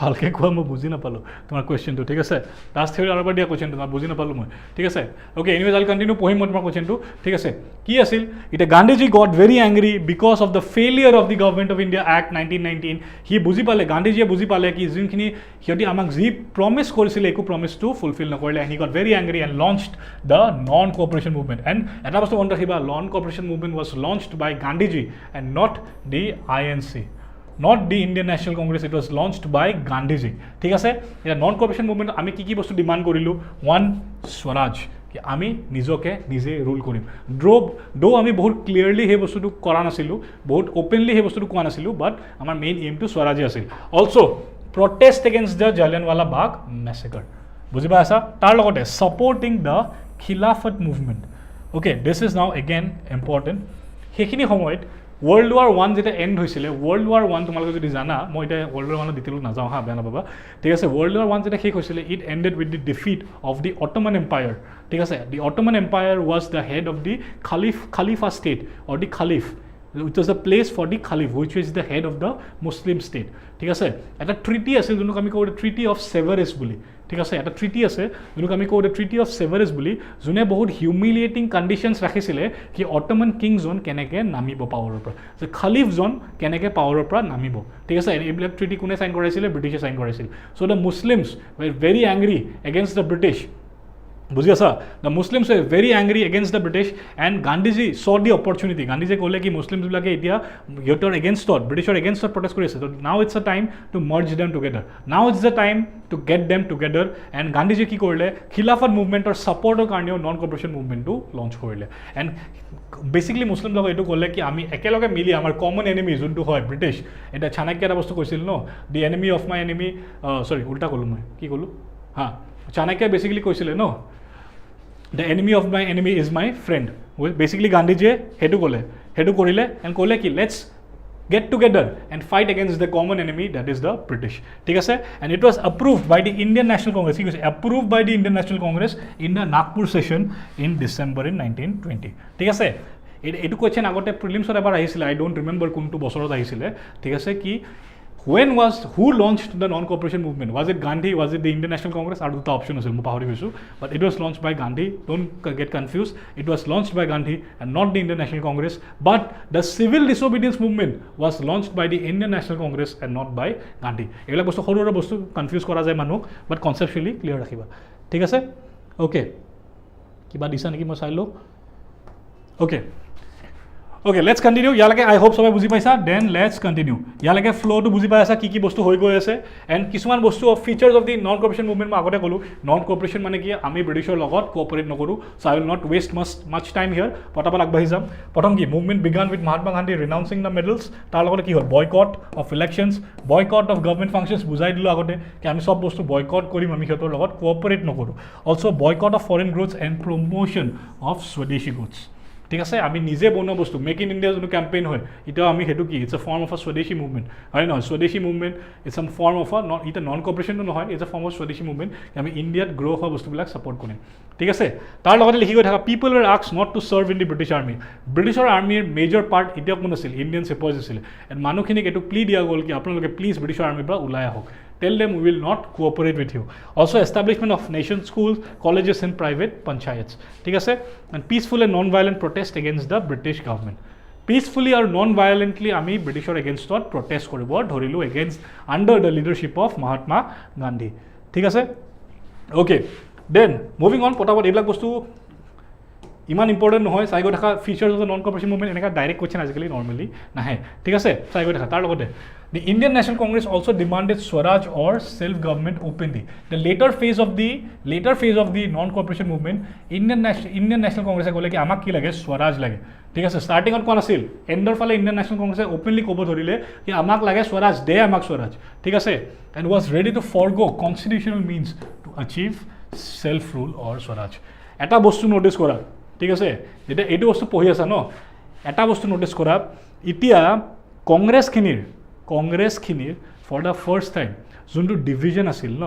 ভালকৈ কোৱা মই বুজি নাপালোঁ তোমাৰ কুৱেশ্যনটো ঠিক আছে লাষ্ট থিয়ৰী আৰু এবাৰ দিয়া কুৱেশ্যনটো মই বুজি নাপালোঁ মই ঠিক আছে অ'কে এনিৱেজ আইল কণ্টিনিউ পঢ়িম মই তোমাৰ কুৱেশ্যনটো ঠিক আছে কি আছিল এতিয়া Gandhiji gut very angry because of the failure of the government of India act 1919 সি বুজি পালে গান্ধীজীয়ে বুজি পালে কি যোনখিনি সিহঁতি আমাক যি প্ৰমিছ কৰিছিলে একো প্ৰমিছটো ফুলফিল নকৰিলে and he got very angry and launched the non cooperation movement and এটা বস্তু মনত ৰাখিবা non cooperation movement was launched by Gandhiji and not the INC not the Indian National Congress, it was launched by Gandhiji. ঠিক আছে এটা non cooperation movement আমি কি কি বস্তু ডিমাণ্ড কৰিলোঁ 1 Swaraj কি আমি নিজকে নিজে ৰুল কৰিম ডো আমি বহুত ক্লিয়াৰলি সেই বস্তুটো কৰা নাছিলোঁ বহুত অপেনলি সেই বস্তুটো কোৱা নাছিলোঁ বাট আমাৰ মেইন এইমটো স্বৰাজে আছিল also' protest against the Jallianwala Bagh massacre বুজি পাইছা তাৰ লগতে supporting the Khilafat movement okay this is now again important সেইখিনি সময়ত World War I যেটা এণ্ড হৈছিলে World War I তোমালোকে যদি জানা মই এটা World War I ডিটেইলত নাযাওঁ হা বেয়া নাপাবা ঠিক আছে World War I যেটা শেষ হৈছিলে it ended with the defeat of the Ottoman empire ঠিক আছে the Ottoman empire was the head of the খালিফা ষ্টেট অৰ দি খালিফ which was a place for the Caliph, which is the head of the Muslim state. ঠিক আছে এটা treaty আছিল যোনক আমি কওঁ ট্ৰিটি অফ সেভাৰেজ বুলি ঠিক আছে এটা ট্ৰিটি আছে যোনক আমি কওঁ ট্ৰিটি অফ সেভাৰেজ বুলি যোনে বহুত হিউমিলিয়েটিং কণ্ডিশ্যনছ ৰাখিছিলে কি অটোমান কিংজন কেনেকৈ নামিব পাৱাৰৰ পৰা যে খালিফজন কেনেকৈ পাৱাৰৰ পৰা নামিব ঠিক আছে এইবিলাক ট্ৰিটি কোনে চাইন কৰাইছিলে ব্ৰিটিছে চাইন কৰাইছিল so' the Muslims were very angry against the British বুজি আছা the Muslims were very angry against the British and Gandhiji saw the opportunity গান্ধীজীয়ে ক'লে কি মুছলিমছবিলাকে এতিয়া সিহঁতৰ এগেইনষ্টত ব্ৰিটিছৰ এগেইনষ্টত প্ৰটেষ্ট কৰি আছে ত' now it's a time to merge them together now it's the time to get them together and গান্ধীজীয়ে কি কৰিলে খিলাফত মুভমেণ্টৰ ছাপৰ্টৰ কাৰণেও নন কৰ্পৰেশ্যন মুভমেণ্টটো লঞ্চ কৰিলে এণ্ড বেচিকলি মুছলিমবিলাকক এইটো ক'লে কি আমি একেলগে মিলি আমাৰ কমন এনিমি যোনটো হয় ব্ৰিটিছ এতিয়া চাণক্য এটা বস্তু কৈছিল ন দি এনিমি অফ মাই এনিমি চৰি উল্টা ক'লোঁ মই কি ক'লোঁ হা চাণক্যই বেচিকেলি কৈছিলে ন The enemy of my enemy is my friend. Basically, Gandhiji hedu kole, hedu korile and kole ki let's get together and fight against the common enemy that is the British. ঠিক আছে and it was approved by the Indian National Congress. It was approved by the Indian National Congress in the Nagpur session in December in 1920. ঠিক আছে এইটো question আগতে প্ৰিলিমছত এবাৰ আহিছিলে I don't remember কোনটো বছৰত আহিছিলে ঠিক আছে কি who launched the non-cooperation movement? Was it Gandhi? Was it the Indian National Congress? Are the option as well, but it was launched by Gandhi. Don't get confused. It was launched by Gandhi and not the Indian National Congress. But the civil disobedience movement was launched by the Indian National Congress and not by Gandhi. Egla bostu horora bostu confuse kora jay manuk, but conceptually clear rakhiba. Thik ase? Okay. Kiba disa neki moi sai lo. Okay. Okay, let's continue. ইয়ালৈকে I hope সবাই বুজি পাইছা then let's continue. ইয়ালৈকে ফ্ল'টো বুজি পাই আছা কি বস্তু হৈ গৈ আছে এণ্ড কিছুমান বস্তু of features of the non corporation movement মই আগতে ক'লোঁ নন কৰ্পৰেশ্যন মানে কি আমি ব্ৰিটিছৰ লগত কোঅপাৰেট নকৰোঁ so' I will not waste much time here পটাপট আগবাঢ়ি যাম প্ৰথম কি movement began with Mahatma Gandhi renouncing the medals তাৰ লগতে কি হ'ল boycott of elections boycott of government functions বুজাই দিলোঁ আগতে কি আমি চব বস্তু বয়কট কৰিম আমি সিহঁতৰ লগত কোঅপাৰেট নকৰোঁ also' boycott of foreign goods and promotion of স্বদেশী গুডছ ঠিক আছে আমি নিজে বনোৱা বস্তু মেক ইন ইণ্ডিয়া যোনটো কেম্পেইন হয় এতিয়াও আমি সেইটো কি ইটছ এ ফৰ্ম অফ আ স্বদেশী মুভমেণ্ট হয় নহয় swadeshi movement it's a form of এতিয়া নন কৰ্পৰেশ্যনটো নহয় it's a form of swadeshi movement আমি ইণ্ডিয়াত গ্ৰ' হোৱা বস্তুবিলাক ছাপৰ্ট কৰিম ঠিক আছে তাৰ লগতে লিখি গৈ থকা people were asked not to serve in the British army ব্ৰিটিছৰ আৰ্মিৰ মেজৰ পাৰ্ট এতিয়া কোন আছিল ইণ্ডিয়ান চিপাৰ্ছ আছিলে এণ্ড মানুহখিনিক এইটো প্লি দিয়া গ'ল কি আপোনালোকে প্লিজ ব্ৰিটিছৰ আৰ্মিৰ পৰা ওলাই আহক tell them we will not cooperate with you. Also establishment of nation schools, colleges and private panchayats. ঠিক আছে and peaceful and non-violent protest against the British government. Peacefully or non-violently আমি ব্ৰিটিছৰ এগেইনষ্টত প্ৰটেষ্ট কৰিব ধৰিলোঁ against under the leadership of Mahatma Gandhi. ঠিক আছে okay then moving on পটাপট এইবিলাক বস্তু ইমান ইম্পৰ্টেণ্ট নহয় চাই গৈ থকা features of the non corporation movement এনেকুৱা ডাইৰেক্ট কুৱেশ্যন আজিকালি নৰ্মেলি নাহে ঠিক আছে চাই গৈ থকা তাৰ লগতে The Indian National Congress also demanded Swaraj or self-government openly. The later phase of the non-cooperation movement, Indian National Congress ক'লে কি আমাক কি লাগে Swaraj লাগে ঠিক আছে ষ্টাৰ্টিঙত কোন আছিল এণ্ডৰ ফালে Indian National Congress openly ক'ব ধৰিলে কি আমাক লাগে Swaraj দে আমাক Swaraj ঠিক আছে and was ready to forego constitutional means to achieve self-rule or Swaraj. এটা বস্তু নোটিছ কৰা ঠিক আছে যেতিয়া এইটো বস্তু পঢ়ি আছা ন এটা বস্তু নোটিছ কৰা এতিয়া কংগ্ৰেছখিনিৰ ফৰ দ্য ফাৰ্ষ্ট টাইম যোনটো ডিভিজন আছিল ন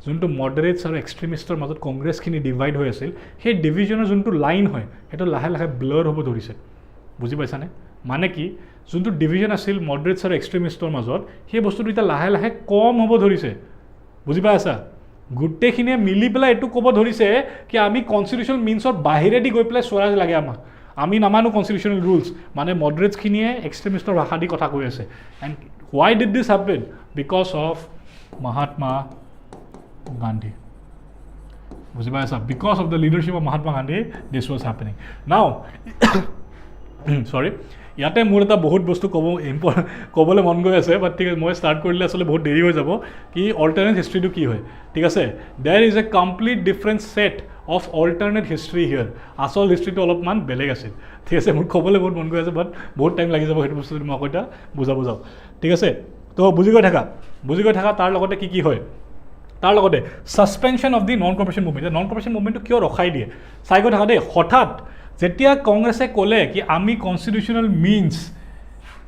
যোনটো মডাৰেটছ আৰু এক্সট্ৰিমিষ্টৰ মাজত কংগ্ৰেছখিনি ডিভাইড হৈ আছিল সেই ডিভিজনৰ যোনটো লাইন হয় সেইটো লাহে লাহে ব্লাৰ হ'ব ধৰিছে বুজি পাইছানে মানে কি যোনটো ডিভিজন আছিল মডাৰেটছ আৰু এক্সট্ৰিমিষ্টৰ মাজত সেই বস্তুটো এতিয়া লাহে লাহে কম হ'ব ধৰিছে বুজি পাই আছা গোটেইখিনিয়ে মিলি পেলাই এইটো ক'ব ধৰিছে কি আমি কনষ্টিটিউশ্যনেল মিনছৰ বাহিৰেদি গৈ পেলাই স্বৰাজ লাগে আমাক আমি নামানো কনষ্টিটিউশ্যনেল ৰুলছ মানে মডাৰেটছখিনিয়ে এক্সট্ৰিমিষ্টৰ ভাষা দি কথা কৈ আছে and why did this happen because of Mahatma Gandhi বুজি পাই আছা because of the leadership of Mahatma Gandhi this was happening নাও চৰি ইয়াতে মোৰ এটা বহুত বস্তু ক'বলৈ মন গৈ আছে বাট ঠিক আছে মই ষ্টাৰ্ট কৰিলে আচলতে বহুত দেৰি হৈ যাব কি অল্টাৰনেট হিষ্ট্ৰীটো কি হয় ঠিক আছে there is a complete different set of alternate history here. Asol history to অলপমান বেলেগ আছিল ঠিক আছে মোৰ ক'বলৈ বহুত মন গৈ আছে বাট বহুত টাইম লাগি যাব সেইটো বস্তু মই কইটা বুজাও ঠিক আছে তো বুজি গৈ থাকা তাৰ লগতে কি হয় তাৰ লগতে suspension of the non cooperation movement non cooperation মুভমেন্টটো কিয় ৰখাই দিয়ে চাই গৈ থাকা দেই হঠাৎ যেতিয়া কংগ্ৰেছে ক'লে কি আমি কনস্টিটিউশনাল মিন্স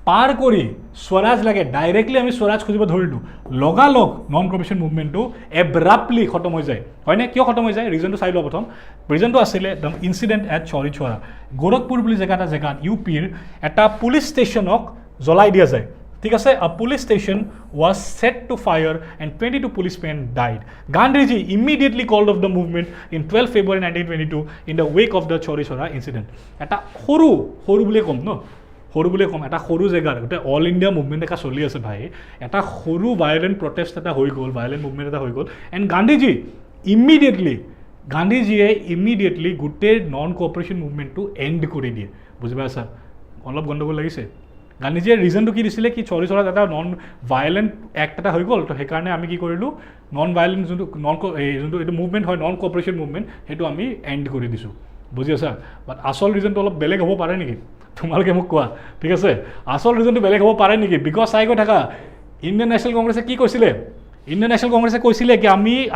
পাৰ কৰি স্বৰাজ লাগে ডাইৰেক্টলি আমি স্বৰাজ খুজিব ধৰিলোঁ লগালগ নন কৰ্পোৰেশন মুভমেন্টটো এব্ৰাপ্টলি খতম হৈ যায় হয়নে কিয় খতম হৈ যায় ৰিজনটো চাই লোৱা প্ৰথম ৰিজনটো আছিলে the incident at Chauri Chaura Gorakhpur বুলি জেগাত ইউপিৰ এটা পুলিচ ষ্টেচনক জ্বলাই দিয়া যায় ঠিক আছে a police station was set to fire and 22 policemen died Gandhiji immediately called off the movement in 12 February 1922 in the wake of the Chaurisora incident এটা সৰু বুলি কম ন সৰু বুলি কম এটা সৰু জেগাৰ গোটেই অল ইণ্ডিয়া মুভমেণ্ট এটা চলি আছে ভাই এটা সৰু ভায়োলেণ্ট প্ৰটেষ্ট এটা হৈ গ'ল ভায়োলেণ্ট মুভমেণ্ট এটা হৈ গ'ল এণ্ড গান্ধীজীয়ে ইমিডিয়েটলি গোটেই নন কোঅপাৰেশ্যন মুভমেণ্টটো এণ্ড কৰি দিয়ে বুজি পাইছা অলপ গণ্ডগোল লাগিছে গান্ধীজীয়ে ৰিজনটো কি দিছিলে কি চৌৰিচৌৰাত এটা নন ভায়োলেণ্ট এক্ট এটা হৈ গ'ল তো সেইকাৰণে আমি কি কৰিলোঁ নন ভায়োলেণ্ট যোনটো এইটো মুভমেণ্ট হয় নন কোঅপাৰেশ্যন মুভমেণ্ট সেইটো আমি এণ্ড কৰি দিছোঁ বুজি আছা বাট আচল ৰিজনটো অলপ বেলেগ হ'ব পাৰে নেকি তোমালোকে মোক কোৱা ঠিক আছে আচল ৰিজনটো বেলেগ হ'ব পাৰে নেকি বিকজ চাই গৈ থাকা ইণ্ডিয়ান নেশ্যনেল কংগ্ৰেছে কি কৈছিলে ইণ্ডিয়ান নেশ্যনেল কংগ্ৰেছে কৈছিলে কি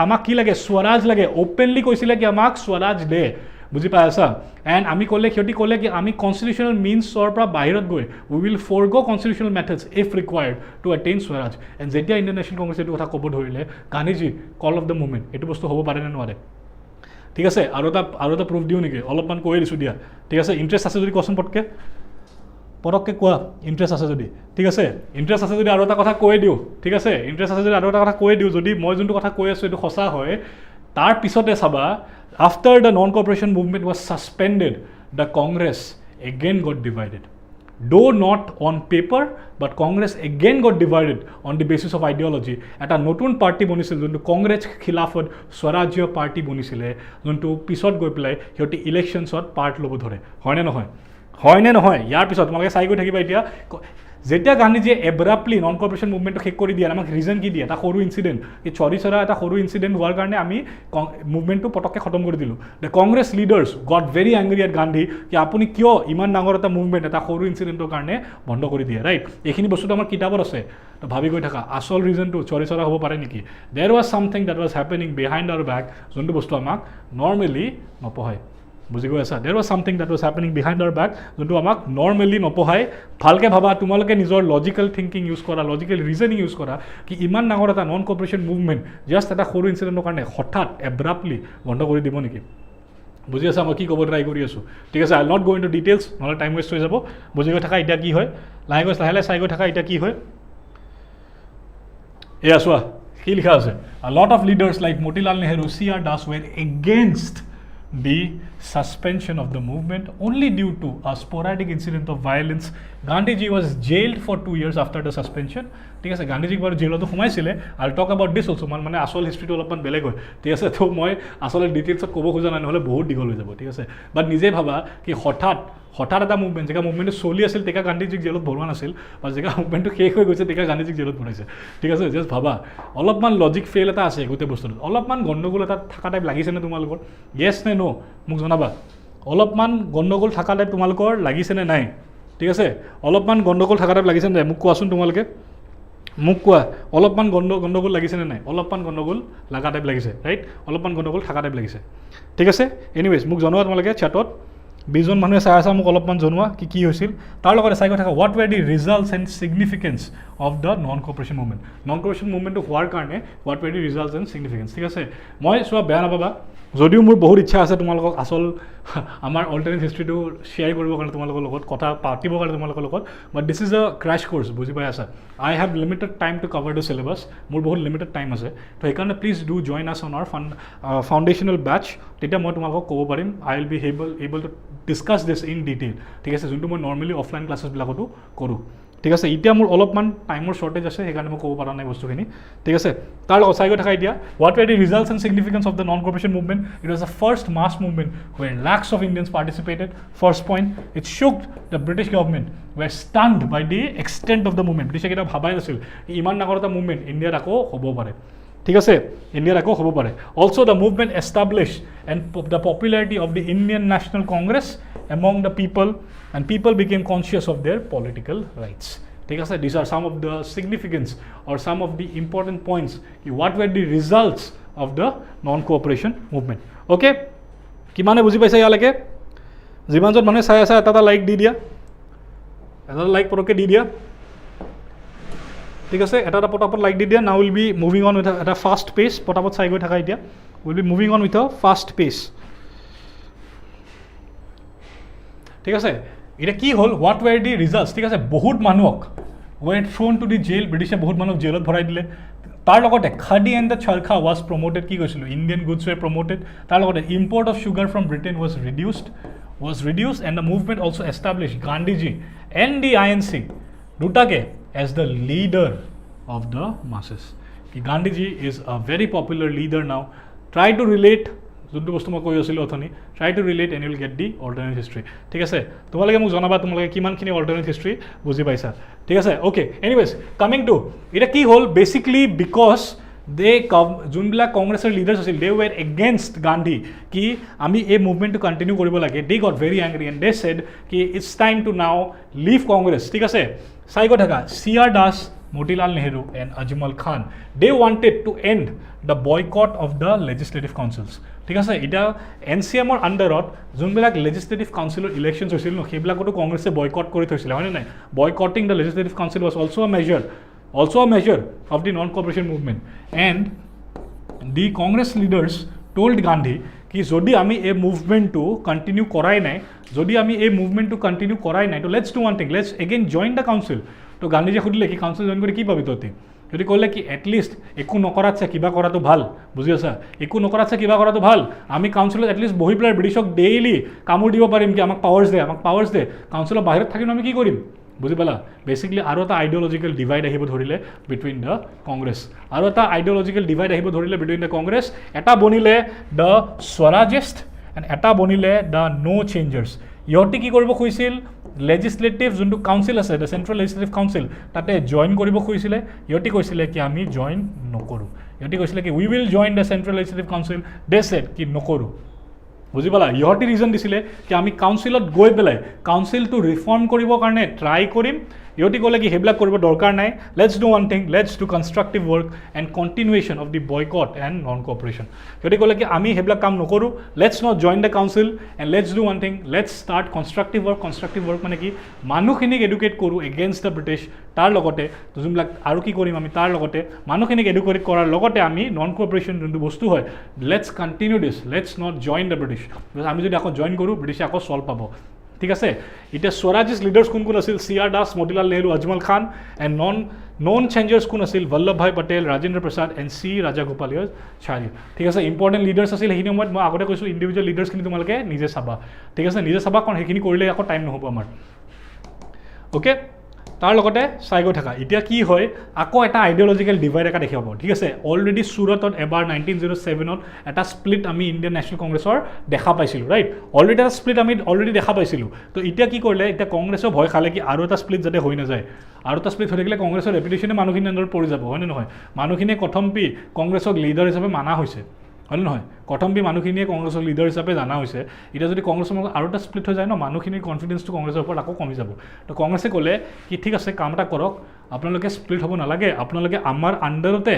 আমাক কি লাগে স্বৰাজ লাগে অ'পেনলি কৈছিলে কি আমাক স্বৰাজ দে বুজি পাই আছা এণ্ড সিহঁতি ক'লে কি আমি কনষ্টিটিউশ্যনেল মিনছৰ পৰা বাহিৰত গৈ we will forgo' constitutional methods if required to attain swaraj and যেতিয়া ইণ্ডিয়ান নেশ্যনেল কংগ্ৰেছে এইটো কথা ক'ব ধৰিলে Gandhiji call off the movement এইটো বস্তু হ'ব পাৰে নে নোৱাৰে ঠিক আছে আৰু এটা প্ৰুফ দিওঁ নেকি অলপমান কৈ দিছোঁ দিয়া ঠিক আছে ইণ্টাৰেষ্ট আছে যদি কোৱাচোন পটককৈ কোৱা ইণ্টাৰেষ্ট আছে যদি ঠিক আছে ইণ্টাৰেষ্ট আছে যদি আৰু এটা কথা কৈ দিওঁ ঠিক আছে ইণ্টাৰেষ্ট আছে যদি আৰু এটা কথা কৈ দিওঁ যদি মই যোনটো কথা কৈ আছোঁ এইটো সঁচা হয় তাৰ পিছতে চাবা after the non-cooperation movement was suspended the Congress again got divided though not on paper but Congress again got divided on the basis of ideology eta notun party bonisil jontu Congress khilafot Swarajya party bonisile jontu pisot goi pelai hioti elections ot part lobo dhore hoyne nohoy yar pisot tomaloke sai goi thakiba etia যেতিয়া গান্ধীজীয়ে এব্ৰাপ্টলি non cooperation মুভমেণ্টটো শেষ কৰি দিয়ে আমাক region কি দিয়ে এটা সৰু ইনচিডেণ্ট এই চৌৰিচৌৰা এটা সৰু ইনচিডেণ্ট হোৱাৰ কাৰণে আমি মুভমেণ্টটো পটককৈ খতম কৰি দিলোঁ the Congress leaders gut very angry at Gandhi কি আপুনি কিয় ইমান ডাঙৰ এটা মুভমেণ্ট এটা সৰু ইনচিডেণ্টৰ কাৰণে বন্ধ কৰি দিয়ে ৰাইট এইখিনি বস্তুটো আমাৰ কিতাপত আছে তো ভাবি গৈ থাকা আচল ৰিজনটো চৌৰিচৌৰা হ'ব পাৰে নেকি there was something that was happening behind our back যোনটো বস্তু আমাক নৰ্মেলি নপঢ়ায় বুজি গৈ আছা there was something that was happening behind our back যোনটো আমাক নৰ্মেলি নপঢ়ায় ভালকৈ ভাবা তোমালোকে নিজৰ লজিকেল থিংকিং ইউজ কৰা লজিকেল ৰিজনিং ইউজ কৰা কি ইমান ডাঙৰ এটা নন কৰ্পোৰেশ্যন মুভমেণ্ট জাষ্ট এটা সৰু ইনচিডেণ্টৰ কাৰণে হঠাৎ এব্ৰাপ্টলি বন্ধ কৰি দিব নেকি বুজি আছা মই কি ক'ব ট্ৰাই কৰি আছোঁ ঠিক আছে আই নট গো ইনটু ডিটেইলছ নহ'লে টাইম ৱেষ্ট হৈ যাব বুজি গৈ থাকা এতিয়া কি হয় লাহে চাই গৈ থাকা এতিয়া কি হয় এয়া চোৱা কি লিখা আছে a lot of leaders like Motilal Nehru C.R. Das were against the suspension of the movement only due to a sporadic incident of violence. Gandhiji was jailed for 2 years after the suspension. ঠিক আছে গান্ধীজীক বাৰু জেলতো সোমাইছিলে আই টক এবাউট দিছ অলছো মানে আসল হিষ্ট্ৰীটো অলপমান বেলেগ হয় ঠিক আছে তো মই আচলতে ডিটেইলছত ক'ব খোজা নাই নহ'লে বহুত দীঘল হৈ যাব ঠিক আছে বাট নিজে ভাবা কি হঠাৎ এটা মুভমেণ্ট যেগা মুভমেণ্টটো চলি আছিল তেতিয়া গান্ধীজীক জেলত ভৰোৱা নাছিল বা যেগা মুভমেণ্টটো শেষ হৈ গৈছে তেতিয়া গান্ধীজীক জেলত ভৰাইছে ঠিক আছে জাষ্ট ভাবা অলপমান লজিক ফেইল এটা আছে গোটেই বস্তুটোত অলপমান গণ্ডগোল এটা থকা টাইপ লাগিছেনে তোমালোকৰ য়েছ নে ন' মোক জনাবা অলপমান গণ্ডগোল থকা টাইপ তোমালোকৰ লাগিছেনে নাই ঠিক আছে অলপমান গণ্ডগোল থকা টাইপ লাগিছেনে নাই মোক কোৱাচোন তোমালোকে মোক কোৱা অলপমান গণ্ডগোল লাগিছেনে নাই অলপমান গণ্ডগোল লগা টাইপ লাগিছে ৰাইট অলপমান গণ্ডগোল থকা টাইপ লাগিছে ঠিক আছে এনিৱেজ মোক জনোৱা তোমালোকে চেটত 20 জন মানুহে চাই আছা মোক অলপমান জনোৱা কি হৈছিল তাৰ লগতে চাই কথা what were the results and significance of the non cooperation মুভমেণ্টটো হোৱাৰ কাৰণে what were the results and significance ঠিক আছে মই চোৱা বেয়া নাপাবা যদিও মোৰ বহুত ইচ্ছা আছে তোমালোকক আচল আমাৰ অল্টাৰনেট হিষ্ট্ৰীটো শ্বেয়াৰ কৰিবৰ কাৰণে তোমালোকৰ লগত কথা পাতিবৰ কাৰণে তোমালোকৰ লগত but this is a crash course বুজি পাই আছা I have limited time to cover the syllabus মোৰ বহুত লিমিটেড টাইম আছে তো সেইকাৰণে please do join us on our foundational batch তেতিয়া মই তোমালোকক ক'ব পাৰিম I will be able to discuss this in detail ঠিক আছে যোনটো মই নৰ্মেলি অফলাইন ক্লাছেছবিলাকতো কৰোঁ ঠিক আছে এতিয়া মোৰ অলপমান টাইমৰ শ্বৰ্টেজ আছে সেইকাৰণে মই ক'ব পৰা নাই বস্তুখিনি ঠিক আছে তাৰ লগত চাই গৈ থকা এতিয়া what were the results and significance of the non cooperation movement it was the first mass movement were lakhs of Indians participated. First point, it shook the British government were stunned by the extent of the movement. British ekta bhabai nasil iman nagor ta movement India ako hobo pare ঠিক আছে ইণ্ডিয়াত আকৌ হ'ব পাৰে also the movement establish and the popularity of the Indian National Congress among the people and people became conscious of their political rights ঠিক আছে this are some of the significance or some of the important points কি what were the results of the non cooperation movement okay কিমানে বুজি পাইছে ইয়ালৈকে যিমানজন মানুহে চাই আছে এটা লাইক দি দিয়া এটা লাইক পটককৈ দি দিয়া ঠিক আছে এটা পটাপট লাইক দি দিয়া now will be moving on with এটা ফাষ্ট পেচ পটাপট চাই গৈ থকা এতিয়া will be moving on with a fast pace ঠিক আছে এটা কি হ'ল হোৱাট ৱেৰ দি ৰিজাল্টছ ঠিক আছে বহুত মানুহক ৱেৰ থ্ৰোন টু দি জেইল ব্ৰিটিছে বহুত মানুহক জেলত ভৰাই দিলে তাৰ লগতে khadi and the charkha was প্ৰমোটেড কি কৈছিলোঁ ইণ্ডিয়ান গুডছ ৱেৰ প্ৰমোটেড তাৰ লগতে import of sugar from Britain was reduced and the movement also established Gandhiji and the INC Dutake as the leader of the masses. Gandhiji is a very popular leader now. Try to relate যোনটো বস্তু মই কৈ আছিলোঁ অথনি try to relate and you will get the alternate history ঠিক আছে তোমালোকে মোক জনাবা তোমালোকে কিমানখিনি alternate history বুজি পাইছা ঠিক আছে okay anyways coming to এটা কি হ'ল basically because they যোনবিলাক কংগ্ৰেছৰ লিডাৰ্ছ আছিল they were against Gandhi কি আমি এই মুভমেণ্টটো কণ্টিনিউ কৰিব লাগে they got very angry and they said কি it's time to now leave Congress ঠিক আছে চাই গৈ থাকা C.R. Das Motilal Nehru and Ajmal Khan they wanted to end the boycott of the legislative councils ঠিক আছে এটা NCMৰ আণ্ডাৰত যোনবিলাক legislative councilৰ ইলেকশ্যনছ হৈছিল ন সেইবিলাকতো কংগ্ৰেছে বয়কট কৰি থৈছিলে হয়নে নাই boycotting the legislative council was also a measure of the non-cooperation movement and the Congress leaders told Gandhi ki jodi ami a movement to continue korai nai to let's do one thing let's again join the council to Gandhi je khudile ki council join kore ki pabi toti jodi kolle ki at least eku nokoratse kiba kora to bhal bujhi asa eku nokoratse kiba kora to bhal ami council at least bohi player britishok daily kamur dibo parim ki amak powers de council bahirot thakino ami ki korim বুজি পালা basically আৰু এটা ideological divide আহিব ধৰিলে between the Congress আৰু এটা ideological divide আহিব ধৰিলে বিটুইন দ্য কংগ্ৰেছ এটা বনিলে দ্য স্বৰাজিষ্ট এণ্ড এটা বনিলে দ্য নো চেঞ্জাৰ্ছ ইহঁতে কি কৰিব খুজিছিল লেজিসলেটিভ যোনটো কাউন্সিল আছে দ্য চেন্ট্ৰেল লেজিসলেটিভ কাউন্সিল তাতে জইন কৰিব খুজিছিলে ইহঁতে কৈছিলে কি আমি জইন নকৰোঁ ইহঁতে কৈছিলে কি we will join the central legislative council they said কি নকৰোঁ বুজি পালা ইহঁতে ৰিজন দিছিলে কি আমি কাউন্সিলত গৈ পেলাই কাউন্সিলটো ৰিফৰ্ম কৰিবৰ কাৰণে ট্ৰাই কৰিম ইহঁতে ক'লে কি সেইবিলাক কৰিব দৰকাৰ নাই let's do one thing let's do constructive work and continuation of the boycott and non cooperation ইহঁতে ক'লে কি আমি সেইবিলাক কাম নকৰোঁ let's not join the council and let's do one thing let's start constructive work মানে কি মানুহখিনিক এডুকেট কৰোঁ এগেইনষ্ট দ্য ব্ৰিটিছ তাৰ লগতে যোনবিলাক আৰু কি কৰিম আমি তাৰ লগতে মানুহখিনিক এডুকেট কৰাৰ লগতে আমি নন কোঅপাৰেশ্যন যোনটো বস্তু হয় let's continue this let's not join the British আমি যদি আকৌ জইন কৰোঁ ব্ৰিটিছে আকৌ চল পাব ঠিক আছে এতিয়া স্বৰাজিষ্ট লিডাৰ্ছ কোন আছিল C.R. Das Motilal Nehru Ajmal Khan and non changers কোন আছিল বল্লভভাই পটেল ৰাজেন্দ্ৰ প্ৰসাদ এণ্ড C. ৰাজাগোপালাচাৰ্য ঠিক আছে ইম্পৰ্টেণ্ট লিডাৰ্ছ আছিল সেইখিনি সময়ত মই আগতে কৈছোঁ ইণ্ডিভিজুৱেল লিডাৰ্ছখিনি তোমালোকে নিজে চাবা ঠিক আছে নিজে চাবা কাৰণ সেইখিনি কৰিলে আকৌ টাইম নহ'ব আমাৰ অ'কে তাৰ লগতে চাই গৈ থাকা এতিয়া কি হয় আকৌ এটা আইডিওলজিক্যাল ডিভাইড এটা দেখিব ঠিক আছে অলৰেডি সুৰতত এবাৰ 1907ত এটা স্প্লিট আমি ইণ্ডিয়ান নেশ্যনেল কংগ্ৰেছৰ দেখা পাইছিলোঁ ৰাইট অলৰেডি এটা স্প্লিট আমি অলৰেডি দেখা পাইছিলোঁ তো এতিয়া কি কৰিলে এতিয়া কংগ্ৰেছৰ ভয় খালে কি আৰু এটা স্প্লিট যাতে হৈ নাযায় আৰু এটা স্প্লিট হৈ থাকিলে কংগ্ৰেছৰ ৰেপুটেশ্যনে মানুহখিনিৰ আণ্ডাৰত পৰি যাব হয়নে নহয় মানুহখিনিয়ে কথম্পি কংগ্ৰেছক লিডাৰ হিচাপে মানা হৈছে হয়নে নহয় কথম্পি মানুহখিনিয়ে কংগ্ৰেছৰ লিডাৰ হিচাপে জানা হৈছে এতিয়া যদি কংগ্ৰেছৰ মাজত আৰু এটা স্প্লিট হৈ যায় ন মানুহখিনিৰ কনফিডেন্সটো কংগ্ৰেছৰ ওপৰত আকৌ কমি যাব তো কংগ্ৰেছে ক'লে কি ঠিক আছে কাম এটা কৰক আপোনালোকে স্প্লিট হ'ব নালাগে আপোনালোকে আমাৰ আণ্ডাৰতে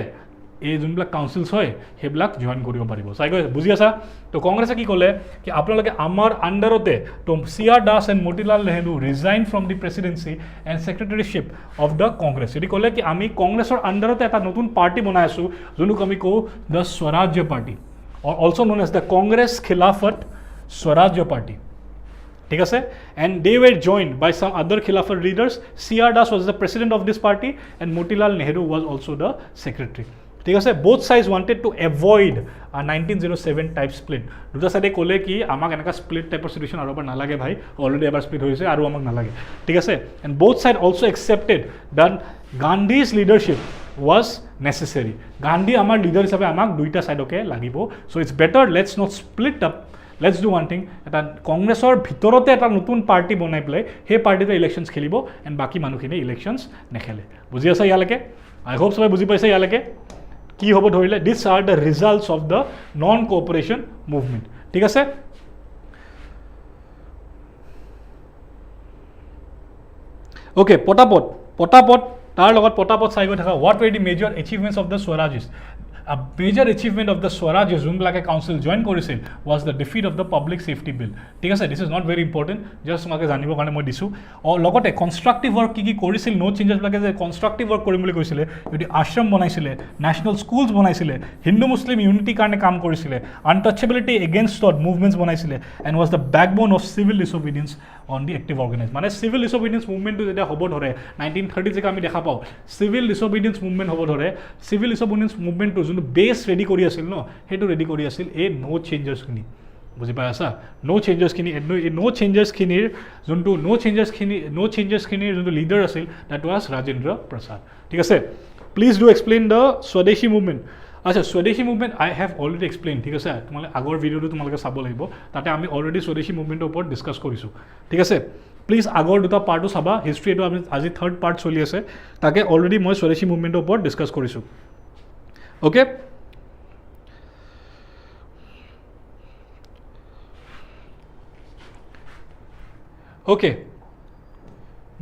এই যোনবিলাক কাউন্সিলছ হয় সেইবিলাক জইন কৰিব পাৰিব চাই গৈ বুজি আছা তো কংগ্ৰেছে কি ক'লে কি আপোনালোকে আমাৰ আণ্ডাৰতে তো C.R. Das and Motilal Nehru resign from the presidency and secretaryship of the Congress এটি ক'লে কি আমি কংগ্ৰেছৰ আণ্ডাৰতে এটা নতুন পাৰ্টি বনাই আছোঁ যোনক আমি কওঁ the Swarajya party also' known as the Congress Khilafat Swarajya party ঠিক আছে এণ্ড দে ৱেৰ জইনড বাই চাম আদাৰ খিলাফত leaders C.R. Das was the president of this party and Motilal Nehru was also the secretary ঠিক আছে both sides wanted to avoid a 1907 type split দুটা সাইডে ক'লে কি আমাক এনেকা স্প্লিট টাইপৰ সিচুৱেশ্যন আৰু এবাৰ নালাগে ভাই অলৰেডি এবাৰ স্প্লিট হৈছে আৰু আমাক নালাগে ঠিক আছে and both side also accepted that Gandhi's leadership was necessary Gandhi আমাৰ লিডাৰ হিচাপে আমাক দুইটা সাইডকে লাগিব so it's better let's not split up let's do one thing এটা কংগ্ৰেছৰ ভিতৰতে এটা নতুন পাৰ্টি বনাই পেলাই সেই পাৰ্টিতে ইলেকশ্যনছ খেলিব এণ্ড বাকী মানুহখিনি ইলেকশ্যনছ নেখেলে বুজি আছে ইয়ালৈকে আই হোপ সবাই বুজি পাইছে ইয়ালৈকে কি হ'ব ধৰিলে this are the results of the non cooperation movement ঠিক আছে ওকে পটাপট তাৰ লগত পটাপট চাই গৈ থাকা what were the major achievements of the Swarajis a major achievement of the Swaraj যোনবিলাকে কাউন্সিল জয়েন কৰিছিল was the defeat of the public safety bill ঠিক আছে this is not very important just তোমাকে জানিবৰ কাৰণে মই দিছো আৰু লগতে কনস্ট্ৰাকটিভ ৱৰ্ক কি কৰিছিল নো চেঞ্জেছ বিলাকে যে কনস্ট্ৰাকটিভ ৱৰ্ক কৰিম বুলি কৈছিলে যদি আশ্ৰম বনাইছিলে নেশ্যনেল স্কুলছ বনাইছিলে হিন্দু মুছলিম ইউনিটি কাৰণে কাম কৰিছিলে আনটাচেবিলিটি এগেইনষ্ট মুভমেণ্টছ বনাইছিলে and was the backbone of civil disobedience on the active organized মানে civil disobedience মুভমেণ্টটো যেতিয়া হ'ব ধৰে 1930 যে আমি দেখা পাওঁ civil disobedience মুভমেণ্ট হ'ব ধৰে civil disobedience মুভমেণ্টটো যোনটো বেছ ৰেডি কৰি আছিল ন সেইটো ৰেডি কৰি আছিল এই নো চেঞ্জেছখিনি বুজি পাই আছা নো চেঞ্জেছখিনি নো চেঞ্জেছখিনিৰ যোনটো লিডাৰ আছিল দেট ৱাজ ৰাজেন্দ্ৰ প্ৰসাদ ঠিক আছে প্লিজ ডু এক্সপ্লেইন দ্য স্বদেশী মুভমেণ্ট আচ্ছা স্বদেশী movement I have already explain ঠিক আছে তোমালোকে আগৰ ভিডিঅ'টো তোমালোকে চাব লাগিব তাতে আমি অলৰেডি স্বদেশী মুভমেণ্টৰ ওপৰত ডিছকাছ কৰিছোঁ ঠিক আছে প্লিজ আগৰ দুটা পাৰ্টো চাবা হিষ্ট্ৰীটো আমি আজি থাৰ্ড পাৰ্ট চলি আছে তাকে অলৰেডি মই স্বদেশী মুভমেণ্টৰ ওপৰত ডিছকাছ কৰিছোঁ okay okay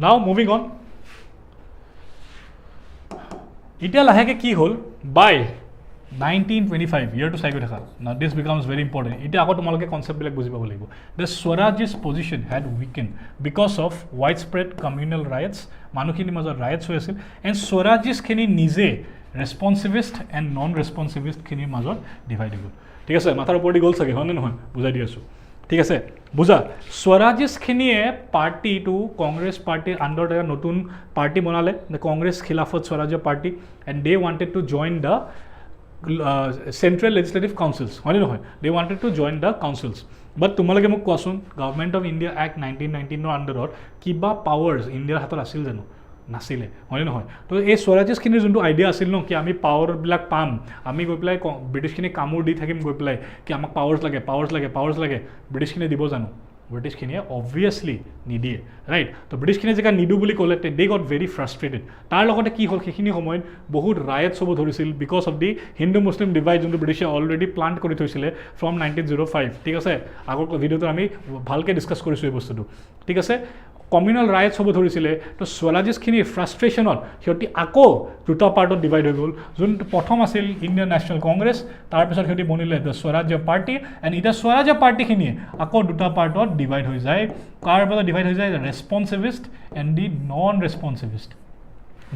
now moving on এতিয়া লাহেকে কি হ'ল by 1925 year to cycle thaka now this becomes very important এটা আগত তোমালোকে কনসেপ্ট বিলাক বুজি পাব লাগিব the Swaraj's position had weakened because of widespread communal riots মানুহখিনি মাজত riots হৈ আছিল and Swaraj's খিনি নিজে ৰেসপন্সিভিষ্ট এণ্ড নন ৰেসপন্সিভিষ্টখিনিৰ মাজত ডিভাইড হৈ গ'ল ঠিক আছে মাথাৰ ওপৰতে গ'ল চাগে হয়নে নহয় বুজাই দি আছোঁ ঠিক আছে বুজা স্বৰাজিছখিনিয়ে পাৰ্টিটো কংগ্ৰেছ পাৰ্টিৰ আণ্ডাৰত এটা নতুন পাৰ্টি বনালে the Congress Khilafat Swaraj party and they wanted to join the central legislative councils হয়নে নহয় they wanted to join the councils but তোমালোকে মোক কোৱাচোন গভৰ্ণমেণ্ট অফ ইণ্ডিয়া এক্ট 1919ৰ আণ্ডাৰত কিবা পাৱাৰ্ছ ইণ্ডিয়াৰ হাতত আছিল জানো নাছিলে হয়নে নহয় তো এই স্বৰাজিছখিনিৰ যোনটো আইডিয়া আছিল ন কি আমি পাৱাৰবিলাক পাম আমি গৈ পেলাই ব্ৰিটিছখিনি কামোৰ দি থাকিম গৈ পেলাই কি আমাক পাৱাৰ্ছ লাগে ব্ৰিটিছখিনি দিব জানো ব্ৰিটিছখিনিয়ে অবভিয়াছলি নিদিয়ে ৰাইট তো ব্ৰিটিছখিনিয়ে যেতিয়া নিদো বুলি ক'লে দে গট ভেৰি ফ্ৰাষ্ট্ৰেটেড তাৰ লগতে কি হ'ল সেইখিনি সময়ত বহুত ৰায়টছ হ'ব ধৰিছিল because of the Hindu Muslim divide যোনটো ব্ৰিটিছে অলৰেডি প্লান্ট কৰি থৈছিলে ফ্ৰম 1905 ঠিক আছে আগৰ ভিডিঅ'টো আমি ভালকৈ ডিছকাছ কৰিছোঁ এই বস্তুটো ঠিক আছে কমিউনেল ৰাইটছ হ'ব ধৰিছিলে তো স্বৰাজিছখিনিৰ ফ্ৰাষ্ট্ৰেশ্যনত সিহঁতি আকৌ দুটা পাৰ্টত ডিভাইড হৈ গ'ল যোনটো প্ৰথম আছিল ইণ্ডিয়ান নেশ্যনেল কংগ্ৰেছ তাৰপিছত সিহঁতি বনিলে দ্য স্বৰাজ্য পাৰ্টি এণ্ড এতিয়া স্বৰাজ্য পাৰ্টিখিনিয়ে আকৌ দুটা পাৰ্টত ডিভাইড হৈ যায় কাৰ মাজত ডিভাইড হৈ যায় ৰেছপন্সিভিষ্ট এণ্ড দি নন ৰেছপন্সিভিষ্ট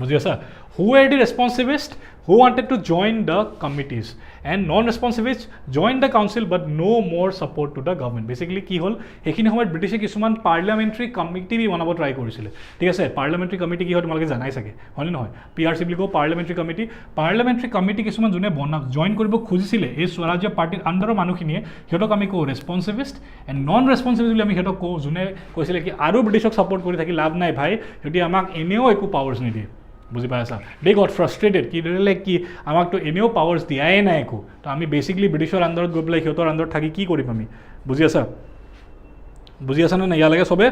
বুজি আছা who are the responsivist who wanted to join the committees and non-responsivists joined the council but no more support to the government basically কি হল এখিনি সময়ত ব্ৰিটিছে কিছুমান পাৰ্লিয়ামেণ্টাৰী কমিটি বি বনাব ট্ৰাই কৰিছিলে ঠিক আছে পাৰ্লিয়ামেণ্টাৰী কমিটি কি হয় তোমালোকে জানাই চাগে হয়নে নহয় পিআৰচি বুলি কওঁ পাৰ্লিয়ামেণ্টাৰী কমিটি কিছুমান যোনে জইন কৰিব খুজিছিলে এই স্বৰাজ্য পাৰ্টিৰ আণ্ডাৰৰ মানুহখিনিয়ে সিহঁতক আমি কওঁ ৰেছপন্সিভিষ্ট এণ্ড নন ৰেছপন্সিভিষ্ট বুলি আমি সিহঁতক কওঁ যোনে কৈছিলে কি আৰু ব্ৰিটিছক ছাপোৰ্ট কৰি থাকি লাভ নাই ভাই সিহঁতি আমাক এনেও একো পাৱাৰ্ছ নিদিয়ে বুজি পাই আছা দে গট ফ্ৰাষ্ট্ৰেটেড কি লাইক কি আমাকতো এনেও পাৱাৰ্ছ দিয়াই নাই একো তো আমি বেচিকলি ব্ৰিটিছৰ আণ্ডাৰত গৈ পেলাই সিহঁতৰ আণ্ডাৰত থাকি কি কৰিম আমি বুজি আছানে নাই ইয়ালৈকে চবে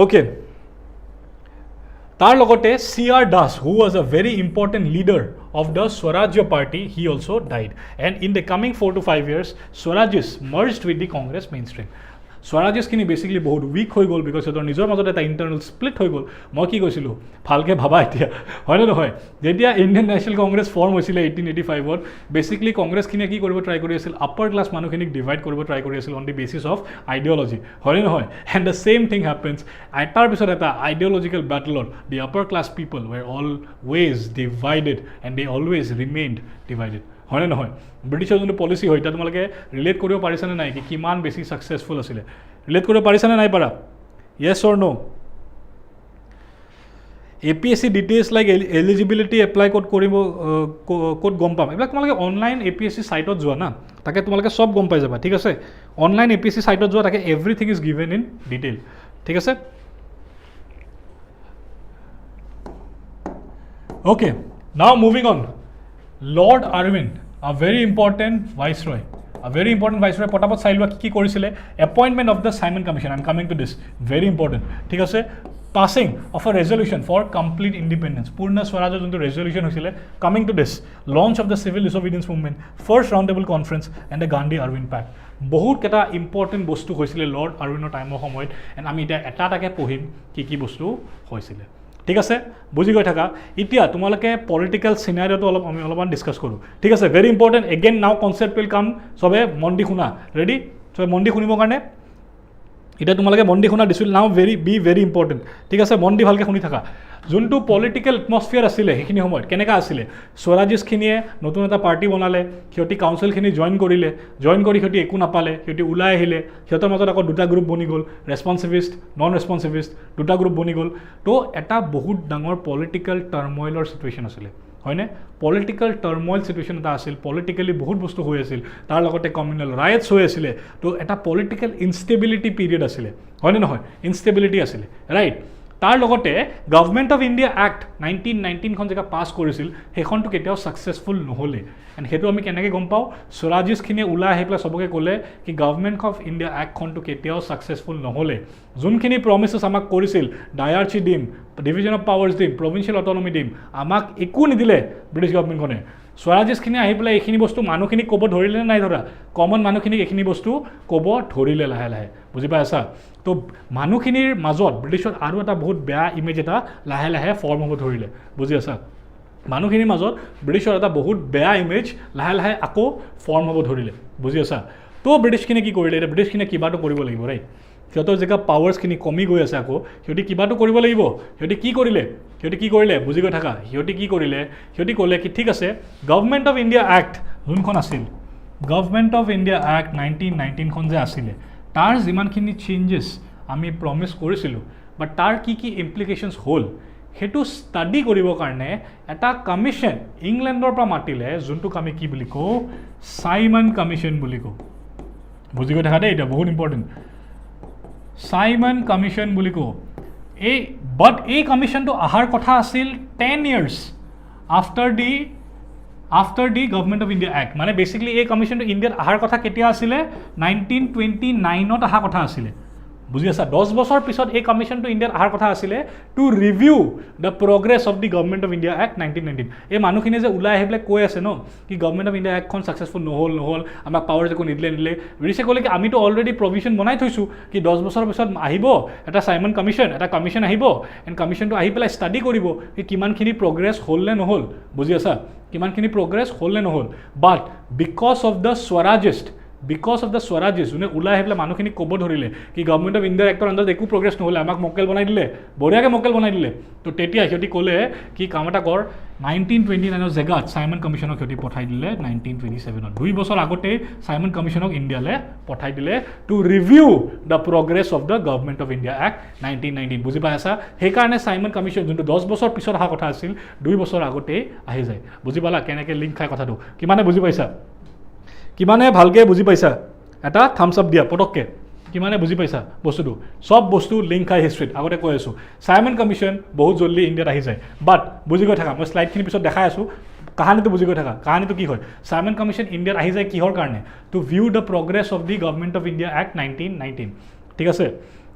অ'কে তাৰ লগতে C.R. Das who was a very important leader of the Swarajya party he also died and in the coming 4 to 5 years Swarajis merged with the Congress mainstream স্বৰাজিছখিনি বেচিকলি বহুত উইক হৈ গ'ল বিকজ সিহঁতৰ নিজৰ মাজত এটা ইণ্টাৰনেল স্প্লিট হৈ গ'ল মই কি কৈছিলোঁ ভালকৈ ভাবা এতিয়া হয়নে নহয় যেতিয়া ইণ্ডিয়ান নেশ্যনেল কংগ্ৰেছ ফৰ্ম হৈছিলে 1885ত বেচিকলি কংগ্ৰেছখিনিয়ে কি কৰিব ট্ৰাই কৰি আছিল আপাৰ ক্লাছ মানুহখিনিক ডিভাইড কৰিব ট্ৰাই কৰি আছিল on the basis of ideology হয়নে নহয় and the same thing happens তাৰপিছত এটা আইডিঅ'লজিকেল বেটলত the upper class people were always divided and they always remained divided হয়নে নহয় ব্ৰিটিছৰ যোনটো পলিচি হয় এতিয়া তোমালোকে ৰিলেট কৰিব পাৰিছানে নাই কি কিমান বেছি ছাকচেছফুল আছিলে ৰিলেট কৰিব পাৰিছানে নাই পাৰা য়েছ or no' APSC details like eligibility apply ক'ত কৰিব ক'ত গম পাম এইবিলাক তোমালোকে অনলাইন APSC ছাইটত যোৱা না তাকে তোমালোকে চব গম পাই যাবা ঠিক আছে অনলাইন APSC ছাইটত যোৱা তাকে everything is given in detail ঠিক আছে অ'কে নাও moving on Lord Irwin, a very important viceroy, পটাপট চাই লোৱা কি কৰিছিলে appointment of the Simon commission I am coming to this very important ঠিক আছে passing of a resolution for complete independence. Purna Swaraj jonto resolution hoisile. Coming to this, launch of the civil disobedience movement, first roundtable conference, and the Gandhi-Irwin Pact. বহুত কেটা important বস্তু হৈছিলে lord আৰউইনৰ টাইমৰ সময়ত, and আমি এতিয়া এটা এটাকৈ পঢ়িম কি বস্তু হৈছিলে। ঠিক আছে, বুজি গৈ থাকা। এতিয়া তোমালোকে পলিটিকেল চিনাৰিঅ'টো আমি অলপমান ডিছকাছ কৰোঁ। ঠিক আছে, ভেৰি ইম্পৰ্টেণ্ট। এগেইন নাও কনচেপ্ট উইল কাম। চবে মন দি শুনা, ৰেডি? চবে মন দি শুনিবৰ কাৰণে এতিয়া তোমালোকে মন দি শুনা দিছিল। নাও ভেৰি ইম্পৰ্টেণ্ট। ঠিক আছে, মন দি ভালকৈ শুনি থাকা। যোনটো পলিটিকেল এটমছফিয়াৰ আছিলে সেইখিনি সময়ত কেনেকুৱা আছিলে, স্বৰাজিষ্টখিনিয়ে নতুন এটা পাৰ্টি বনালে, সিহঁতি কাউন্সিলখিনি জইন কৰিলে, জইন কৰি সিহঁতি একো নাপালে, সিহঁতি ওলাই আহিলে, সিহঁতৰ মাজত আকৌ দুটা গ্ৰুপ বনি গ'ল, ৰেছপনচিভিষ্ট নন ৰেছপনচিভিষ্ট দুটা গ্ৰুপ বনি গ'ল। তো এটা বহুত ডাঙৰ পলিটিকেল টাৰ্মইলৰ চিটুৱেশ্যন আছিলে, হয়নে? পলিটিকেল টাৰ্মইল চিটুৱেশ্যন এটা আছিল, পলিটিকেলি বহুত বস্তু হৈ আছিল, তাৰ লগতে কমিউনেল ৰাইটছ হৈ আছিলে। তো এটা পলিটিকেল ইনষ্টেবিলিটি পিৰিয়ড আছিলে, হয়নে নহয়? ইনষ্টেবিলিটি আছিলে, ৰাইট? তাৰ লগতে গভৰ্ণমেণ্ট অফ ইণ্ডিয়া এক্ট 1919খন যেতিয়া পাছ কৰিছিল সেইখনটো কেতিয়াও ছাকচেছফুল নহ'লে। এণ্ড সেইটো আমি কেনেকৈ গম পাওঁ? স্বৰাজিষ্টখিনিয়ে ওলাই আহি পেলাই চবকে ক'লে কি গভৰ্ণমেণ্ট অফ ইণ্ডিয়া এক্টখনটো কেতিয়াও ছাকচেছফুল নহ'লে। যোনখিনি প্ৰমিছেছ আমাক কৰিছিল, ডায়াৰ্চি দিম, ডিভিজন অফ পাৱাৰ্ছ দিম, প্ৰভিঞ্চিয়েল অট'নমি দিম, আমাক একো নিদিলে ব্ৰিটিছ গভৰ্ণমেণ্টখনে। স্বৰাজিষ্টখিনি আহি পেলাই এইখিনি বস্তু মানুহখিনিক ক'ব ধৰিলে নাই ধৰা, কমন মানুহখিনিক এইখিনি বস্তু ক'ব ধৰিলে লাহে লাহে, বুজি পাই আছা? তো মানুহখিনিৰ মাজত ব্ৰিটিছৰ আৰু এটা বহুত বেয়া ইমেজ এটা লাহে লাহে ফৰ্ম হ'ব ধৰিলে, বুজি আছা? মানুহখিনিৰ মাজত ব্ৰিটিছৰ এটা বহুত বেয়া ইমেজ লাহে লাহে আকৌ ফৰ্ম হ'ব ধৰিলে, বুজি আছা? তো ব্ৰিটিছখিনিয়ে কি কৰিলে? এতিয়া ব্ৰিটিছখিনিয়ে কিবাটো কৰিব লাগিব, ৰাইট? সিহঁতৰ জেগা পাৱাৰ্ছখিনি কমি গৈ আছে, আকৌ সিহঁতি কিবাটো কৰিব লাগিব। সিহঁতি কি কৰিলে বুজি গৈ থাকা। সিহঁতি কি কৰিলে? সিহঁতি ক'লে কি ঠিক আছে, গভৰ্ণমেণ্ট অফ ইণ্ডিয়া এক্ট যোনখন আছিল, গভৰ্ণমেণ্ট অফ ইণ্ডিয়া এক্ট 1919খন যে আছিলে, তাৰ যিমানখিনি চেঞ্জেছ আমি প্ৰমিছ কৰিছিলোঁ, বাট তাৰ কি ইমপ্লিকেশ্যনছ হ'ল সেইটো ষ্টাডি কৰিবৰ কাৰণে এটা কমিশ্যন ইংলেণ্ডৰ পৰা মাতিলে, যোনটোক আমি কি বুলি কওঁ? চাইমন কমিশ্যন বুলি কওঁ। বুজি গৈ থাকা দেই, এতিয়া বহুত ইম্পৰ্টেণ্ট। চাইমন কমিশ্যন বুলি কওঁ। এই কমিশ্যনটো অহাৰ কথা আছিল 10 years after the government of India act. মানে বেচিকলি এই কমিশ্যনটো ইণ্ডিয়াত অহাৰ কথা কেতিয়া আছিলে? 1929ত অহা কথা আছিলে, বুজি আছা? 10 বছৰ পিছত এই কমিশ্যনটো ইণ্ডিয়াত অহাৰ কথা আছিলে to review the progress of the government of India act 1919। এই মানুহখিনিয়ে যে ওলাই আহি পেলাই কৈ আছে ন কি গভৰ্ণমেণ্ট অফ ইণ্ডিয়া এক্টখন ছাকচেছফুল নহ'ল, আমাক পাৱাৰ একো নিদিলে। ব্ৰিটিছে ক'লে কি আমিতো অলৰেডি প্ৰভিশ্যন বনাই থৈছোঁ কি 10 বছৰৰ পিছত আহিব এটা চাইমন কমিশ্যন, এটা কমিশ্যন আহিব, এণ্ড কমিশ্যনটো আহি পেলাই ষ্টাডি কৰিব কি কিমানখিনি প্ৰগ্ৰেছ হ'ল নে নহ'ল, বুজি আছা? কিমানখিনি প্ৰগ্ৰেছ হ'ল নে নহ'ল। বাট বিকজ অফ দ্য স্বৰাজিষ্ট যোনে ওলাই আহি পেলাই মানুহখিনিক ক'ব ধৰিলে কি গভৰ্ণমেণ্ট অফ ইণ্ডিয়াৰ এক্টৰ আণ্ডাৰত একো প্ৰগ্ৰেছ নহ'লে, আমাক মক্কেল বনাই দিলে, বঢ়িয়াকৈ মক্কেল বনাই দিলে। তো তেতিয়া সিহঁতি ক'লে কি কাম এটা কৰ, 1929ৰ জেগাত চাইমন কমিশ্যনক সিহঁতি পঠাই দিলে 1927ত। 2 বছৰ আগতেই চাইমন কমিশ্যনক ইণ্ডিয়ালৈ পঠাই দিলে to review the progress of the government of India act 1919, বুজি পাই আছা? সেইকাৰণে চাইমন কমিশ্যন যোনটো 10 বছৰ পিছত অহা কথা আছিল 2 বছৰ আগতেই আহি যায়, বুজি পালা কেনেকৈ লিংক খাই কথাটো? কিমানে বুজি পাইছা? কিমানে ভালকৈ বুজি পাইছা? এটা থামছ আপ দিয়া পটককৈ। কিমানে বুজি পাইছা বস্তুটো? চব বস্তু লিংক খাই হিষ্ট্ৰীত, আগতে কৈ আছোঁ। চাইমন কমিশ্যন বহুত জল্দি ইণ্ডিয়াত আহি যায়, বাট বুজি গৈ থাকা, মই শ্লাইডখিনি পিছত দেখাই আছোঁ, কাহানীটো বুজি গৈ থাকা। কাহানীটো কি হয়? চাইমন কমিশ্যন ইণ্ডিয়াত আহি যায় কিহৰ কাৰণে? Two view the progress of the government of India act 1919, ঠিক আছে?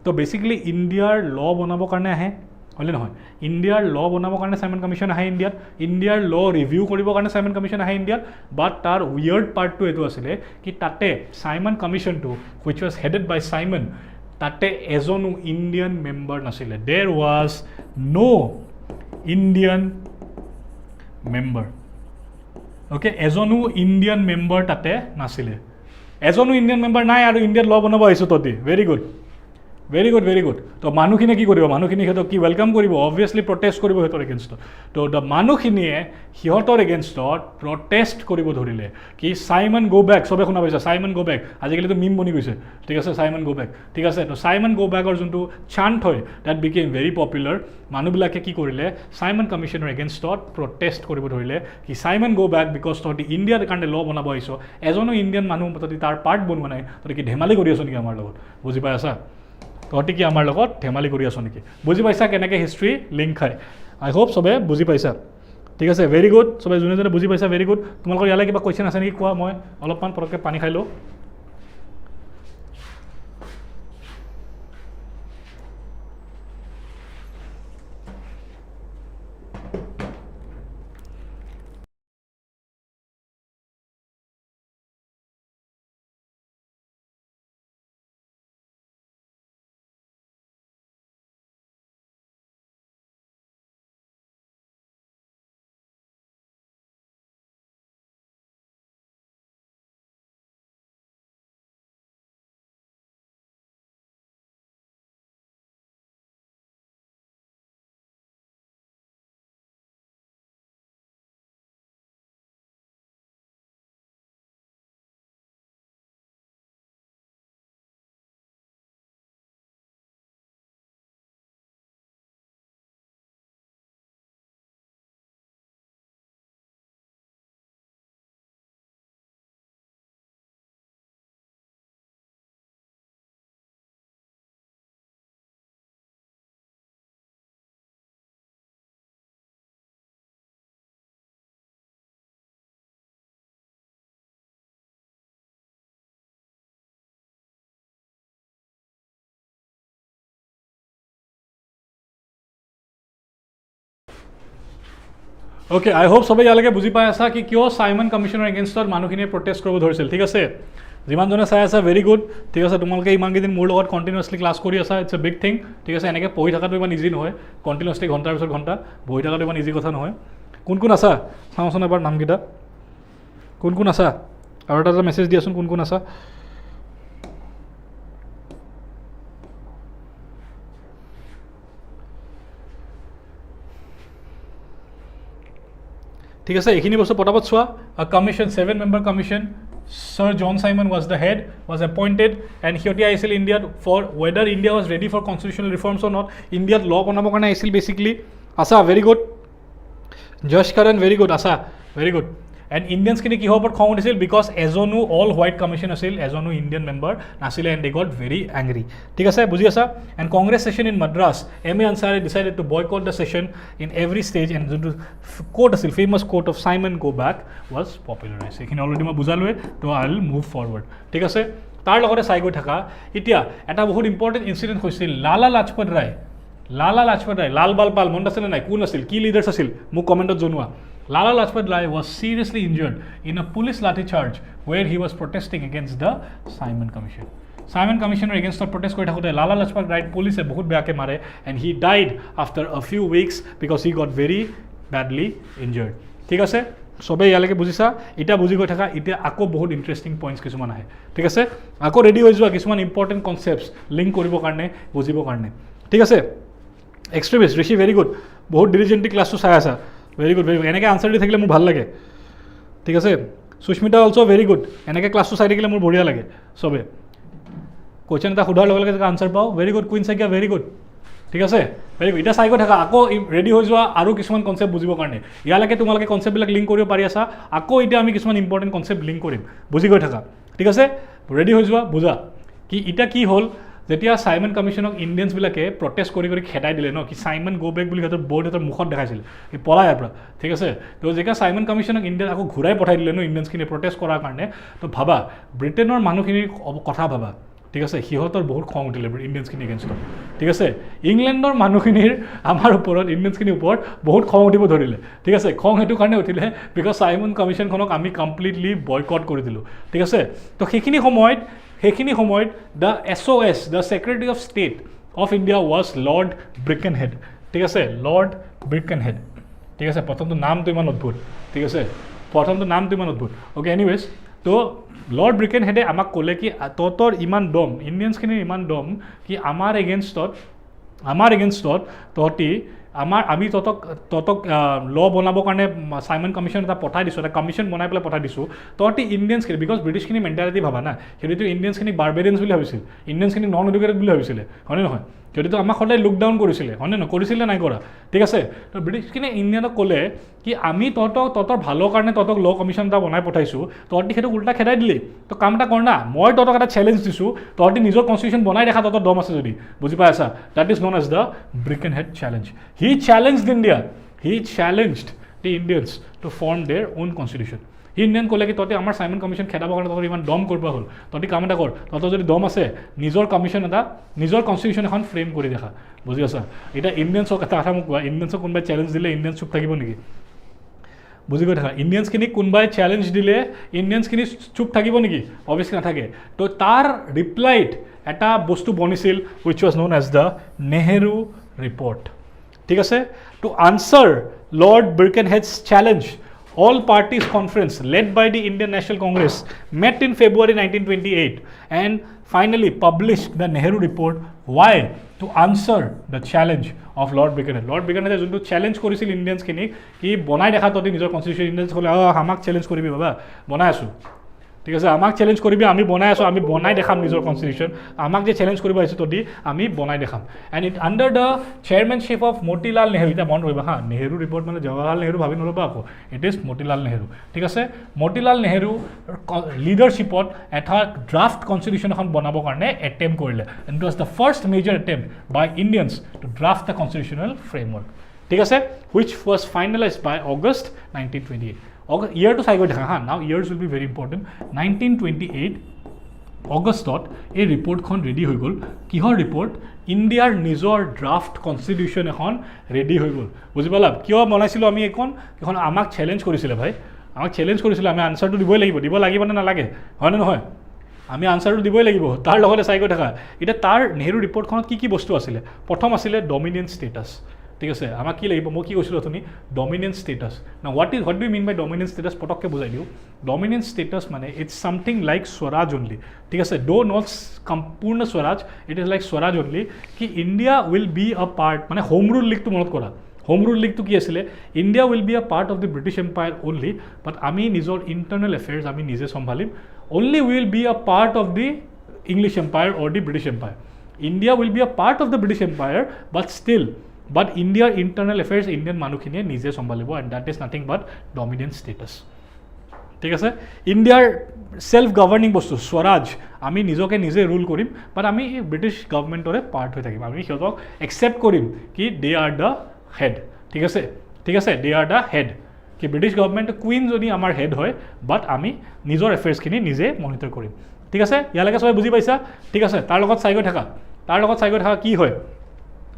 তো বেচিকেলি ইণ্ডিয়াৰ ল বনাবৰ কাৰণে আহে, হয়নে নহয়? ইণ্ডিয়াৰ ল বনাবৰ কাৰণে চাইমন কমিশ্যন আহে ইণ্ডিয়াত, ইণ্ডিয়াৰ ল ৰিভিউ কৰিবৰ কাৰণে চাইমন কমিশ্যন আহে ইণ্ডিয়াত। বাট তাৰ উইয়াৰ্ড পাৰ্টটো এইটো আছিলে কি তাতে চাইমন কমিশ্যনটো which was headed by Simon, তাতে এজনো ইণ্ডিয়ান মেম্বাৰ নাছিলে। There was no' Indian member, okay? এজনো ইণ্ডিয়ান মেম্বাৰ তাতে নাছিলে, এজনো ইণ্ডিয়ান মেম্বাৰ নাই, আৰু ইণ্ডিয়াত ল বনাব আহিছোঁ তহঁতি। Very good. তো মানুহখিনিয়ে কি কৰিব? মানুহখিনি সিহঁতক কি ৱেলকাম কৰিব? অবভিয়াছলি প্ৰটেষ্ট কৰিব সিহঁতৰ এগেইনষ্টত। তো মানুহখিনিয়ে সিহঁতৰ এগেইনষ্টত প্ৰটেষ্ট কৰিব ধৰিলে কি চাইমন গো বেক। চবে শুনা পাইছা? চাইমন গো বেক আজিকালিতো মিম বনি গৈছে, ঠিক আছে? চাইমন গো বেক, ঠিক আছে? তো চাইমন গো বেকৰ যোনটো চান্ট হয় ডেট বিকেম ভেৰি পপুলাৰ। মানুহবিলাকে কি কৰিলে? চাইমন কমিশ্যনৰ এগেইনষ্টত প্ৰটেষ্ট কৰিব ধৰিলে কি চাইমন গো বেক বিকজ তহঁতি ইণ্ডিয়াৰ কাৰণে ল বনাব আহিছ, এজনো ইণ্ডিয়ান মানুহ তহঁতি তাৰ পাৰ্ট বনোৱা নাই, তহঁতি কি ধেমালি কৰি আছ নেকি আমাৰ লগত? বুজি পাই আছা? তহঁতি কি আমাৰ লগত ধেমালি কৰি আছ নেকি? বুজি পাইছা কেনেকৈ হিষ্ট্ৰী লিংক খায়? আই হোপ চবে বুজি পাইছা, ঠিক আছে? Very good. চবে যোনে যোনে বুজি পাইছা ভেৰি গুড। তোমালোকৰ ইয়ালৈ কিবা কুৱেশ্যন আছে নেকি? কোৱা, মই অলপমান পটককৈ পানী খাই লওঁ। অ'কে আই হোপ সবে ইয়ালৈকে বুজি পাই আছা কি কিয় চাইমন কমিশ্যনৰ এগেইনষ্টত মানুহখিনিয়ে প্ৰটেষ্ট কৰিব ধৰিছিল ঠিক আছে যিমানজনে চাই আছা ভেৰি গুড ঠিক আছে তোমালোকে ইমানকেইদিন মোৰ লগত কণ্টিনিউৱাছলি ক্লাছ কৰি আছা ইটছ এ বিগ থিং ঠিক আছে এনেকৈ পঢ়ি থকাটো ইমান ইজি নহয় কণ্টিনিউৱাছলি ঘণ্টাৰ পিছত ঘণ্টা বহি থকাটো ইমান ইজি কথা নহয় কোন কোন আছা চাওঁচোন এবাৰ নামকেইটা কোন কোন আছা আৰু এটা মেছেজ দিয়াচোন কোন কোন আছা ঠিক আছে এইখিনি বস্তু পটাপট চোৱা commission 7-member commission Sir John Simon was the head, was appointed, and সিহঁতে আহিছিল ইণ্ডিয়াত for whether India was ready for constitutional reforms or not. ইণ্ডিয়াত ল বনাবৰ কাৰণে আহিছিল বেচিকলি আছা ভেৰি গুড যশ কৰণ ভেৰি গুড আছা ভেৰি গুড এণ্ড ইণ্ডিয়ানছখিনি কিহৰ ওপৰত খং উঠিছিল বিকজ এজনো অল হোৱাইট কমিশ্যন আছিল এজনো ইণ্ডিয়ান মেম্বাৰ নাছিলে and they got very angry ঠিক আছে বুজি আছা and Congress session in Madras M A আনচাৰে decided to boycott the session in every stage and যোনটো কোৰ্ট আছিল famous quote of Simon go back was popularise এইখিনি অলৰেডি মই বুজালোৱে তো আই উইল মুভ ফৰৱাৰ্ড ঠিক আছে তাৰ লগতে চাই গৈ থাকা এতিয়া এটা বহুত ইম্পৰ্টেণ্ট ইনচিডেণ্ট হৈছিল লালা লাজপত ৰায় লাল বাল পাল মনত আছিলে নাই কোন আছিল কি লিডাৰ্ছ আছিল মোক কমেণ্টত জনোৱা Lala Lajpat Rai was seriously injured in a police lathi charge where he was protesting against the Simon Commission. Simon Commissioner against the protest kori thakute Lala Lajpat Rai police bahut beake mare and he died after a few weeks because he got very badly injured. ঠিক আছে সবে ইয়ালৈকে বুজিছা এটা বুজি গৈ থাকা এতিয়া আকৌ বহুত ইণ্টাৰেষ্টিং পইণ্টছ কিছুমান আহে ঠিক আছে আকৌ ৰেডি হৈ যোৱা কিছুমান ইম্পৰ্টেণ্ট কনচেপ্টছ লিংক কৰিবৰ কাৰণে বুজিবৰ কাৰণে ঠিক আছে এক্সট্ৰিমিষ্ট ঋষি ভেৰি গুড বহুত ডিলিজেণ্টলি ক্লাছটো চাই আছা ভেৰি গুড এনেকৈ আনচাৰ দি থাকিলে মোৰ ভাল লাগে ঠিক আছে সুস্মিতা অলছ' ভেৰি গুড এনেকৈ ক্লাছটো চাই থাকিলে মোৰ বঢ়িয়া লাগে চবে কুৱেশ্যন এটা সোধাৰ লগে লগে যেতিয়া আনচাৰ পাওঁ very good Queen Saikia very good ঠিক আছে ভেৰি গুড এতিয়া চাই গৈ থাকা আকৌ ৰেডি হৈ যোৱা আৰু কিছুমান কনচেপ্ট বুজিবৰ কাৰণে ইয়ালৈকে তোমালোকে কনচেপ্টবিলাক লিংক কৰিব পাৰি আছা আকৌ এতিয়া আমি কিছুমান ইম্পৰ্টেণ্ট কনচেপ্ট লিংক কৰিম বুজি গৈ থাকা ঠিক আছে ৰেডি হৈ যোৱা বুজা কি এতিয়া কি হ'ল যেতিয়া চাইমন কমিশ্যনক ইণ্ডিয়ানছবিলাকে প্ৰটেষ্ট কৰি খেদাই দিলে ন কি চাইমন গো বেক বুলি সিহঁতৰ বৰ্ড সিহঁতৰ মুখত দেখাইছিল কি পলাই ইয়াৰ পৰা ঠিক আছে তো যেতিয়া চাইমন কমিশ্যনক ইণ্ডিয়াত আকৌ ঘূৰাই পঠাই দিলে ন ইণ্ডিয়ানছখিনি প্ৰটেষ্ট কৰাৰ কাৰণে তো ভাবা ব্ৰিটেইনৰ মানুহখিনিৰ কথা ভাবা ঠিক আছে সিহঁতৰ বহুত খং উঠিলে ইণ্ডিয়ানছখিনি এগেইনষ্টত ঠিক আছে ইংলেণ্ডৰ মানুহখিনিৰ আমাৰ ওপৰত ইণ্ডিয়ানছখিনিৰ ওপৰত বহুত খং উঠিব ধৰিলে ঠিক আছে খং সেইটো কাৰণে উঠিলে বিকজ চাইমন কমিশ্যনখনক আমি কমপ্লিটলি বয়কট কৰি দিলোঁ ঠিক আছে তো সেইখিনি সময়ত the SOS the secretary of state of India was Lord Birkenhead ঠিক আছে লৰ্ড ব্ৰিকেনহেড ঠিক আছে প্ৰথমটো নামটো ইমান অদ্ভুত ঠিক আছে অ'কে এনিৱেজ তো লৰ্ড ব্ৰিকেনহেডে আমাক ক'লে কি তহঁতৰ ইমান দম ইণ্ডিয়ানছখিনিৰ ইমান দম কি আমাৰ এগেইনষ্টত তহঁতি আমি তহঁতক ল বনাবৰ কাৰণে চাইমন কমিশ্যন এটা পঠাই দিছোঁ এটা কমিশ্যন বনাই পেলাই পঠাই দিছোঁ তহঁতি ইণ্ডিয়ানছখিনি বিকজ ব্ৰিটিছখিনি মেণ্টেলিটি ভাবা না সিহঁতিতো ইণ্ডিয়ানছখিনি বাৰ্বেৰিয়ানছ বুলি ভাবিছিল ইণ্ডিয়ানছখিনি নন এডুকেটেড বুলি ভাবিছিলে হয়নে নহয় সিহঁতিতো আমাক সদায় লুক ডাউন কৰিছিলে হয়নে নহয় কৰিছিলে নাই কৰা ঠিক আছে তো ব্ৰিটিছখিনি ইণ্ডিয়ানক ক'লে কি আমি তহঁতৰ ভালৰ কাৰণে তহঁতক ল কমিশ্যন এটা বনাই পঠাইছোঁ তহঁতি সেইটো উল্টা খেদাই দিলি তো কাম এটা কৰ না মই তহঁতক এটা চেলেঞ্জ দিছোঁ তহঁতি নিজৰ কনষ্টিটিউশ্যন বনাই দেখা তহঁতৰ দম আছে যদি বুজি পাই আছা that is known as the Birkenhead challenge he challenged India. He challenged the Indians to form their own constitution. He Indian ক'লে কি তহঁতি আমাৰ চাইমন কমিশ্যন খেদাবৰ কাৰণে তহঁতি ইমান দম কৰিব হ'ল তহঁতি কাম এটা কৰ তহঁতৰ যদি দম আছে নিজৰ কনষ্টিটিউশ্যন এখন ফ্ৰেম কৰি দেখা বুজি আছা এতিয়া ইণ্ডিয়ানছক এটা কথা মোক কোৱা ইণ্ডিয়ানছক কোনোবাই চেলেঞ্জ দিলে ইণ্ডিয়ানছ চুপ থাকিব নেকি বুজি গৈ থাকা ইণ্ডিয়ানছখিনিক কোনোবাই চেলেঞ্জ দিলে ইণ্ডিয়ানছখিনি চুপ থাকিব নেকি অভিয়াছলি নাথাকে তো তাৰ ৰিপ্লাইত এটা বস্তু বনিছিল which was known as the Nehru report ঠিক আছে to answer Lord Birkenhead's challenge all parties conference led by the Indian National Congress met in February 1928 and finally published the Nehru report why to answer the challenge of Lord Birkenhead যোনটো challenge কৰিছিল ইণ্ডিয়ানছখিনিক কি বনাই দেখা তহঁতি নিজৰ constitution Indians ক'লে আমাক challenge কৰিবি বাবা বনাই আছোঁ ঠিক আছে আমাক চেলেঞ্জ কৰিবি আমি বনাই আছোঁ আমি বনাই দেখাম নিজৰ কনষ্টিটিউশ্যন আমাক যে চেলেঞ্জ কৰিব আহিছোঁ তহঁতি আমি বনাই দেখাম and it under the chairmanship of Motilal Nehru এতিয়া মন কৰিবা নেহেৰু ৰিপৰ্ট মানে জৱাহৰলাল নেহেৰু ভাবি নল'বা আকৌ ইট ইজ মতিলাল নেহেৰু ঠিক আছে মতিলাল নেহেৰু লিডাৰশ্বিপত এটা ড্ৰাফ্ট কনষ্টিটিউশ্যন এখন বনাবৰ কাৰণে এটেম্প কৰিলে and it was the first major attempt by Indians to draft the constitutional framework ঠিক আছে which was finalised by August 1928 ইয়াৰটো চাই গৈ দেখা now years will be very important 1928 অগষ্টত এই ৰিপৰ্টখন ৰেডি হৈ গ'ল কিহৰ ৰিপৰ্ট ইণ্ডিয়াৰ নিজৰ ড্ৰাফ্ট কনষ্টিটিউশ্যন এখন ৰেডি হৈ গ'ল বুজি পালা কিয় বনাইছিলোঁ আমি এখন আমাক চেলেঞ্জ কৰিছিলে ভাই আমাক চেলেঞ্জ কৰিছিলে আমি আনচাৰটো দিবই লাগিব নে নালাগে হয়নে নহয় আমি আনচাৰটো দিবই লাগিব তাৰ লগতে চাই গৈ থাকা এতিয়া তাৰ নেহৰু ৰিপৰ্টখনত কি বস্তু আছিলে প্ৰথম আছিলে ডমিনেন্স ষ্টেটাছ ঠিক আছে আমাক কি লাগিব মই কি কৈছিলোঁ অথনি ডমিনেন্স ষ্টেটাছ না what do you mean by dominance status পটককৈ বুজাই দিওঁ ডমিনেন্স ষ্টেটাছ মানে it's something like swaraj only ঠিক আছে নট সম্পূৰ্ণ swaraj it is like swaraj only কি India will be a part মানে হোম ৰুল লীগটো মনত কৰা হোম ৰুল লীগটো কি আছিলে India will be a part of the British empire only but আমি নিজৰ ইণ্টাৰনেল এফেয়াৰ্ছ আমি নিজে চম্ভালিম only we will be a part of the English Empire or the British Empire. India will be a part of the British Empire, but India internal affairs Indian manukhiniye nije sombalibo and that is nothing but dominant status. ঠিক আছে ইণ্ডিয়াৰ self governing বস্তু স্বৰাজ আমি নিজকে নিজে rule কৰিম বাট আমি British গভৰ্ণমেণ্টৰে part হৈ থাকিম আমি সিহঁতক একচেপ্ট কৰিম কি দে আৰ দ্য হেড ঠিক আছে দে আৰ দ্য হেড কি ব্ৰিটিছ গভৰ্ণমেণ্ট কুইন যদি আমাৰ হেড হয় বাট আমি নিজৰ এফেয়াৰ্ছখিনি নিজে মনিটৰ কৰিম ঠিক আছে ইয়ালৈকে সবাই বুজি পাইছা ঠিক আছে তাৰ লগত চাই গৈ থাকা কি হয়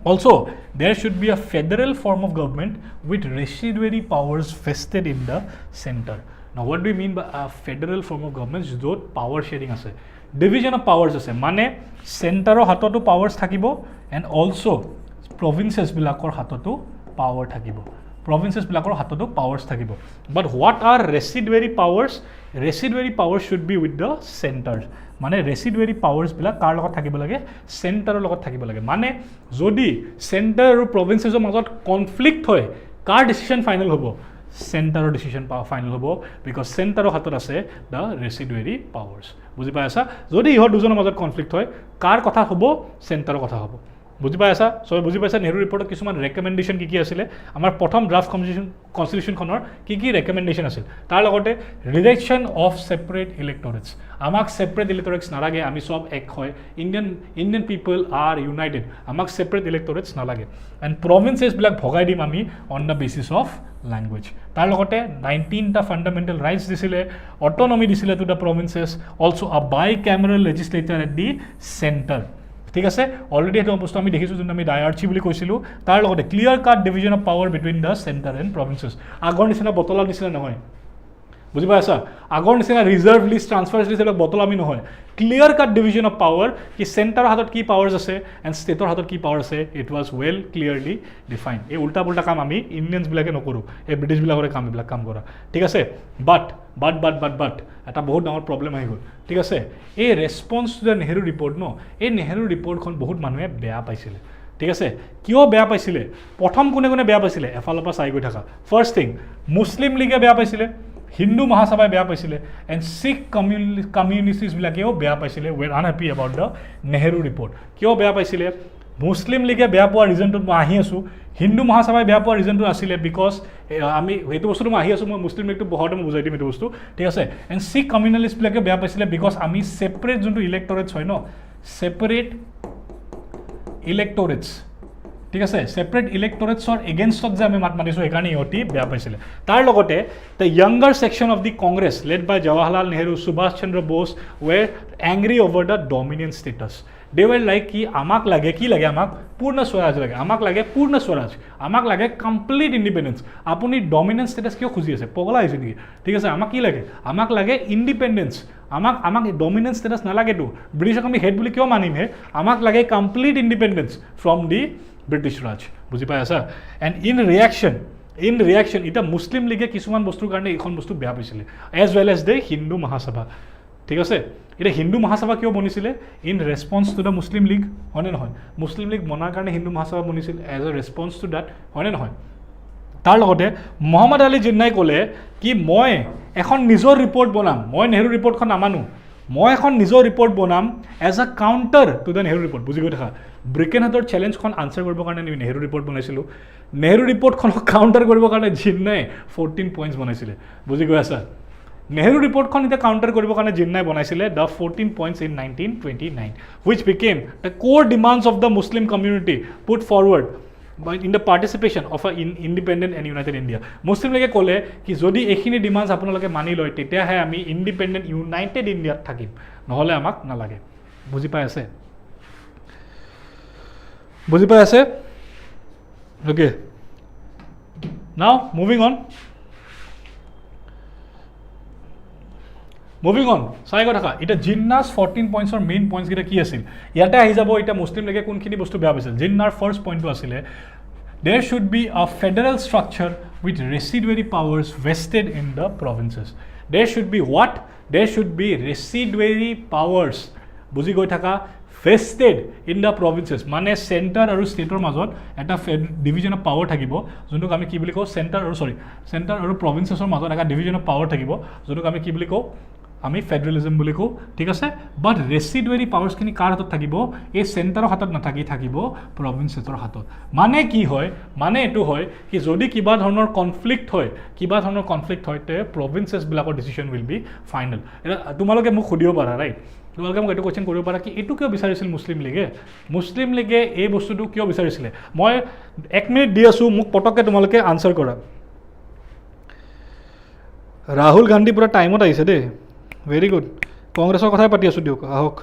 also there should be a federal form of government with residuary powers vested in the center now what do we mean by a federal form of government য'ত power sharing আছে division of powers আছে মানে চেণ্টাৰৰ হাততো powers থাকিব and also provinces বিলাকৰ হাততো power থাকিব provinces বিলাকৰ হাততো powers থাকিব but what are residuary powers should be with the centers মানে residuary powers বিলাক কাৰ লগত থাকিব লাগে চেণ্টাৰৰ লগত থাকিব লাগে মানে যদি চেণ্টাৰ আৰু provincesৰ মাজত কনফ্লিক্ট হয় কাৰ ডিসিশন ফাইনাল হ'ব চেণ্টাৰৰ ডিসিশন ফাইনাল হ'ব বিকজ চেণ্টাৰৰ হাতত আছে the residuary powers বুজি পাই আছা যদি ইহৰ দুজনৰ মাজত কনফ্লিক্ট হয় কাৰ কথা হ'ব চেণ্টাৰৰ কথা হ'ব বুজি পাই আছা সবে বুজি পাইছা নেহৰু ৰিপৰ্টত কিছুমান ৰেকমেণ্ডেশ্যন কি আছিলে আমাৰ প্ৰথম ড্ৰাফ্ট কনষ্টিটিউশ্যনখনৰ কি ৰেকমেণ্ডেশ্যন আছিল তাৰ লগতে ৰিডাকশ্যন অফ ছেপাৰেট ইলেক্টৰেটছ আমাক ছেপাৰেট ইলেক্টৰেটছ নালাগে আমি সব এক হয় ইণ্ডিয়ান পিপল আৰ ইউনাইটেড আমাক ছেপাৰেট ইলেক্টৰেটছ নালাগে এণ্ড প্ৰভিন্সেছবিলাক ভগাই দিম আমি on the basis of language তাৰ লগতে 19টা ফাণ্ডামেণ্টেল ৰাইটছ দিছিলে অট'নমি দিছিলে টু দ্য প্ৰভিন্সেছ অলছ' আ বাই কেমেৰেল লেজিছলেচাৰ এট দি চেণ্টাৰ ঠিক আছে অলৰেডি এইটো বস্তু আমি দেখিছোঁ যোনটো আমি ডায়াৰ্চি বুলি কৈছিলোঁ তাৰ লগতে clear cut division of power between the centre and provinces আগৰ নিচিনা বটলাৰ নিচিনা নহয় বুজি পাইছা আগৰ নিচিনা ৰিজাৰ্ভ লিষ্ট ট্ৰান্সফাৰ লিষ্ট এইবিলাক বটলামি নহয় clear cut division of power কি চেণ্টাৰৰ হাতত কি পাৱাৰ্ছ আছে এণ্ড ষ্টেটৰ হাতত কি পাৱাৰ আছে it was well clearly define এই উল্টা পুল্টা কাম আমি ইণ্ডিয়ানছবিলাকে নকৰোঁ এই ব্ৰিটিছবিলাকৰে এইবিলাক কাম কৰা ঠিক আছে বাট এটা বহুত ডাঙৰ প্ৰব্লেম আহি গ'ল ঠিক আছে এই response to the Nehru report এই নেহৰু ৰিপৰ্টখন বহুত মানুহে বেয়া পাইছিলে ঠিক আছে কিয় বেয়া পাইছিলে প্ৰথম কোনে বেয়া পাইছিলে এফালৰ পৰা চাই গৈ থাকা ফাৰ্ষ্ট থিং মুছলিম লীগে বেয়া পাইছিলে হিন্দু মহাসভাই বেয়া পাইছিলে এণ্ড শিখ কমিউনিটিছবিলাকেও বেয়া পাইছিলে were unhappy about the Nehru report কিয় বেয়া পাইছিলে মুছলিম লীগে বেয়া পোৱা ৰিজনটোত মই আহি আছোঁ হিন্দু মহাসভাই বেয়া পোৱা ৰিজনটো আছিলে বিকজ আমি সেইটো বস্তুটো মই আহি আছোঁ মই মুছলিম লীগটো বহাওঁতে মই বুজাই দিম এইটো বস্তু ঠিক আছে এণ্ড শিখ কমিউনেলিষ্টবিলাকে বেয়া পাইছিলে বিকজ আমি ছেপাৰেট যোনটো ইলেক্টৰেটছ হয় ছেপাৰেট ইলেক্টৰেটছ ঠিক আছে ছেপাৰেট ইলেক্টৰেটছৰ এগেইনষ্টত যে আমি মাত মাতিছোঁ সেইকাৰণে ইহঁতি বেয়া পাইছিলে তাৰ লগতে the younger section of the Congress led by Jawaharlal Nehru Subhash Chandra Bose were angry over the dominant status they were like কি আমাক লাগে আমাক পূৰ্ণ স্বৰাজ লাগে আমাক লাগে পূৰ্ণ স্বৰাজ আমাক লাগে কমপ্লিট ইণ্ডিপেণ্ডেঞ্চ আপুনি ডমিনেন্ট ষ্টেটাছ কিয় খুজি আছে পগলা হৈছে নেকি ঠিক আছে আমাক কি লাগে আমাক লাগে ইণ্ডিপেণ্ডেঞ্চ আমাক ডমিনেন্ট ষ্টেটাছ নালাগেতো ব্ৰিটিছক আমি হেড বুলি কিয় মানিমহে আমাক লাগে complete independence from the British Raj বুজি পাই আছা এণ্ড ইন ৰিয়েকশ্যন এতিয়া মুছলিম লীগে কিছুমান বস্তুৰ কাৰণে এইখন বস্তু বেয়া পাইছিলে as well as the Hindu Mahasabha ঠিক আছে এতিয়া হিন্দু মহাসভা কিয় বনিছিলে in response to the Muslim League হয়নে নহয় মুছলিম লীগ বনাৰ কাৰণে হিন্দু মহাসভা বনিছিল as a response to that হয়নে নহয় তাৰ লগতে মহম্মদ আলী জিন্নাই ক'লে কি মই এখন নিজৰ ৰিপৰ্ট বনাম মই নেহৰু ৰিপৰ্টখন নামানো মই এখন নিজৰ ৰিপৰ্ট বনাম as a counter to the Nehru report বুজি গৈ থাকা ব্ৰিকেনহাটৰ চেলেঞ্জখন আনচাৰ কৰিবৰ কাৰণে আমি নেহৰু ৰিপৰ্ট বনাইছিলোঁ নেহৰু ৰিপৰ্টখনক কাউণ্টাৰ কৰিবৰ কাৰণে জিন্নাই 14 পইণ্টছ বনাইছিলে বুজি গৈ আছা নেহৰু ৰিপৰ্টখন এতিয়া কাউণ্টাৰ কৰিবৰ কাৰণে জিন্নাই বনাইছিলে the 14 points in 1929 which became the core demands of the Muslim community put forward in the participation of an independent and united India. Muslim League kole ki jodi ekhini demands apnaloke mani loy tetia he ami independent united India thakim নহলে আমাক নালাগে বুজি পাই আছে okay now moving on চাই গৈ থাকা এটা জিন্নাছ 14 পইণ্টছৰ মেইন পইণ্টছ কেইটা কি আছিল ইয়াতে আহি যাব এটা মুছলিম লীগে কোনখিনি বস্তু বেয়া পাইছিল জিন্নাৰ ফাৰ্ষ্ট পইণ্টটো আছিলে there should be a federal structure with residuary powers vested in the provinces. There should be what? There should be residuary powers বুজি গৈ থাকা vested in the provinces মানে center আৰু stateৰ মাজত এটা division of power থাকিব যোনটোক আমি কি বুলি কওঁ center আৰু provincesৰ মাজত এটা division of power থাকিব যোনটোক আমি কি বুলি কওঁ আমি ফেডাৰেলিজম বুলি কওঁ ঠিক আছে বাট ৰেচিডুৱেৰী পাৱাৰ্ছখিনি কাৰ হাতত থাকিব এই চেণ্টাৰৰ হাতত নাথাকি থাকিব প্ৰভিন্সেছৰ হাতত মানে কি হয় মানে এইটো হয় কি যদি কিবা ধৰণৰ কনফ্লিক্ট হয় তে প্ৰভিন্সেছবিলাকৰ ডিচিশ্যন উইল বি ফাইনেল এটা তোমালোকে মোক সুধিব পাৰা ৰাইট তোমালোকে মোক এইটো কোৱেশ্যন কৰিব পাৰা কি এইটো কিয় বিচাৰিছিল মুছলিম লীগে এই বস্তুটো কিয় বিচাৰিছিলে মই 1 মিনিট দি আছোঁ মোক পটককৈ তোমালোকে আনচাৰ কৰা ৰাহুল গান্ধী পুৰা টাইমত আহিছে দেই ভেৰি গুড কংগ্ৰেছৰ কথাই পাতি আছোঁ দিয়ক আহক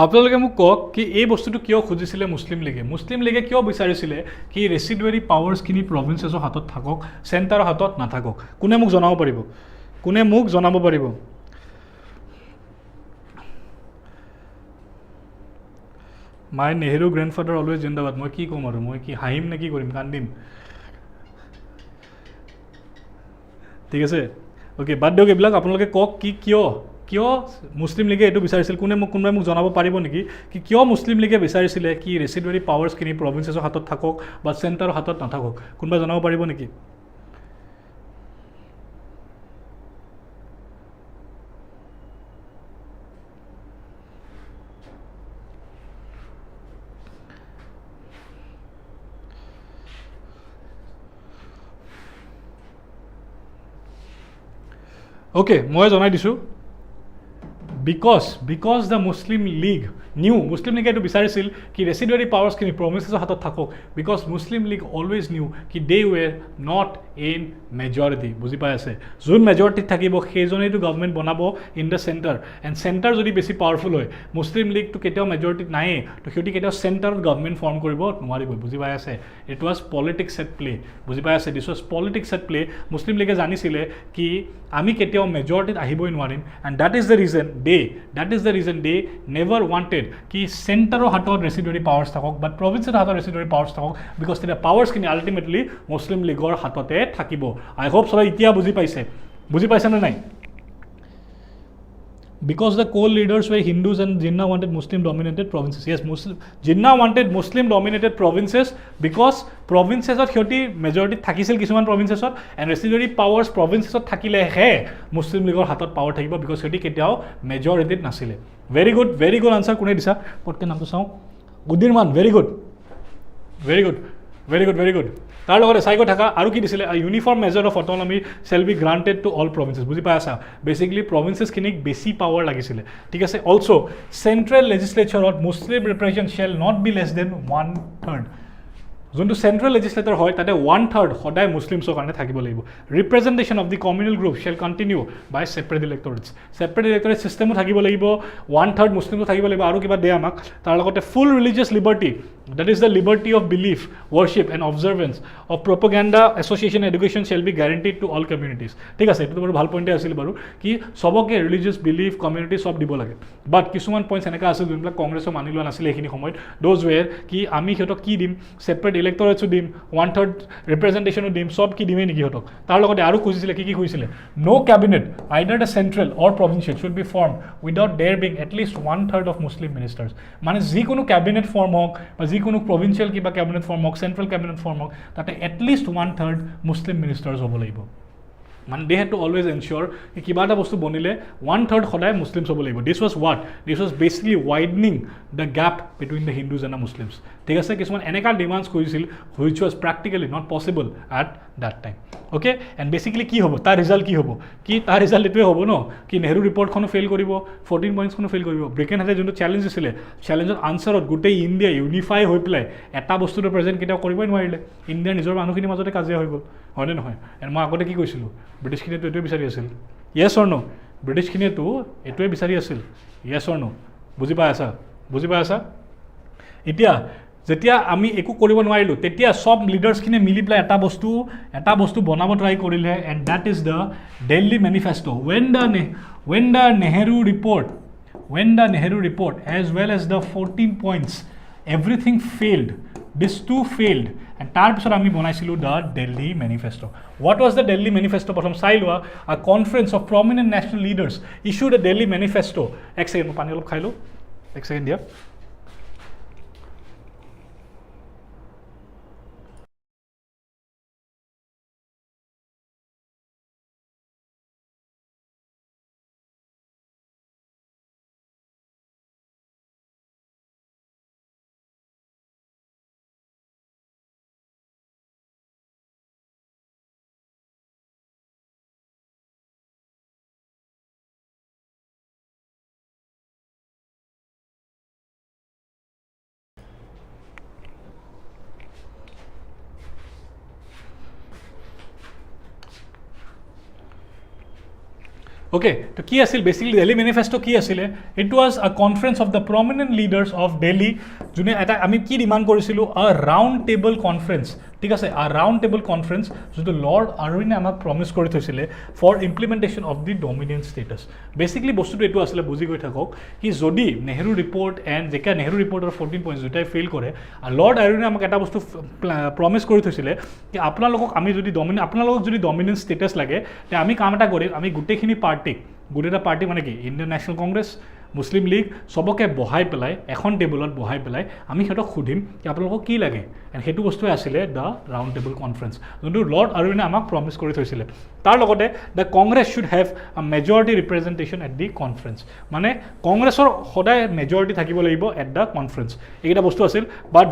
আপোনালোকে মোক কওক কি এই বস্তুটো কিয় খুজিছিলে মুছলিম লীগে কিয় বিচাৰিছিলে কি ৰেচিডুৱেৰী পাৱাৰ্ছখিনি প্ৰভিন্সেছৰ হাতত থাকক চেণ্টাৰৰ হাতত নাথাকক কোনে মোক জনাব পাৰিব মাই নেহেৰু গ্ৰেণ্ডফাদাৰ অলৱেজ জিন্দাবাদ মই কি ক'ম আৰু মই কি হাঁহিম নে কি কৰিম কান্দিম ঠিক আছে অ'কে বাদ দিয়ক এইবিলাক আপোনালোকে কওক কি কিয় মুছলিম লীগে এইটো বিচাৰিছিল কোনোবাই মোক জনাব পাৰিব নেকি কি কিয় মুছলিম লীগে বিচাৰিছিলে কি ৰেচিডুৱেৰী পাৱাৰ্ছখিনি প্ৰভিন্সেছৰ হাতত থাকক বা চেণ্টাৰৰ হাতত নাথাকক কোনোবাই জনাব পাৰিব নেকি অ'কে মই জনাই দিছোঁ because the Muslim League এইটো বিচাৰিছিল কি ৰেচিডুৱেৰী পাৱাৰ্ছখিনি প্ৰভিন্সেছৰ হাতত থাকক because Muslim League always knew কি they were not in majority বুজি পাই আছে যোন মেজৰিটিত থাকিব সেইজনেইটো গভৰ্ণমেণ্ট বনাব in the centre and centre যদি বেছি পাৱাৰফুল হয় মুছলিম লীগটো কেতিয়াও মেজৰিটিত নায়ে তো সিহঁতি কেতিয়াও চেণ্টাৰত গভৰ্ণমেণ্ট ফৰ্ম কৰিব নোৱাৰিব বুজি পাই আছে it was politics at play বুজি পাই আছে this was politics at play Muslim লীগে জানিছিলে কি আমি কেতিয়াও মেজৰিটিত আহিবই নোৱাৰিম and that is the reason they never wanted কি চেণ্টাৰৰ হাতত ৰেচিডুৱেৰী পাৱাৰ্ছ থাকক বাট প্ৰভিন্সৰ হাতত ৰেচিডুৱেৰী পাৱাৰ্ছ থাকক বিকজ তেতিয়া পাৱাৰ্ছখিনি আল্টিমেটলি মুছলিম লীগৰ হাততে থাকিব আই হোপ সবাই এতিয়া বুজি পাইছেনে নাই because the co-leaders were Hindus and Jinnah wanted Muslim-dominated provinces. Yes, Jinnah wanted Muslim-dominated provinces because provinces-ot সিহঁতি majority থাকিছিল কিছুমান provinces-ot and residuary powers provinces-ot থাকিলেহে মুছলিম লীগৰ হাতত পাৱাৰ থাকিব because সিহঁতি কেতিয়াও majority-ত নাছিলে very good answer কোনে দিছা পটকে নামটো চাওঁ উদ্দিৰমান very good তাৰ লগতে চাইগৈ থাকা আৰু কি দিছিলে uniform measure of autonomy shall be granted to all provinces বুজি পাই আছা বেচিকলি প্ৰভিন্সেছখিনিক বেছি পাৱাৰ লাগিছিলে ঠিক আছে অলছ' চেণ্ট্ৰেল লেজিছলেচাৰত Muslim representation shall not be less than 1/3 যোনটো চেণ্ট্ৰেল লেজিছলেটৰ হয় তাতে 1/3 সদায় মুছলিমছৰ কাৰণে থাকিব লাগিব representation of the communal group shall continue by separate electorates ছিষ্টেমো থাকিব লাগিব 1/3 মুছলিমো থাকিব লাগিব আৰু কিবা দিয়ে আমাক তাৰ লগতে full religious liberty that is the liberty of belief worship and observance of propaganda association education shall be guaranteed to all communities ঠিক আছে এটো বাৰু ভাল পইণ্টে আছিল বাৰু কি সবকে ৰিলিজিয়াছ বিলিফ কমিউনিটি সব দিব লাগে বাট কিছুমান পইণ্টছ এনেকা আছিল যোনবিলাক কংগ্ৰেছৰ মানি লোৱা নাছিলে এইখিনি সময়ত দোজ ৱেৰ কি আমি সিহঁতক কি দিম ছেপাৰেট ইলেক্টৰেটছো দিম 1/3 ৰিপ্ৰেজেণ্টেশ্যনো দিম সব কি দিমেই নেকি সিহঁতক তাৰ লগতে আৰু খুজিছিলে কি খুজিছিলে নো cabinet either the central or provincial should be form without there being at least 1/3 of Muslim ministers মানে যিকোনো কেবিনেট ফৰ্ম হওক বা যিকোনো প্ৰভিন্সিয়েল কিবা কেবিনেট ফৰ্ম হওক চেণ্ট্ৰেল কেবিনেট ফৰ্ম হওক তাতে এটলিষ্ট 1/3 মুছলিম মিনিষ্টাৰ্ছ হ'ব লাগিব মানে they had to always ensure कि किबा এটা বস্তু বনিলে 1/3 সদায় মুসলিমছ হ'ব লাগিব this was basically widening the gap between the Hindus and the Muslims ঠিক আছে কিছুমান এনেকা ডিমান্ডস কৰিছিল which was practically not possible at that time okay and basically কি হ'ব তাৰ ৰিজাল্ট কি হ'ব কি তাৰ ৰিজাল্ট এটোৱে হ'ব ন কি নেহৰু ৰিপৰ্টখনো ফেইল কৰিব 14 পইণ্টছখনো ফেইল কৰিব ব্ৰিকেন হাতে যোনটো চ্যালেঞ্জ আছিল চ্যালেঞ্জৰ আনসাৰত গোটেই ইণ্ডিয়া ইউনিফাই হৈ পেলাই এটা বস্তুটো প্ৰেজেন্ট কেতিয়াও কৰিবই নোৱাৰিলে ইণ্ডিয়াৰ নিজৰ মানুহখিনিৰ মাজতে কাজিয়া হৈ গ'ল হয়নে নহয় এণ্ড মই আগতে কি কৈছিলোঁ ব্ৰিটিছখিনিয়েতো এইটোৱে বিচাৰি আছিল য়েছ অৰ ন ব্ৰিটিছখিনিয়েতো এইটোৱে বিচাৰি আছিল য়েছ অৰ ন বুজি পাই আছা এতিয়া যেতিয়া আমি একো কৰিব নোৱাৰিলোঁ তেতিয়া সব লিডাৰ্ছখিনিয়ে মিলি পেলাই এটা বস্তু বনাব ট্ৰাই কৰিলে and that is the Delhi manifesto when the Nehru report as well as the 14 points everything failed this too failed and tar pisot ami bonaisilu the Delhi manifesto what was the Delhi manifesto prothom sailwa a conference of prominent national leaders issued a Delhi manifesto ek second mo pani olop khailo ek second dia Okay, so কি আছিল basically Delhi manifesto কি আছিল it was a conference of the prominent leaders of Delhi যোনে এটা আমি কি demand কৰিছিলোঁ a round table conference ঠিক আছে a round table conference যোনটো লৰ্ড আৰউইনে আমাক প্ৰমিছ কৰি থৈছিলে for implementation of the dominant status basically বস্তুটো এইটো আছিলে বুজি গৈ থাকক কি যদি নেহৰু ৰিপৰ্ট এণ্ড যেকা নেহৰু ৰিপৰ্টৰ 14 পইণ্টছ দুটাই ফেইল কৰে আৰু লৰ্ড আৰউইনে আমাক এটা বস্তু প্ৰমিছ কৰি থৈছিলে কি আপোনালোকক যদি ডমিনেন্ট ষ্টেটাছ লাগে তে আমি কাম এটা কৰিম আমি গোটেইখিনি গোটেইটা পাৰ্টি মানে কি ইণ্ডিয়ান নেশ্যনেল কংগ্ৰেছ মুছলিম লীগ সবকে বহাই পেলাই এখন টেবুলত বহাই পেলাই আমি সিহঁতক সুধিম কি আপোনালোকক কি লাগে এণ্ড সেইটো বস্তুৱে আছিলে দ্য ৰাউণ্ড টেবল কনফাৰেন্স যোনটো লৰ্ড আৰউইনে আমাক প্ৰমিছ কৰি থৈছিলে তাৰ লগতে দ্য কংগ্ৰেছ শুড হেভ আ majority representation at the conference মানে কংগ্ৰেছৰ সদায় মেজৰিটি থাকিব লাগিব এট দ্য কনফাৰেন্স এইকেইটা বস্তু আছিল but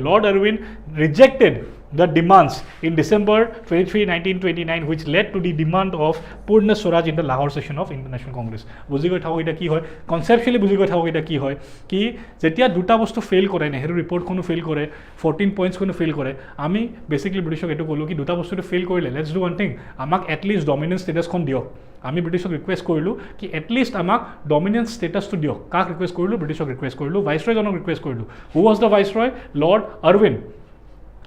lord Irwin rejected the demands in December 23, 1929 which led to the demand of Purna Swaraj in the Lahore session of International Congress বুজি গৈ থাকক এটা কি হয় কনসেপচুয়ালি বুজি গৈ থাকক এটা কি হয় কি যেতিয়া দুটা বস্তু ফেইল কৰে নেহৰু ৰিপৰ্টখনো ফেইল কৰে 14 পইণ্টছখনো ফেইল কৰে আমি বেসিক্যালি ব্ৰিটিছক এইটো ক'লোঁ কি দুটা বস্তুটো ফেইল কৰিলে লেটছ ডু ওৱান থিং আমাক এটলিষ্ট ডমিনেন্ট ষ্টেটাছখন দিয়ক আমি ব্ৰিটিছক ৰিকুৱেষ্ট কৰিলোঁ কি এটলিষ্ট আমাক ডমিনেন্ট ষ্টেটাছটো দিয়ক কাক ৰিকুৱেষ্ট কৰিলোঁ ব্ৰিটিছক ৰিকুৱেষ্ট কৰিলোঁ ভাইচৰয়জনক ৰিকুৱেষ্ট কৰিলোঁ who was the viceroy lord Irwin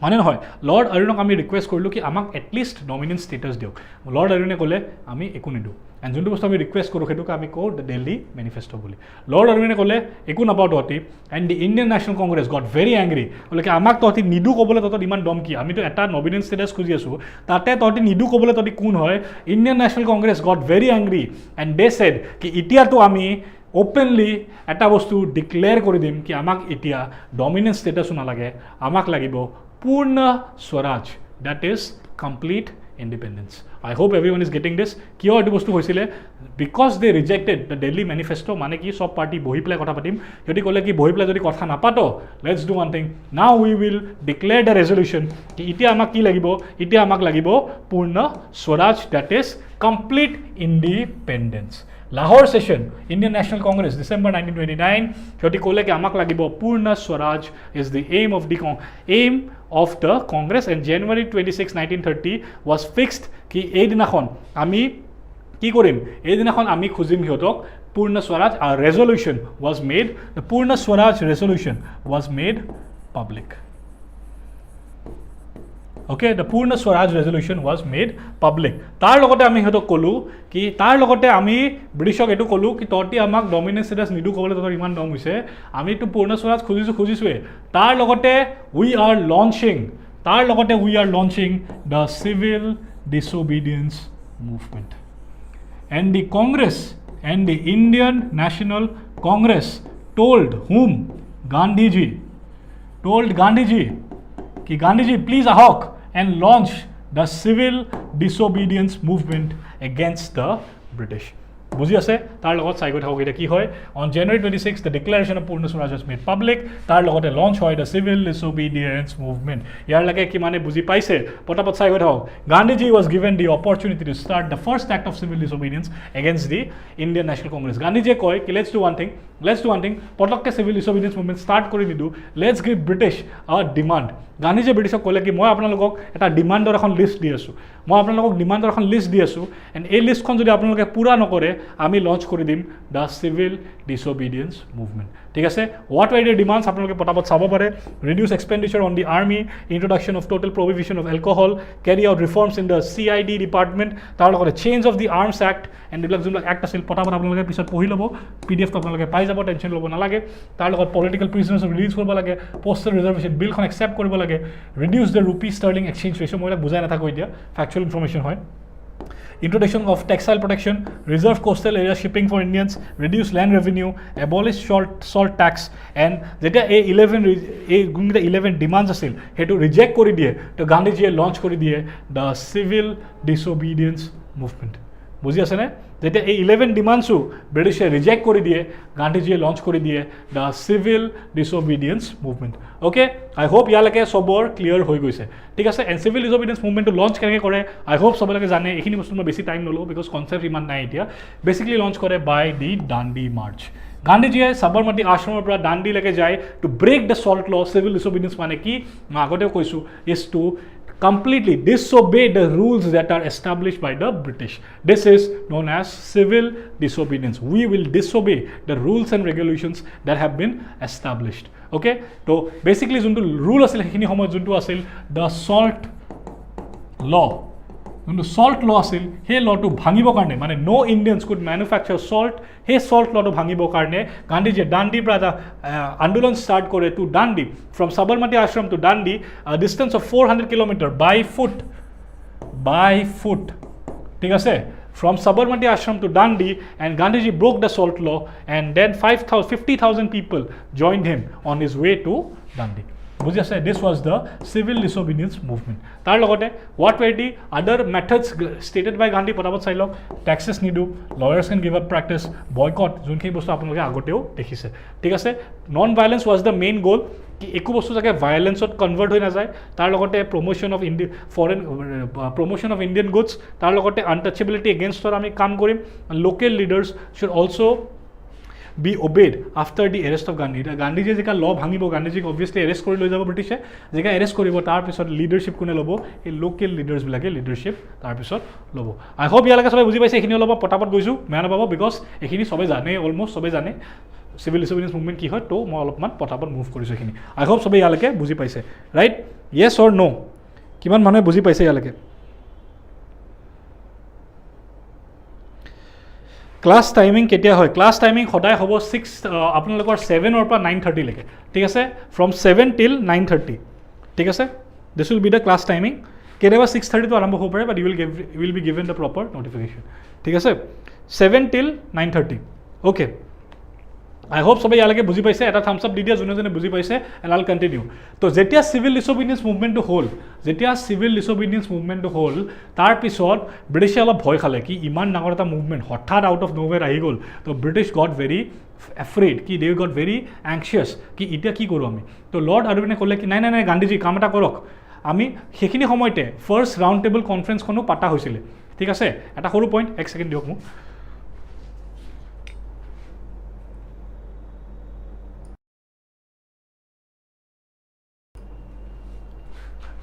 মানে নহয় লৰ্ড আৰউইনক আমি ৰিকুৱেষ্ট কৰিলোঁ কি আমাক এটলিষ্ট ডমিনেন্ট ষ্টেটাছ দিয়ক লৰ্ড আৰউইনে ক'লে আমি একো নিদিওঁ এণ্ড যোনটো বস্তু আমি ৰিকুৱেষ্ট কৰোঁ সেইটোকে আমি কওঁ দ্য দিল্লী মেনিফেষ্টো বুলি লৰ্ড আৰউইনে ক'লে একো নাপাওঁ তহঁতি and the Indian National Congress gut very angry ক'লে কি আমাক তহঁতি নিদো ক'বলৈ তহঁতৰ ইমান দম কি আমিতো এটা ডমিনেন্ট ষ্টেটাছ খুজি আছোঁ তাতে তহঁতি নিদো ক'বলৈ তহঁতি কোন হয় Indian National Congress gut very angry and De said কি এতিয়াতো আমি ওপেনলি এটা বস্তু ডিক্লেয়াৰ কৰি দিম কি আমাক এতিয়া ডমিনেন্ট ষ্টেটাছো নালাগে আমাক লাগিব Purna Swaraj, that is complete independence. I hope everyone is getting this. কিয় এইটো বস্তু হৈছিলে because they rejected the Delhi manifesto মানে কি সব পাৰ্টি বহি পেলাই কথা পাতিম যদি ক'লে কি বহি পেলাই যদি কথা নাপাতো let's do one thing now we will declare the resolution কি এতিয়া আমাক কি লাগিব এতিয়া আমাক লাগিব Purna Swaraj that is complete independence Lahore session, Indian National Congress, December 1929. Shoti kole ke amak lagibo Purna Swaraj is the aim of the Congress, and January 26, 1930 was fixed ki ei dinakhon ami ki korim ei dinakhon ami khujim hiyotok Purna Swaraj. A resolution was made. The Purna Swaraj resolution was made public. Okay, the Purna Swaraj resolution was made public. তাৰ লগতে আমি হেতক ক'লো কি তাৰ লগতে আমি ব্ৰিটিছক এটো ক'লো কি তহঁতি আমাক ডমিনেন্ট ষ্টেটাছ নিদু ক'বলৈ তহঁতৰ ইমান দম হৈছে আমিতো পূৰ্ণ স্বৰাজ খুজিছোৱে তাৰ লগতে we are launching the civil disobedience movement and the Congress and the Indian National Congress told whom Gandhiji ki Gandhiji please ahok and launch the civil disobedience movement against the British. বুজি আছে তাৰ লগত চাই গৈ থাকক এটা কি হয় on January 26 the declaration of Puna Swaraj was made public তাৰ লগতে launch হয় the civil disobedience movement ইয়াৰ লাগে কি মানে বুজি পাইছে পটাপট চাই গৈ থাকক Gandhiji was given the opportunity to start the first act of civil disobedience against the Indian National Congress Gandhiji কয় কি let's do one thing পটককে civil disobedience movement start কৰি নিদু let's give British a demand Gandhiji ব্ৰিটিছক ক'লে কি মই আপোনালোকক এটা ডিমাণ্ডৰ এখন লিষ্ট দি আছো মই আপোনালোকক ডিমাণ্ডৰ এখন লিষ্ট দি আছো এণ্ড এই লিষ্টখন যদি আপোনালোকে পূৰা নকৰে আমি লঞ্চ কৰি দিম দ্য চিভিল ডিছঅবিডিয়েন্স মুভমেণ্ট ঠিক আছে হোৱাট ৱেৰ দ্য ডিমাণ্ডছ আপোনালোকে পটাপট চাব পাৰে reduce expenditure on the army introduction of total prohibition of alcohol carry out reforms in the CID department তাৰ লগতে change of the arms act and এইবিলাক যোনবিলাক এক্ট আছিল পটাপট আপোনালোকে পিছত পঢ়ি ল'ব PDF আপোনালোকে পাই যাব টেনশ্যন ল'ব নালাগে তাৰ লগত পলিটিকেল প্ৰিজনাৰ্ছ ৰিলিজ কৰিব লাগে পোষ্টেল ৰিজাৰ্ভেশ্যন বিলখন একচেপ্ট কৰিব লাগে reduce the rupee sterling exchange ratio' মই বুজাই নাথাকোঁ এতিয়া ফেক্চুৱেল ইনফৰ্মেশ্যন হয় Introduction of textile protection, reserve coastal area shipping for Indians, reduce land revenue, abolish salt tax, and যেতিয়া এই 11 demands আছিল সেইটো ৰিজেক্ট কৰি দিয়ে তো গান্ধীজীয়ে লঞ্চ কৰি দিয়ে দ্য চিভিল ডিছঅবিডিয়েন্স মুভমেণ্ট বুজি আছেনে যেতিয়া এই 11 ডিমাণ্ডছো ব্ৰিটিছে ৰিজেক্ট কৰি দিয়ে গান্ধীজীয়ে লঞ্চ কৰি দিয়ে the civil disobedience movement okay I hope ইয়ালৈকে চবৰ ক্লিয়াৰ হৈ গৈছে ঠিক আছে এণ্ড চিভিল ডিছঅবিডিয়েন্স মুভমেণ্টটো লঞ্চ কেনেকৈ কৰে আই হোপ চবলৈকে জানে এইখিনি বস্তু মই বেছি টাইম নলওঁ বিকজ কনচেপ্ট ইমান নাই এতিয়া বেচিকলি লঞ্চ কৰে বাই দি দাণ্ডি মাৰ্চ গান্ধীজীয়ে সাবৰমতী আশ্ৰমৰ পৰা দাণ্ডিলৈকে যায় to break the salt law civil disobedience মানে কি মই আগতেও কৈছোঁ is to completely disobey the rules that are established by the British. This is known as civil disobedience. We will disobey the rules and regulations that have been established. Okay? So basically, juntu rule asil hekhini homoy juntu asil the salt law. Juntu salt law asil he law to bhangibo karne mane no Indians could manufacture salt. He salt law to bhangibo karne Gandhiji Dandi pra andolon start kore to Dandi from Sabarmati ashram to Dandi a distance of 400 km by foot ঠিক আছে from Sabarmati ashram to Dandi and Gandhiji broke the salt law and then 50,000 people joined him on his way to Dandi বুজি আছে this was the civil disobedience movement তাৰ লগতে what were the other methods stated by Gandhi পটাপট চাই লওক taxes নিদু lawyers can give up practice boycott যোনখিনি বস্তু আপোনালোকে আগতেও দেখিছে ঠিক আছে non violence was the main goal কি একো বস্তু যাকে ভায়োলেন্সত কনভাৰ্ট হৈ নাযায় তাৰ লগতে প্ৰমোশ্যন অফ ইণ্ডিয়ান গুডছ তাৰ লগতে আনটাচেবিলিটি এগেইনষ্টৰ আমি কাম কৰিম local leaders should also' be obeyed after the arrest of Gandhi. Gandhi ji jeka law bhangibo Gandhi ji obviously arrest kori loi jabo British jeka arrest koribo tar pisot leadership kone lobo ei local leaders bilage leadership tar pisot lobo I hope yalaka sabai buji paise ekhini lobo potapot goisu mena pabo because ekhini sabai jane almost sabai jane civil disobedience movement ki hoy to moi alopman potapot move korisu ekhini I hope sabai yalake buji paise right yes or no kiman mane buji paise yalake class timing কেতিয়া হয় class timing সদায় হ'ব 6 আপোনালোকৰ 7 অৰ পৰা 9:30 লৈকে ঠিক আছে from 7 till 9:30 ঠিক আছে this will be the class timing কেতিয়াবা 6:30 তো আৰম্ভ হ'ব পাৰে but you will be given the proper notification ঠিক আছে 7 till 9:30 অ'কে I hope সবাই ইয়ালৈকে বুজি পাইছে এটা থাম্বছ আপ দি দিয়া যোনে যোনে বুজি পাইছে এণ্ড আইল কণ্টিনিউ তো যেতিয়া চিভিল ডিছঅবিডিয়েন্স মুভমেণ্টটো হ'ল তাৰপিছত ব্ৰিটিছে অলপ ভয় খালে কি ইমান ডাঙৰ এটা মুভমেণ্ট হঠাৎ আউট অফ ন'ৱেৰ আহি গ'ল তো ব্ৰিটিছ গট ভেৰি এফ্ৰেড কি দে গট ভেৰি এংচিয়াছ কি এতিয়া কি কৰোঁ আমি তো লৰ্ড আৰউইনে ক'লে কি নাই গান্ধীজী কাম এটা কৰক আমি সেইখিনি সময়তে ফাৰ্ষ্ট ৰাউণ্ড টেবল কনফাৰেন্সখনো পাতা হৈছিলে ঠিক আছে এটা সৰু পইণ্ট এক ছেকেণ্ড দিয়ক মোক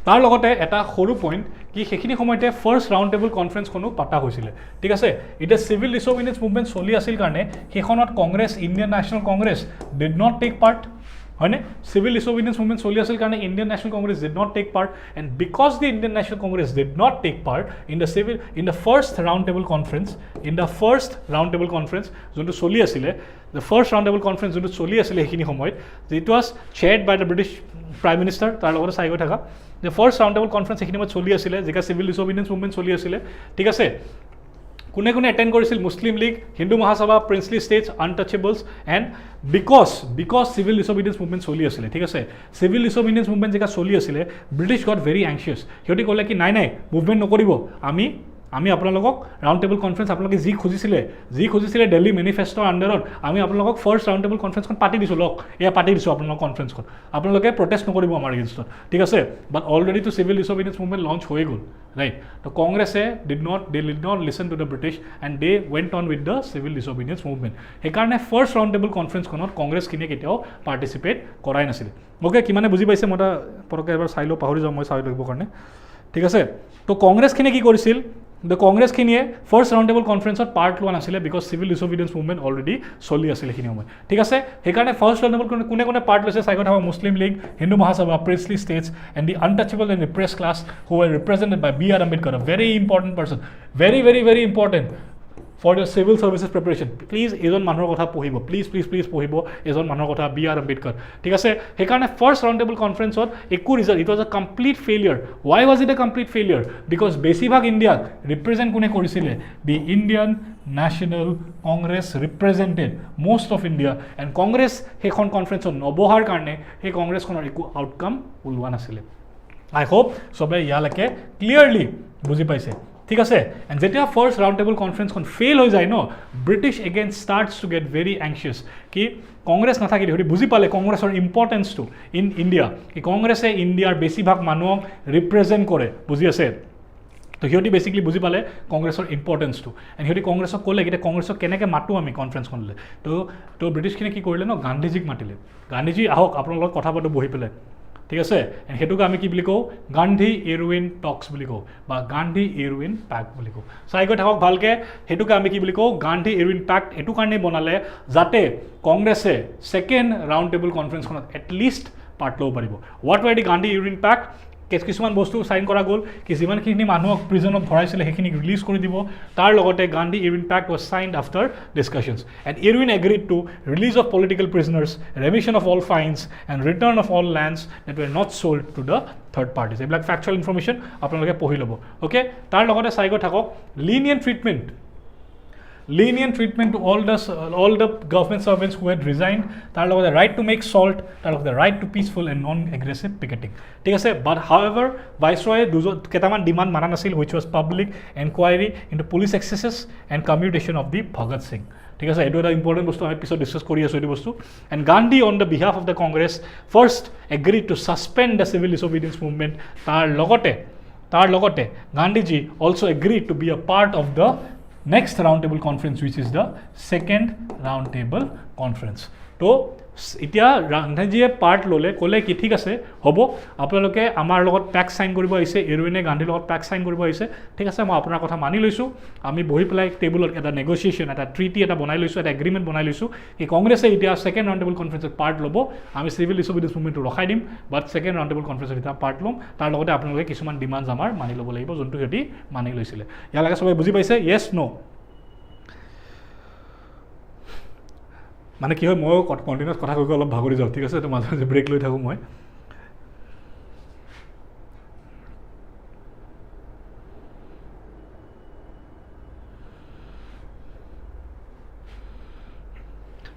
তাৰ লগতে এটা সৰু পইণ্ট কি সেইখিনি সময়তে ফাৰ্ষ্ট ৰাউণ্ড টেবল কনফাৰেন্সখনো পাতা হৈছিলে ঠিক আছে এতিয়া চিভিল ডিছঅবিডিয়েন্স মুভমেণ্ট চলি আছিল কাৰণে সেইখনত Congress Indian National Congress did not take part হয়নে চিভিল ডিছঅবিডিয়েন্স মুভমেণ্ট চলি আছিল কাৰণে Indian National Congress did not take part and because the Indian National Congress did not take part in the first round table conference যোনটো চলি আছিলে the first round table conference যোনটো চলি আছিলে সেইখিনি সময়ত it was chaired by the British prime minister তাৰ লগতে চাই গৈ থকা যে ফাৰ্ষ্ট ৰাউণ্ড টেবল কনফাৰেন্স এইখিনি সময়ত চলি আছিলে যেকা চিভিল ডিছঅবিডিয়েন্স মুভমেণ্ট চলি আছিলে ঠিক আছে কোনে কোনে এটেণ্ড কৰিছিল মুছলিম League Hindu Mahasabha princely states untouchables and because civil disobedience movement চলি আছিলে ঠিক আছে চিভিল ডিছঅবিডিয়েঞ্চ মুভমেণ্ট যেতিয়া চলি আছিলে ব্ৰিটিছ গট ভেৰি এংচিয়াছ সিহঁতি ক'লে কি নাই মুভমেণ্ট নকৰিব আমি আপোনালোকক ৰাউণ্ড টেবল কনফাৰেঞ্চ আপোনালোকে যি খুজিছিলে দিল্লী মেনিফেষ্টৰ আণ্ডাৰত আমি আপোনালোকক ফাৰ্ষ্ট ৰাউণ্ড টেবল কনফাৰেঞ্চখন পাতি দিছোঁ এয়া পাতি দিছোঁ আপোনালোকৰ কনফাৰেঞ্চখন আপোনালোকে প্ৰটেষ্ট নকৰিব আমাৰ এগেইনষ্টত ঠিক আছে but already to civil disobedience movement launch হৈ গ'ল ৰাইট তো কংগ্ৰেছে did not listen to the British and they went on with the civil disobedience movement সেইকাৰণে ফাৰ্ষ্ট ৰাউণ্ড টেবল কনফাৰেঞ্চখনত কংগ্ৰেছখিনিয়ে কেতিয়াও পাৰ্টিচিপেট কৰাই নাছিলে অ'কে কিমানে বুজি পাইছে মই এটা পটককৈ এবাৰ চাই লওঁ পাহৰি যাওঁ মই চাই ল'বৰ কাৰণে ঠিক আছে তো কংগ্ৰেছখিনিয়ে কি কৰিছিল দ্য কংগ্ৰেছখিনিয়ে ফাৰ্ষ্ট ৰাউণ্ড টেবল কনফাৰেঞ্চত পাৰ্ট লোৱা নাছিলে because civil disobedience movement already চলি আছিলে সেইখিনি সময় ঠিক আছে সেইকাৰণে ফাৰ্ষ্ট ৰাউণ্ড টেবল কোনে কোনে পাৰ্ট লৈছে চাই কথা মুছলিম League Hindu Mahasabha princely states and the untouchable and depressed class who are represented by B.R. Ambedkar, a very important person, very important for your civil services preparation. Please এজন মানুহৰ কথা পঢ়িব প্লিজ পঢ়িব এজন মানুহৰ কথা B.R. Ambedkar ঠিক আছে সেইকাৰণে ফাৰ্ষ্ট ৰাউণ্ড টেবল কনফাৰেঞ্চত একো result it was a complete failure Y was it A complete failure because বেছিভাগ ইণ্ডিয়াক ৰিপ্ৰেজেণ্ট কোনে কৰিছিলে দি Indian National Congress represented most of India and Congress সেইখন কনফাৰেঞ্চত নবহাৰ কাৰণে সেই কংগ্ৰেছখনৰ একো আউটকাম ওলোৱা নাছিলে আই হোপ চবে ইয়ালৈকে ক্লিয়াৰলি বুজি পাইছে ঠিক আছে এণ্ড যেতিয়া ফাৰ্ষ্ট ৰাউণ্ড টেবল কনফাৰেঞ্চখন ফেইল হৈ যায় ন British again starts to get very anxious কি কংগ্ৰেছ নাথাকিলে সিহঁতি বুজি পালে কংগ্ৰেছৰ ইম্পৰ্টেঞ্চটো ইন ইণ্ডিয়া কি কংগ্ৰেছে ইণ্ডিয়াৰ বেছিভাগ মানুহক ৰিপ্ৰেজেণ্ট কৰে বুজি আছে তো সিহঁতি বেছিকলি বুজি পালে কংগ্ৰেছৰ ইম্পৰ্টেঞ্চটো এণ্ড সিহঁতি কংগ্ৰেছক ক'লে এতিয়া কংগ্ৰেছক কেনেকৈ মাতোঁ আমি কনফাৰেঞ্চখনলৈ তো ব্ৰিটিছখিনিয়ে কি কৰিলে ন গান্ধীজীক মাতিলে গান্ধীজী আহক আপোনাৰ লগত কথা পাতোঁ বহি পেলাই ঠিক আছে সেইটোকে আমি কি বুলি কওঁ গান্ধী-ইৰউইন টক্স বুলি কওঁ বা গান্ধী-ইৰউইন পেক্ট বুলি কওঁ চাই গৈ থাকক ভালকৈ সেইটোকে আমি কি বুলি কওঁ গান্ধী-ইৰউইন পেক্ট এইটো কাৰণেই বনালে যাতে কংগ্ৰেছে ছেকেণ্ড ৰাউণ্ড টেবল কনফাৰেঞ্চখনত এটলিষ্ট পাৰ্ট ল'ব পাৰিব হোৱাট ৱাৰ দি গান্ধী-ইৰউইন পেক্ট কিছুমান বস্তু চাইন কৰা গ'ল কি যিমানখিনি মানুহক প্ৰিজনত ভৰাইছিলে সেইখিনিক ৰিলিজ কৰি দিব তাৰ লগতে Gandhi Irwin pact was signed after discussions and Irwin agreed to release of political prisoners remission of all fines and return of all lands that were not sold to the third parties এইবিলাক factual information আপোনালোকে পঢ়ি ল'ব okay তাৰ লগতে চাই গৈ থাকক lenient treatment to all the government servants who had resigned তাৰ লগতে right to make salt তাৰ লগতে right to peaceful and non-aggressive picketing ঠিক আছে but however viceroy কেইটামান ডিমাণ্ড মানা নাছিল which was public inquiry into police excesses and commutation of the Bhagat Singh ঠিক আছে এইটো এটা ইম্পৰ্টেণ্ট বস্তু আমি পিছত ডিছকাছ কৰি আছোঁ এইটো বস্তু and Gandhi on the behalf of the Congress first agreed to suspend the civil disobedience movement তাৰ লগতে Gandhiji also' agreed to be a part of the next round table conference which is the second round table conference to এতিয়া গান্ধীজীয়ে part ল'লে ক'লে কি ঠিক আছে হ'ব আপোনালোকে আমাৰ লগত পেক্ট চাইন কৰিব আহিছে ইৰউইনে গান্ধীৰ লগত পেক্ট চাইন কৰিব আহিছে ঠিক আছে মই আপোনাৰ কথা মানি লৈছোঁ আমি বহি পেলাই টেবুলত এটা নেগচিয়েশ্যন এটা ট্ৰিটি এটা বনাই লৈছোঁ এটা এগ্ৰিমেণ্ট বনাই লৈছোঁ এই কংগ্ৰেছে এতিয়া ছেকেণ্ড ৰাউণ্ড টেবল কনফাৰেঞ্চত পাৰ্ট ল'ব আমি চিভিল ডিছঅবিডিয়েঞ্চ মুভমেণ্টটো ৰখাই দিম বাট ছেকেণ্ড ৰাউণ্ড টেবল কনফাৰেঞ্চত এতিয়া পাৰ্ট ল'ম তাৰ লগতে আপোনালোকে কিছুমান ডিমাণ্ডছ আমাৰ মানি ল'ব লাগিব যোনটো সিহঁতি মানি লৈছিলে ইয়ালৈকে চবে বুজি পাইছে য়েছ ন' মানে কি হয় মই কণ্টিনিউছ কথা কৈ অলপ ভাগৰি যাওঁ ঠিক আছে তো মাজে মাজে ব্ৰেক লৈ থাকোঁ মই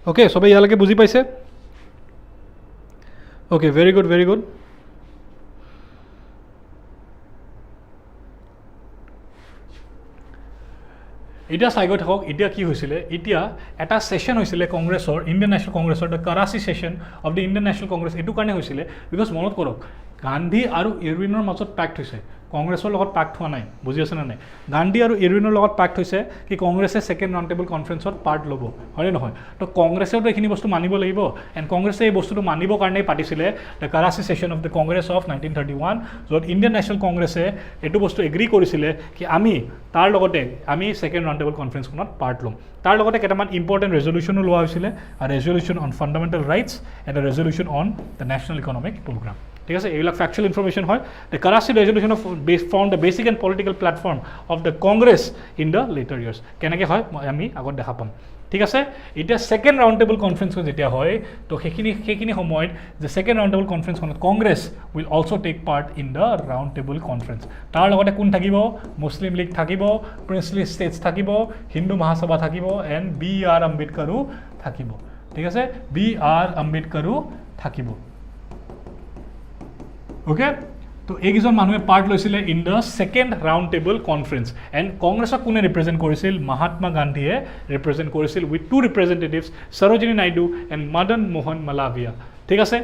অ'কে চবেই ইয়ালৈকে বুজি পাইছে অ'কে ভেৰি গুড এতিয়া চাই গৈ থাকক এতিয়া কি হৈছিলে এতিয়া এটা ছেশ্যন হৈছিলে কংগ্ৰেছৰ ইণ্ডিয়ান নেশ্যনেল কংগ্ৰেছৰ the Karachi session of the Indian National Congress এইটো কাৰণে হৈছিলে বিকজ মনত কৰক গান্ধী আৰু ইৰউইনৰ মাজত পেক্ট হৈছে কংগ্ৰেছৰ লগত পেক্ট হোৱা নাই বুজি আছে নে নাই গান্ধী আৰু ইৰউইনৰ লগত পেক্ট হৈছে কি কংগ্ৰেছে ছেকেণ্ড ৰাউণ্ড টেবল কনফাৰেঞ্চত পাৰ্ট ল'ব হয়নে নহয় তো কংগ্ৰেছেওতো এইখিনি বস্তু মানিব লাগিব এণ্ড কংগ্ৰেছে এই বস্তুটো মানিবৰ কাৰণেই পাতিছিলে the Karachi session of the Congress of 1931 য'ত ইণ্ডিয়ান নেশ্যনেল কংগ্ৰেছে এইটো বস্তু এগ্ৰী কৰিছিলে কি আমি তাৰ লগতে আমি ছেকেণ্ড ৰাউণ্ড টেবল কনফাৰেঞ্চখনত পাৰ্ট ল'ম তাৰ লগতে কেইটামান ইম্পৰ্টেণ্ট ৰেজলিউশ্যনো লোৱা হৈছিলে resolution on fundamental rights and a resolution on the national economic programme ঠিক আছে এইবিলাক ফেক্চুৱেল ইনফৰ্মেশ্যন হয় the Karachi resolution of form the basic and political platform of the Congress in the later years কেনেকৈ হয় আমি আগত দেখা পাম ঠিক আছে এটা সেকেন্ড ৰাউণ্ড টেবল কনফাৰেন্সখন যেতিয়া হয় তো সেইখিনি সময়ত যে সেকেন্ড ৰাউণ্ড টেবল কনফাৰেন্সখনত Congress will also take part in the round table conference তাৰ লগতে কোন থাকিব মুছলিম লীগ থাকিব প্ৰিন্সলি ষ্টেটছ থাকিব হিন্দু মহাসভা থাকিব এণ্ড বি আৰ আম্বেদকাৰো থাকিব ঠিক আছে বি আৰ আম্বেদকাৰো থাকিব ওকে তো এইকেইজন মানুহে পাৰ্ট লৈছিলে in the second round table conference and কংগ্ৰেছক কোনে ৰিপ্ৰেজেণ্ট কৰিছিল মহাত্মা গান্ধীয়ে ৰিপ্ৰেজেণ্ট কৰিছিল with two representatives Sarojini Naidu and Madan Mohan Malaviya ঠিক আছে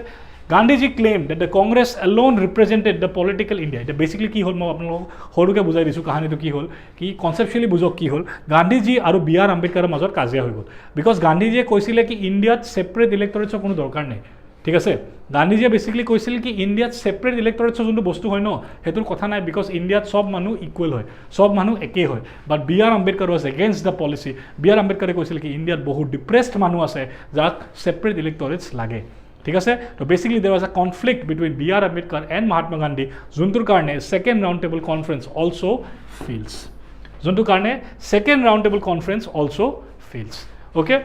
Gandhiji claim that the Congress alone represented the political India এটা বেসিক্যালি কি হল মই আপোনালোকক সৰুকে বুজাই দিছো কাহিনীটো কি হল কি কনসেপচুয়ালি বুজক কি হল গান্ধীজী আৰু বি আৰ আম্বেদকাৰৰ মাজত কাজিয়া হৈ গল বিকজ গান্ধীজীয়ে কৈছিলে কি ইণ্ডিয়াত সেপাৰেট ইলেক্টৰেটছৰ কোনো দৰকাৰ নাই ঠিক আছে গান্ধীজীয়ে বেসিক্যালি কৈছিল কি ইণ্ডিয়াত সেপাৰেট ইলেক্টৰেটছৰ যোনটো বস্তু হয় ন হেতুৰ কথা নাই বিকজ ইণ্ডিয়াত সব মানুহ ইকুৱেল হয় সব মানুহ একে হয় but B R Ambedkar was against the policy B R আম্বেদকাৰে কৈছিল কি ইণ্ডিয়াত বহুত ডিপ্ৰেছড মানুহ আছে যাক সেপাৰেট ইলেক্টৰেটছ লাগে ঠিক আছে তো basically there was a conflict between B R Ambedkar and Mahatma Gandhi যোনটোৰ কাৰণে second round table conference also fails যোনটোৰ কাৰণে second round table conference also fails okay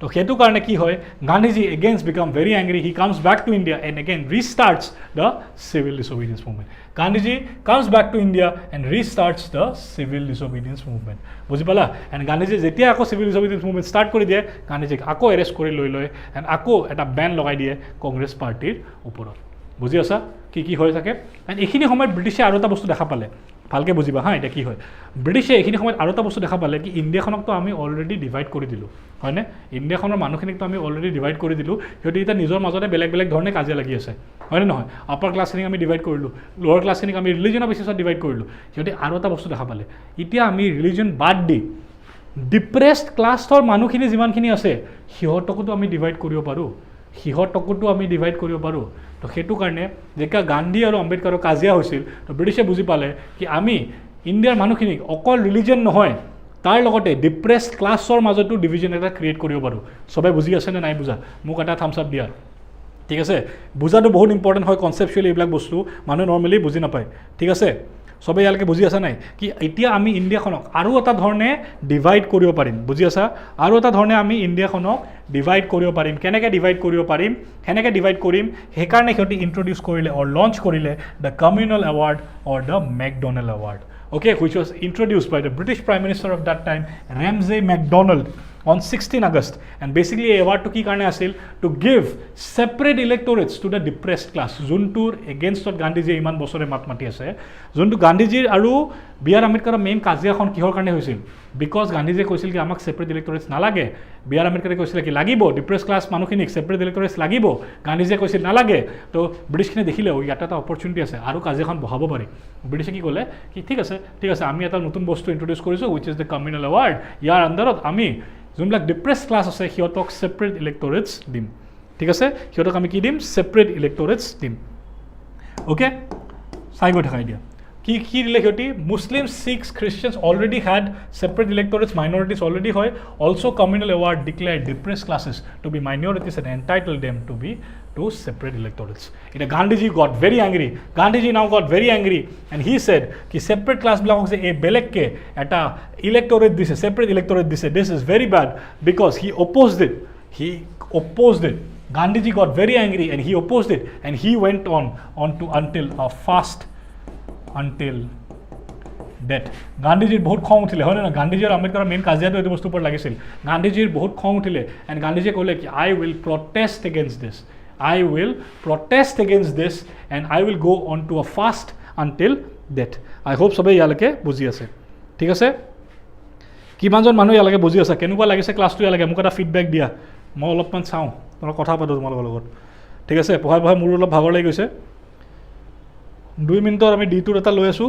তো সেইটো কাৰণে কি হয় Gandhiji against become very angry he comes back to India and again restarts the civil disobedience movement Gandhiji comes back to India and restarts the civil disobedience movement বুজি পালা and Gandhiji যেতিয়া আকৌ civil disobedience movement start কৰি দিয়ে গান্ধীজীক আকৌ arrest কৰি লৈ লয় এণ্ড আকৌ এটা বেন লগাই দিয়ে কংগ্ৰেছ পাৰ্টিৰ ওপৰত বুজি আছা কি হৈ থাকে এণ্ড এইখিনি সময়ত ব্ৰিটিছে আৰু এটা বস্তু দেখা পালে ভালকৈ বুজিবা হা এটা কি হয় ব্ৰিটিছে এইখিনি সময়ত আৰু এটা বস্তু দেখা পালে কি ইণ্ডিয়াখনকতো আমি অলৰেডি ডিভাইড কৰি দিলোঁ হয়নে ইণ্ডিয়াখনৰ মানুহখিনিকতো আমি অলৰেডি ডিভাইড কৰি দিলোঁ সিহঁতে এতিয়া নিজৰ মাজতে বেলেগ বেলেগ ধৰণে কাজিয়া লাগি আছে হয়নে নহয় আপাৰ ক্লাছখিনিক আমি ডিভাইড কৰিলোঁ লোৱাৰ ক্লাছখিনিক আমি ৰিলিজনৰ বেচিছত ডিভাইড কৰিলোঁ সিহঁতে আৰু এটা বস্তু দেখা পালে এতিয়া আমি ৰিলিজন বাদ দি ডিপ্ৰেছড ক্লাছৰ মানুহখিনি যিমানখিনি আছে সিহঁতকোতো আমি ডিভাইড কৰিব পাৰোঁ সিহঁতকোতো আমি ডিভাইড কৰিব পাৰোঁ তো সেইটো কাৰণে যেতিয়া গান্ধী আৰু আম্বেদকাৰৰ কাজিয়া হৈছিল তো ব্ৰিটিছে বুজি পালে কি আমি ইণ্ডিয়াৰ মানুহখিনিক অকল ৰিলিজন নহয় তাৰ লগতে ডিপ্ৰেছড ক্লাছৰ মাজতো ডিভিজন এটা ক্ৰিয়েট কৰিব পাৰোঁ সবে বুজি আছে নে নাই বুজা মোক এটা থামছ আপ দিয়া ঠিক আছে বুজাটো বহুত ইম্পৰ্টেণ্ট হয় কনচেপচুৱেলি এইবিলাক বস্তু মানুহে নৰ্মেলি বুজি নাপায় ঠিক আছে সবে ইয়ালৈকে বুজি আছা নাই কি এতিয়া আমি ইণ্ডিয়াখনক আৰু এটা ধৰণে ডিভাইড কৰিব পাৰিম বুজি আছা আৰু এটা ধৰণে আমি ইণ্ডিয়াখনক ডিভাইড কৰিব পাৰিম কেনেকৈ ডিভাইড কৰিব পাৰিম সেনেকৈ ডিভাইড কৰিম সেইকাৰণে সিহঁতি ইন্ট্ৰডিউচ কৰিলে অৰ লঞ্চ কৰিলে the communal award or the MacDonald award okay which was introduced by the British Prime Minister of that time Ramsay MacDonald on 16 August and basically a award to ki karne asil to give separate electorates to the depressed class juntur against Gandhiji iman bosore mat mati ase juntu Gandhiji aru B R Ambedkar main kazia khon kihor karne hoisil because Gandhiji koisil ki amak separate electorates nalage B R Ambedkar koisil ki lagibo depressed class manukhinik separate electorates lagibo Gandhiji koisil nalage to British khine dekhile yata ta opportunity ase aru kazia khon bahabo pare British ki kole ki thik ase ami eta notun bostu introduce korisu which is the communal award yar andarot ami যোনবিলাক depressed class আছে সিহঁতক separate ইলেক্টৰেটছ দিম ঠিক আছে সিহঁতক আমি কি দিম ছেপাৰেট ইলেক্টৰেটছ দিম অ'কে চাই গৈ থাকা দিয়া কি দিলে সিহঁতি Muslim Sikhs Christians already had separate electorates minorities already হয় also' communal award declare depressed classes to be minorities and entitle them to be to separate electorates. It Gandhiji got very angry. Gandhiji now got very angry and he said ki separate class belongs to a belek ke at a electorate this separate electorate this is very bad because he opposed it. Gandhiji got very angry and he opposed it and he went on to until a fast until death. Gandhiji বহুত খং উঠিলে হয় না গান্ধীজি আৰু আম্বেদকাৰৰ main কাজিয়াটো এই বস্তুৰ ওপৰত লাগিছিল গান্ধীজিৰ বহুত খং উঠিলে and গান্ধীজি ক'লে কি I will protest against this and I will go on to a fast until death. I hope সবে ইয়ালৈকে বুজি আছে ঠিক আছে কিমানজন মানুহ ইয়ালৈকে বুজি আছে কেনেকুৱা লাগিছে ক্লাছটো ইয়ালৈকে মোক এটা ফিডবেক দিয়া মই অলপমান চাওঁ তোমাক কথা পাতোঁ তোমালোকৰ লগত ঠিক আছে পঢ়াই মোৰ অলপ ভাগৰ লাগি গৈছে 2 মিনিটৰ আমি ডিটোৰ এটা লৈ আছোঁ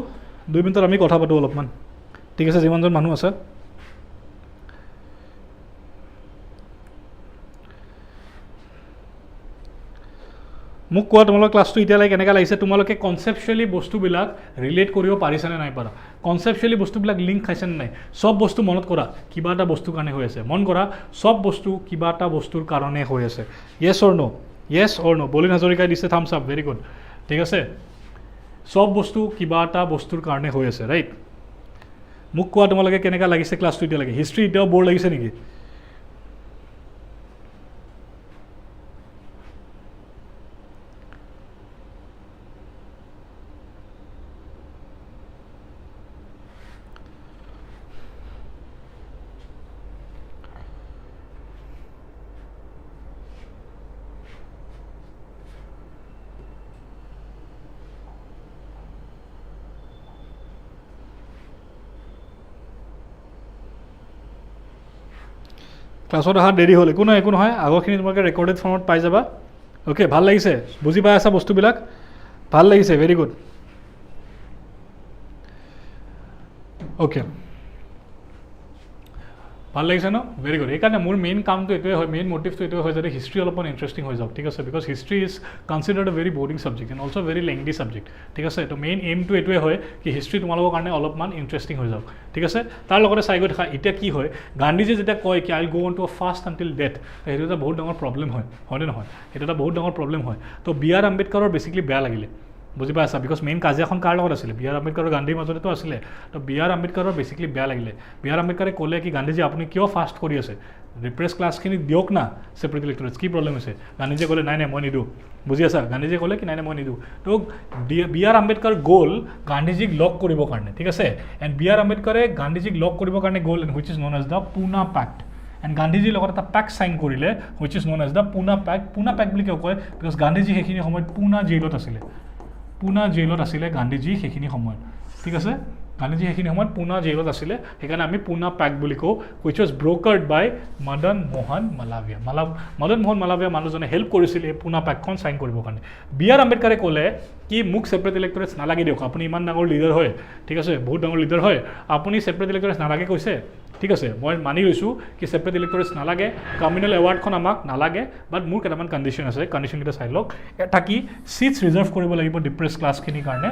2 মিনিটৰ আমি কথা পাতোঁ অলপমান ঠিক আছে যিমানজন মানুহ আছে মোক কোৱা তোমালোকৰ ক্লাছটো এতিয়ালৈকে কেনেকুৱা লাগিছে তোমালোকে কনচেপচুৱেলি বস্তুবিলাক ৰিলেট কৰিব পাৰিছানে নাই পাৰা কনচেপচুৱেলি বস্তুবিলাক লিংক খাইছেনে নাই সব বস্তু মনত কৰা কিবা এটা বস্তুৰ কাৰণে হৈ আছে মন কৰা সব বস্তু কিবা এটা বস্তুৰ কাৰণে হৈ আছে য়েছ অৰ নো বলিন হাজৰিকাই দিছে থামছ আপ ভেৰি গুড ঠিক আছে সব বস্তু কিবা এটা বস্তুৰ কাৰণে হৈ আছে ৰাইট মোক কোৱা তোমালোকে কেনেকুৱা লাগিছে ক্লাছটো এতিয়ালৈকে হিষ্ট্ৰী এতিয়াও বৰ লাগিছে নেকি ক্লাছত অহা দেৰি হ'ল একো নহয় আগৰখিনি তোমালোকে ৰেকৰ্ডেড ফৰ্মত পাই যাবা অ'কে ভাল লাগিছে বুজি পাই আছা বস্তুবিলাক ভাল লাগিছে ভেৰি গুড অ'কে ভাল লাগিছে ন ভেৰি গুড এইকাৰণে মোৰ মেইন কামটো এইটোৱে হয় মেইন মটিভটো এইটোৱে হয় যাতে হিষ্ট্ৰী অলপমান ইণ্টাৰেষ্টিং হৈ যাওক ঠিক আছে because history is considered A very boring subject and also' very lengthy subject ঠিক আছে তো মেইন এইমটো এইটোৱে হয় কি হিষ্ট্ৰী তোমালোকৰ কাৰণে অলপমান ইণ্টাৰেষ্টিং হৈ যাওক ঠিক আছে তাৰ লগতে চাই গৈ দেখা এতিয়া কি হয় গান্ধীজীয়ে যেতিয়া কয় কি I go on to fast until death সেইটো এটা বহুত ডাঙৰ প্ৰব্লেম হয়নে নহয় সেইটো এটা বহুত ডাঙৰ প্ৰব্লেম হয় তো বি আৰ আম্বেদকাৰৰ বেছিকলি বেয়া লাগিলে বুজি পাইছা বিকজ মেইন কাজিয়াখন কাৰ লগত আছিলে বি আৰ আম্বেদকাৰ আৰু গান্ধীৰ মাজতেতো আছিলে তো বি আৰ আম্বেদকাৰৰ বেছিকলি বেয়া লাগিলে বি আৰ আম্বেদকাৰে ক'লে কি গান্ধীজী আপুনি কিয় ফাষ্ট কৰি আছে ৰিপ্ৰেছ ক্লাছখিনি দিয়ক না ছেপাৰেট ইলেক্টৰেটছ কি প্ৰব্লেম হৈছে গান্ধীজীয়ে ক'লে নাই মই নিদিওঁ বুজি আছা গান্ধীজীয়ে ক'লে কি নাই মই নিদিওঁ তো বি আৰ আম্বেদকাৰ গ'ল গান্ধীজীক লগ কৰিবৰ কাৰণে ঠিক আছে এণ্ড বি আৰ আম্বেদকাৰে গান্ধীজীক লগ কৰিবৰ কাৰণে গ'ল which is known as the Poona pact and গান্ধীজীৰ লগত এটা পেক্ট চাইন কৰিলে which is known as the Poona pact বুলি কিয় কয় বিকজ গান্ধীজী সেইখিনি সময়ত পুনা জেইলত আছিলে গান্ধীজী সেইখিনি সময়ত ঠিক আছে গান্ধীজী সেইখিনি সময়ত পুনা জেইলত আছিলে সেইকাৰণে আমি পুনা পেক্ট বুলি কওঁ হুইচ ৱাজ ব্ৰ'কাৰ্ড বাই মদন মোহন মালাভিয়া মানুহজনে হেল্প কৰিছিল এই পুনা পেক্টখন চাইন কৰিবৰ কাৰণে বি আৰ আম্বেদকাৰে ক'লে কি মোক ছেপাৰেট ইলেক্টৰেটছ নালাগে দিয়ক আপুনি ইমান ডাঙৰ লিডাৰ হয় ঠিক আছে বহুত ডাঙৰ লিডাৰ হয় আপুনি ছেপাৰেট ইলেক্টৰেটছ নালাগে কৈছে ঠিক আছে মই মানি লৈছোঁ কি ছেপাৰেট ইলেক্টৰেটছ নালাগে কমিউনেল এৱাৰ্ডখন আমাক নালাগে বাট মোৰ কেইটামান কণ্ডিশ্যন আছে কণ্ডিশ্যনকেইটা চাই লওক এটা কি ছিটছ ৰিজাৰ্ভ কৰিব লাগিব ডিপ্ৰেছ ক্লাছখিনিৰ কাৰণে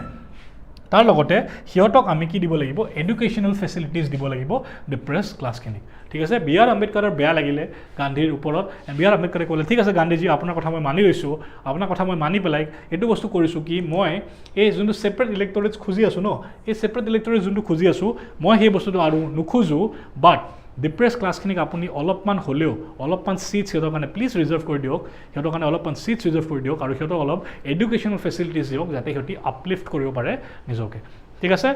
তাৰ লগতে সিহঁতক আমি কি দিব লাগিব এডুকেশ্যনেল ফেচিলিটিজ দিব লাগিব ডিপ্ৰেছ ক্লাছখিনিক ঠিক আছে বি আৰ আম্বেদকাৰৰ বেয়া লাগিলে গান্ধীৰ ওপৰত বি আৰ আম্বেদকাৰে ক'লে ঠিক আছে গান্ধীজী আপোনাৰ কথা মই মানি লৈছোঁ আপোনাৰ কথা মই মানি পেলাই এইটো বস্তু কৰিছোঁ কি মই এই যোনটো ছেপাৰেট ইলেক্টৰেটছ খুজি আছোঁ ন এই ছেপাৰেট ইলেক্টৰেটছ যোনটো খুজি আছোঁ মই সেই বস্তুটো আৰু নোখোজোঁ বাট ডিপ্ৰেছ ক্লাছখিনিক আপুনি অলপমান হ'লেও অলপমান ছিটছ সিহঁতৰ কাৰণে প্লিজ ৰিজাৰ্ভ কৰি দিয়ক সিহঁতৰ কাৰণে অলপমান ছিটছ ৰিজাৰ্ভ কৰি দিয়ক আৰু সিহঁতক অলপ এডুকেশ্যনেল ফেচিলিটিজ দিয়ক যাতে সিহঁতি আপলিফ্ট কৰিব পাৰে নিজকে ঠিক আছে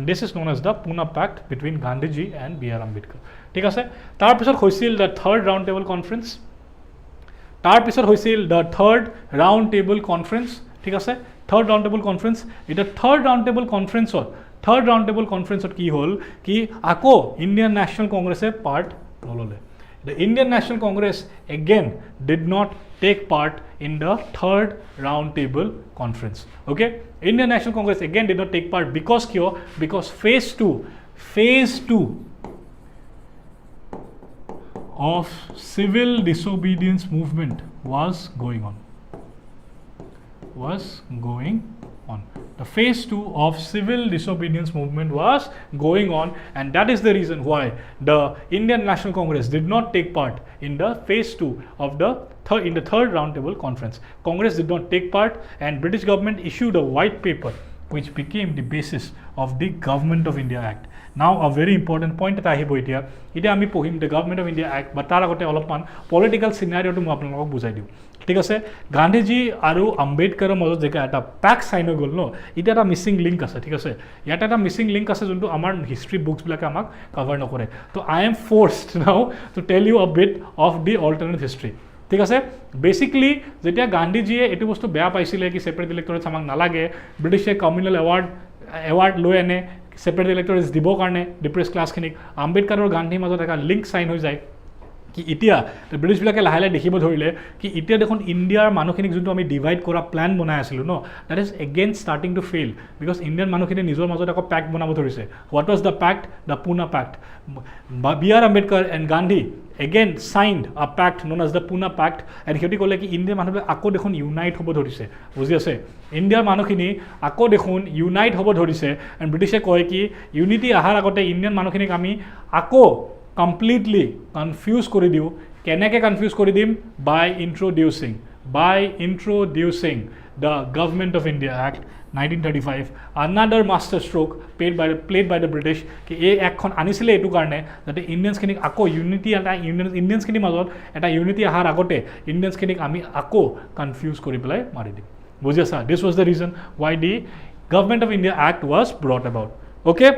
this is known as the Poona pact between Gandhiji and B R Ambedkar ঠিক আছে তাৰপিছত হৈছিল the third round table conference ঠিক আছে থাৰ্ড ৰাউণ্ড টেবল কনফাৰেন্স এতিয়া থাৰ্ড ৰাউণ্ড টেবল কনফাৰেন্সত কি হ'ল কি আকৌ ইণ্ডিয়ান নেশ্যনেল কংগ্ৰেছে পাৰ্ট নল'লে The Indian National Congress again did not take part in the third round table conference. Okay, Indian National Congress again did not take part because phase 2 of civil disobedience movement was going on. The phase 2 of civil disobedience movement was going on, and that is the reason why the Indian National Congress did not take part in the phase 2 of the third roundtable conference. Congress did not take part, and British government issued a white paper which became the basis of the Government of India Act. Now a very important point eta ahibo etia ami pohim the Government of India Act but tar agote olopman political scenario to mu apnalok bujai diu ঠিক আছে গান্ধীজী আৰু আম্বেদকাৰৰ মাজত যে এটা pact sign হৈ গ'ল ন এটা এটা মিছিং লিংক আছে ঠিক আছে ইয়াত এটা মিছিং লিংক আছে যোনটো আমাৰ হিষ্ট্ৰী বুকছবিলাকে আমাক কভাৰ নকৰে তো আই এম ফ'ৰ্চড নাও to tell you a bit of the alternate history ঠিক আছে বেচিকলি যেতিয়া গান্ধীজীয়ে এইটো বস্তু বেয়া পাইছিলে কি ছেপাৰেট ইলেক্টৰেটছ আমাক নালাগে ব্ৰিটিছে কমিউনেল এৱাৰ্ড লৈ আনে ছেপাৰেট ইলেক্টৰেটছ দিবৰ কাৰণে ডিপ্ৰেছ ক্লাছখিনিক আম্বেদকাৰ আৰু গান্ধীৰ মাজত এটা লিংক চাইন হৈ যায় কি এতিয়া ব্ৰিটিছবিলাকে লাহে লাহে দেখিব ধৰিলে কি এতিয়া দেখোন ইণ্ডিয়াৰ মানুহখিনিক যোনটো আমি ডিভাইড কৰা প্লেন বনাই আছিলোঁ ন that is again starting to fail because Indian মানুহখিনি নিজৰ মাজত আকৌ পেক্ট বনাব ধৰিছে what was the pact the Poona pact B R Ambedkar and Gandhi again signed a pact known as the Poona pact and সিহঁতি ক'লে কি ইণ্ডিয়াৰ মানুহবিলাক আকৌ দেখোন ইউনাইট হ'ব ধৰিছে বুজি আছে ইণ্ডিয়াৰ মানুহখিনি আকৌ দেখোন ইউনাইট হ'ব ধৰিছে এণ্ড ব্ৰিটিছে কয় কি ইউনিটি অহাৰ আগতে ইণ্ডিয়ান মানুহখিনিক আমি আকৌ completely confuse কৰি দিওঁ কেনেকৈ কনফিউজ কৰি দিম by introducing the Government of India Act 1935 another master stroke played by the British ki ei ekkhon anisile etu karne jate Indians khinik ako unity eta Indians khini majot eta unity ahar agote Indians khinik ami ako confuse kori pelai mari dim bujhi asa this was the reason why the Government of India Act was brought about okay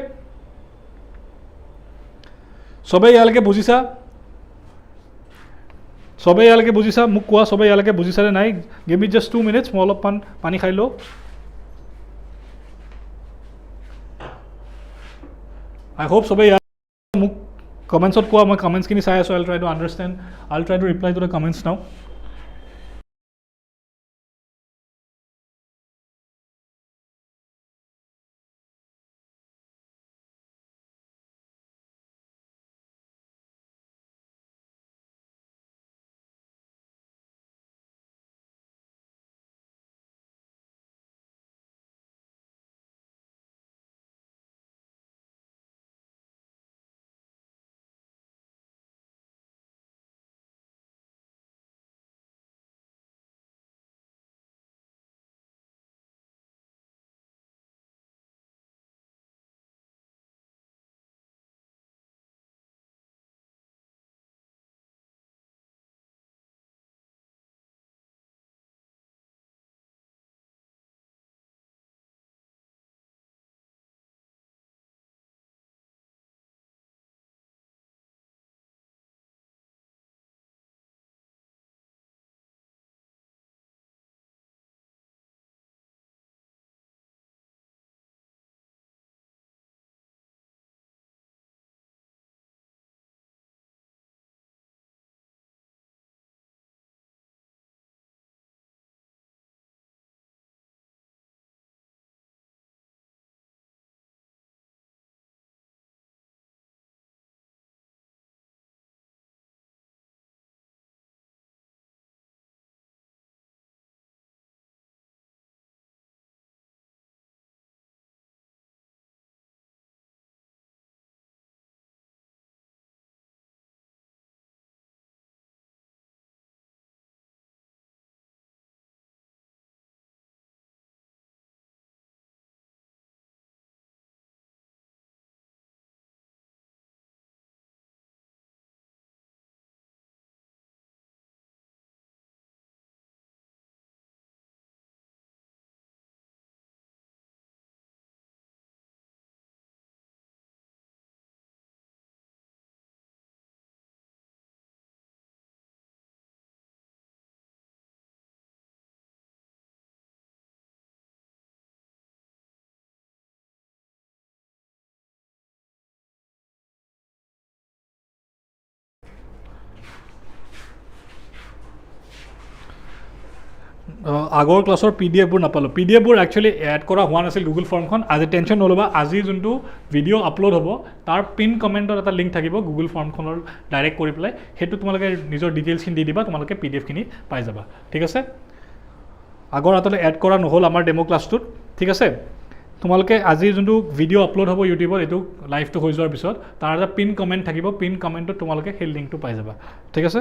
sobai yalke bujisa sobai yalke bujisa muk koa sobai yalke bujisa re nai give me just 2 minutes মই অলপমান পানী খাই লো I hope sobai muk comments ot koa moi comments kini sai aso I'll try to understand I'll try to reply to the comments now আগৰ ক্লাছৰ PDF বোৰ নাপালো PDF বোৰ একচুয়ালি এড কৰা হোৱা নাছিল গুগল ফৰ্মখন আজি টেনচন নলবা আজি যোনটো ভিডিও আপলোড হ'ব তাৰ পিন কমেন্টৰ এটা লিংক থাকিব গুগল ফৰ্মখনৰ ডাইৰেক্ট কৰি পেলাই হেতু তোমালোকে নিজৰ ডিটেইলছ খিনি দি দিবা তোমালোকে PDF খিনি পাই যাবা ঠিক আছে আগৰ আতলে এড কৰা নহল আমাৰ ডেমো ক্লাছটোত ঠিক আছে তোমালোকে আজি যোনটো ভিডিও আপলোড হ'ব ইউটিউবত এটো লাইভটো হৈ যোৱাৰ পিছত তাৰ এটা পিন কমেন্ট থাকিব পিন কমেন্টত তোমালোকে সেই লিংকটো পাই যাবা ঠিক আছে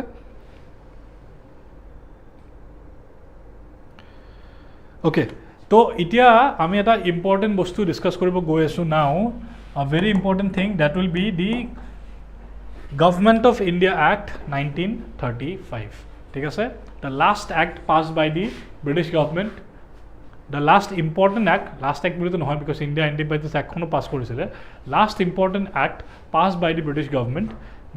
Okay, so itia ami eta important bostu discuss koribo goi asu now a very important thing that will be the Government of India Act 1935 ঠিক আছে the last act passed by the British government the last important act boli to nohoy because India independence act khono pass korisile last important act passed by the British government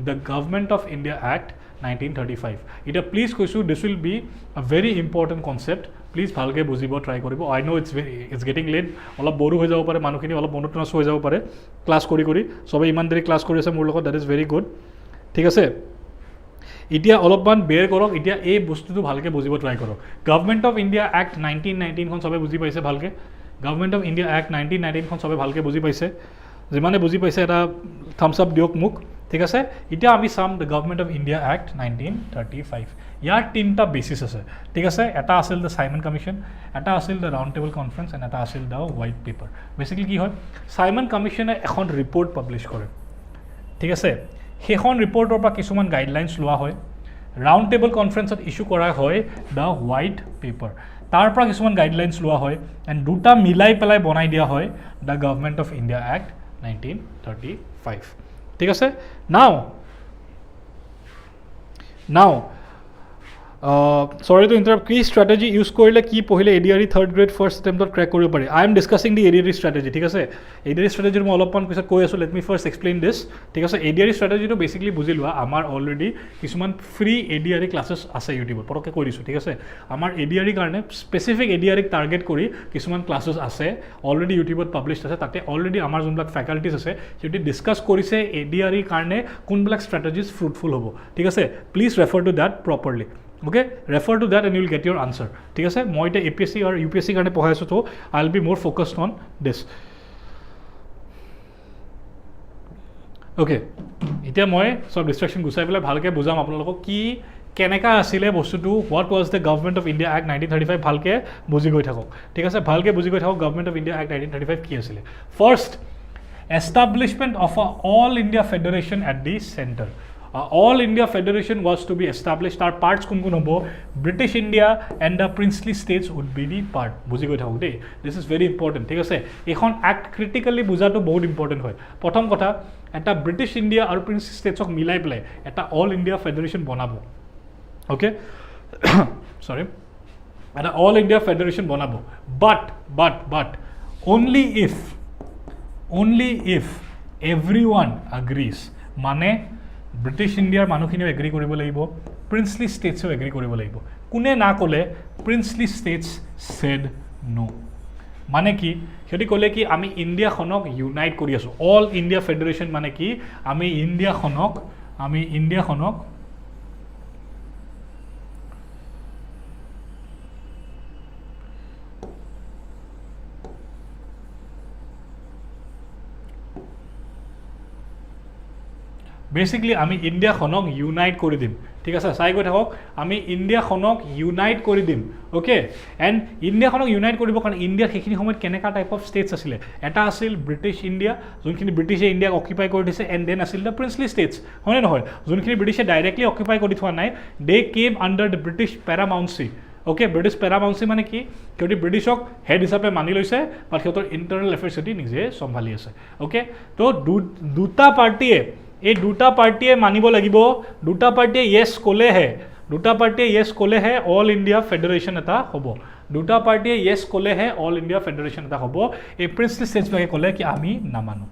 the Government of India Act 1935 ita please koisu this will be a very important concept please bhalke bujibo try koribo I know it's getting late ola boru hoi jabo pare manukhini ola monotonous hoi jabo pare class kori sobe iman deri class kori ase mur logot that is very good ঠিক আছে ইতিয়া অলপমান বেৰ কৰক ইতিয়া এই বস্তুটো ভালকে বুজিব ট্ৰাই কৰক গভৰ্নমেন্ট অফ ইন্ডিয়া এক্ট 1919 খন সবে বুজি পাইছে ভালকে গভৰ্নমেন্ট অফ ইন্ডিয়া এক্ট 1919 খন সবে ভালকে বুজি পাইছে যিমানে বুজি পাইছে এটা থাম্বস আপ দিয়ক মুক ঠিক আছে ইতিয়া আমি some the government of India act 1935 ইয়াৰ তিনটা বেসিস আছে ঠিক আছে এটা আছিল দ্য সাইমন কমিশন এটা আছিল the round table conference and এটা আছিল দ্য হোৱাইট পেপাৰ বেসিক্যালি কি হয় সাইমন কমিশনে এখন ৰিপৰ্ট পাবলিশ কৰে ঠিক আছে সেইখন ৰিপৰ্টৰ পৰা কিছুমান গাইডলাইনছ লোৱা হয় ৰাউণ্ড টেবল কনফাৰেন্সত ইস্যু কৰা হয় দ্য হোৱাইট পেপাৰ তাৰ পৰা কিছুমান গাইডলাইনছ লোৱা হয় এণ্ড দুটা মিলাই পেলাই বনাই দিয়া হয় the government of India act 1935 ঠিক আছে নাও sorry to interrupt কি strategy use কৰিলে কি পঢ়িলে ADRE third grade first attempt crack কৰিব পাৰি I am discussing the ADRE strategy ঠিক আছে ADRE strategy মই অলপমান পিছত কৈ আছো let me first explain this ঠিক আছে ADRE strategy টো basically বুজি লোৱা আমাৰ already কিছুমান free ADRE classes আছে YouTube পৰকে কৈ দিছো ঠিক আছে আমাৰ ADRE কাৰণে specific ADRE target কৰি কিছুমান classes আছে already YouTube published আছে তাতে already আমাৰ যোনবিলাক faculties আছে সিহঁতে discuss কৰিছে ADRE কাৰণে কোনবিলাক strategies fruitful হ'ব ঠিক আছে please refer to that properly okay refer to that and you will get your answer ঠিক আছে মই এটা APSC or UPSC কাৰণে পঢ়াই আছো তো I will be more focused on this okay এতিয়া মই সব ডিস্ট্ৰাকশন গুছাই পেলাই ভালকে বুজাম আপোনালোকক কি কেনেকা আছিল বস্তুটো what was the government of India act 1935 ভালকে বুজি গৈ থাকক ঠিক আছে ভালকে বুজি গৈ থাকক government of India act 1935 কি আছিল first establishment of a all India federation at the center all India federation was to be established our parts kun hobo British India and the princely states would be the part buji goi thakok dei this is very important thik ase ekhon act critically bujato bahut important hoy prothom kotha eta British India aru princely states ok milai play eta all India federation banabo okay sorry eta all India federation banabo but only if everyone agrees mane British India মানুহখিনিও agri কৰিব লাগিব princely states agri কৰিব লাগিব কোনে না কলে princely states said no মানে কি হেতি কলে কি আমি ইন্ডিয়া খনক ইউনাইট কৰি আছো all India federation মানে কি আমি ইন্ডিয়া খনক basically আমি ইন্ডিয়া খনক ইউনাইট কৰি দিম ঠিক আছে চাই গৈ থাকক আমি ইন্ডিয়া খনক ইউনাইট কৰি দিম ওকে এন্ড ইন্ডিয়া খনক ইউনাইট কৰিব কাৰণ ইন্ডিয়া হেখিনি সময়ত কেনেকা টাইপ অফ ষ্টেটস আছিল এটা আছিল ব্ৰিটিছ ইন্ডিয়া যোনখিনি ব্ৰিটিছে ইন্ডিয়াক অকুপাই কৰি দিছে এন্ড দেন আছিল দ্য প্ৰিন্সলি ষ্টেটস হয় নহয় যোনখিনি ব্ৰিটিছে ডাইৰেক্টলি অকুপাই কৰি থোৱা নাই they came under the British paramountcy okay British paramountcy মানে কি কিউটি ব্ৰিটিছক হেড হিচাপে মানি লৈছে বাট সিহঁতৰ ইন্টাৰনেল এফেয়াৰ্স সিহঁতি নিজে সম্ভালি আছে ওকে তো দুটা পাৰ্টিয়ে এই দুটা পাৰ্টিয়ে মানিব লাগিব দুটা পাৰ্টিয়ে ইয়েস ক'লেহে অল ইণ্ডিয়া ফেডাৰেশ্যন এটা হ'ব দুটা পাৰ্টিয়ে ইয়েস ক'লেহে অল ইণ্ডিয়া ফেডাৰেশ্যন এটা হ'ব এই প্ৰিন্সলি ষ্টেটছবিলাকে ক'লে কি আমি নামানো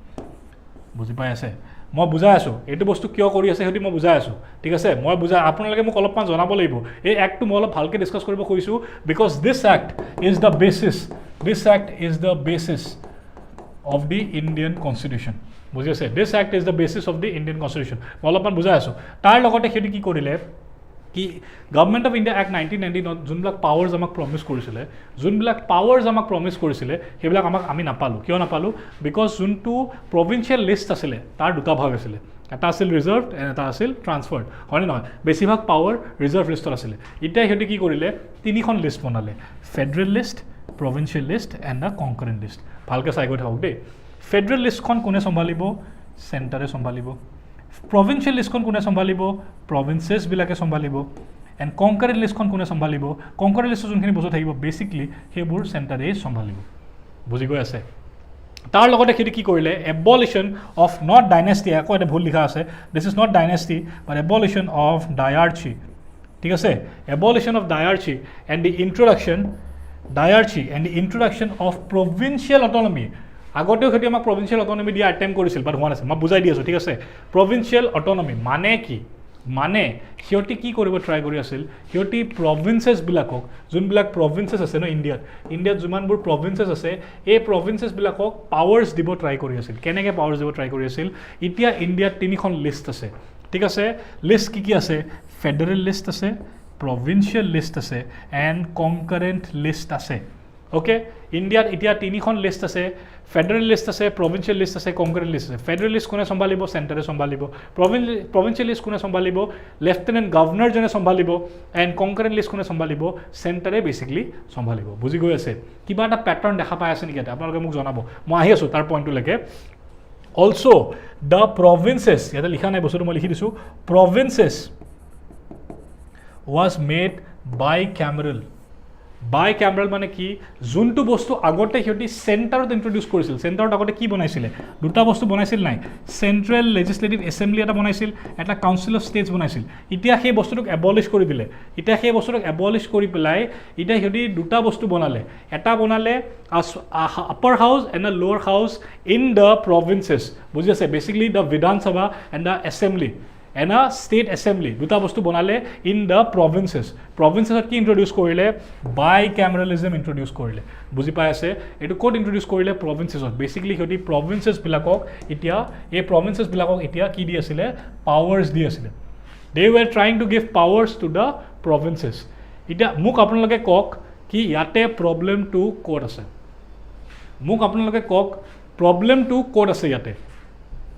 বুজি পাই আছে মই বুজাই আছো এইটো বস্তু কিয় কৰি আছে হেতি মই বুজাই আছো ঠিক আছে মই বুজাই আপোনালোকে মোক অলপমান জনাব লাগিব এই এক্টটো মই অলপ ভালকে ডিসকাস কৰিব কৈছো because this act is the basis of the Indian constitution বুজি আছে this act is the basis of the Indian constitution অলপমান বুজাই আছো তাৰ লগতে হেতি কি কৰিলে কি গভৰ্ণমেণ্ট অফ ইণ্ডিয়া এক্ট 1990 যোনবিলাক পাৱাৰ্স আমাক প্ৰমিস কৰিছিলে সেইবিলাক আমাক আমি নাপালো কিয় নাপালো বিকজ যোনটো প্ৰভিন্সিয়েল লিষ্ট আছিল তাৰ দুটা ভাগ আছিল এটা আছিল ৰিজাৰ্ভড এণ্ড এটা আছিল ট্ৰান্সফাৰ্ড হয় নহয় বেছিভাগ পাৱাৰ ৰিজাৰ্ভ লিষ্টত আছিল এতিয়া হেতি কি কৰিলে তিনিখন লিষ্ট বনালে federal list provincial list and the concurrent list ভালকে চাই গৈ থাকক দেই ফেডাৰেল লিষ্টখন কোনে সম্ভালিব সেন্টাৰে সম্ভালিব provincial listখন কোনে সম্ভালিব provinces বিলাকে সম্ভালিব and concurrent listখন কোনে সম্ভালিব concurrent list যোনখিনি বস্তু থাকিব বেসিক্যালি হেবোৰ সেন্টাৰে সম্ভালিব বুজি গৈ আছে তাৰ লগতে হেতি কি কৰিলে abolition of not dynasty আকৌ এটা ভুল লিখা আছে this is not dynasty but abolition of diarchy ঠিক আছে abolition of diarchy and the introduction of provincial autonomy আগতেও হেতি আমাক provincial autonomy দিয়া অ্যাটেম্প কৰিছিল বাট হোৱা নাছিল মই বুজাই দি আছো ঠিক আছে provincial autonomy মানে কি মানে হিয়তি কি কৰিব ট্ৰাই কৰি আছিল হিয়তি provinces বিলাকক যোনবিলাক provinces আছে ন ইণ্ডিয়াত যিমানবোৰ provinces আছে এই provinces বিলাকক পাৱাৰ্স দিব ট্ৰাই কৰি আছিল কেনেকে পাৱাৰ্স দিব ট্ৰাই কৰি আছিল এতিয়া ইণ্ডিয়াত তিনিখন লিষ্ট আছে ঠিক আছে লিষ্ট কি আছে ফেডাৰেল লিষ্ট আছে provincial list আছে and concurrent list আছে ওকে ইণ্ডিয়াত এতিয়া তিনিখন লিষ্ট আছে ফেডাৰেল লিষ্ট আছে provincial list আছে concurrent list আছে ফেডাৰেল লিষ্ট কোনে সম্ভালিব সেন্টাৰে সম্ভালিব provincial list কোনে সম্ভালিব লেফটেনেন্ট গভৰ্ণৰ জনে সম্ভালিব and concurrent list কোনে সম্ভালিব সেন্টাৰে বেসিক্যালি সম্ভালিব বুজি গৈ আছে কিবা এটা প্যাটাৰ্ন দেখা পাই আছে নেকি আপোনালোকে মোক জনাব মই আহি আছো তাৰ পইণ্টটো লৈকে also the provinces ইয়াতে লিখা নাই বস্তুটো মই লিখি দিছো provinces was made bicameral. Bicameral মানে কি যোনটো বস্তু আগতে হিয়তি সেন্টাৰত ইন্ট্ৰোডিউস কৰিছিল সেন্টাৰত আগতে কি বনাইছিল দুটা বস্তু বনাইছিল নাই সেন্ট্ৰেল লেজিসলেটিভ এসেম্বলি এটা বনাইছিল এটা কাউন্সিল অফ ষ্টেটস বনাইছিল এতিয়া সেই বস্তুটোক এবলিশ কৰি দিলে এতিয়া সেই বস্তুটোক এবলিশ কৰি পেলাই এতিয়া হিয়তি দুটা বস্তু বনালে এটা বনালে আপাৰ হাউস এণ্ড আ লোৱাৰ হাউস ইন দ্য প্ৰভিন্সেছ বুজি আছে বেসিক্যালি দ্য বিধান সভা and the assembly and a state assembly দুটা বস্তু বনালে in the provinces কি introduce কৰিলে bicameralism introduce কৰিলে বুজি পাই আছে এটো কোড introduce কৰিলে provinces basically হতি provinces বিলাকক এতিয়া এই provinces বিলাকক এতিয়া কি দি আছিল powers দি আছিল they were trying to give powers to the provinces এতিয়া মোক আপোনালোকে কক কি ইয়াতে problem to কোড আছে মোক আপোনালোকে কক problem to কোড আছে ইয়াতে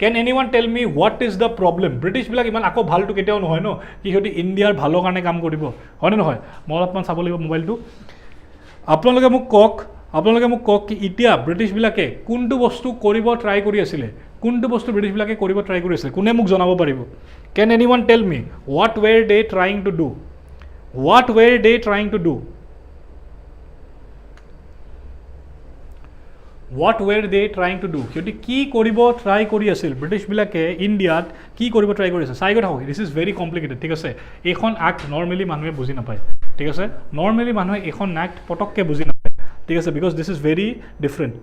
Can anyone tell me what is the problem? British বিলাক ইমান আকো ভালটো কেতিয়াও নহয় ন কি হতি ইন্ডিয়াৰ ভালৰ কাৰণে কাম কৰিব হয়নে নহয় মই অলপমান চাব লাগিব মোবাইলটো আপোনালোকে মোক কক কি এতিয়া ব্ৰিটিছ বিলাকে কোনটো বস্তু কৰিব ট্ৰাই কৰি আছিল কোনটো বস্তু ব্ৰিটিছ বিলাকে কৰিব ট্ৰাই কৰি আছিল কোনে মোক জনাব পাৰিব Can anyone tell me what were they trying to do? What were they trying to do? What were they trying to do? Hioti ki koribo try kori asil British bilake Indiat ki koribo try kori asil sai gota hoki this is very complicated thik ase ekhon act normally manue buji na pai thik ase normally manue ekhon act potokke buji na pai thik ase because this is very different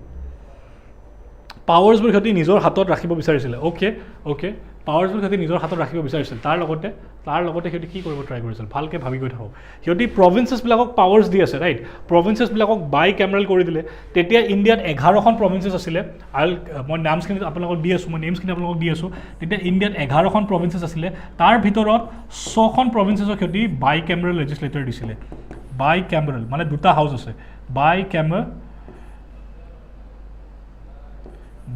powers bur hioti nijor hatot rakhibo bisarisile okay powers bur hioti nijor hatot rakhibo bisarisil tar logote hioti ki koribo try korisil bhalke bhabi goi thako hioti provinces bilakok powers di ase right provinces bilakok bicameral kori dile tetia indiat 11 খন provinces asile মই nums খিনি আপোনালোকক দি আছো মই names খিনি আপোনালোকক দি আছো তেতিয়া ইন্ডিয়াত 11 খন provinces asile tar ভিতৰত 6 খন provinces হিয়তি bicameral legislature দিছিলে bicameral মানে দুটা হাউস আছে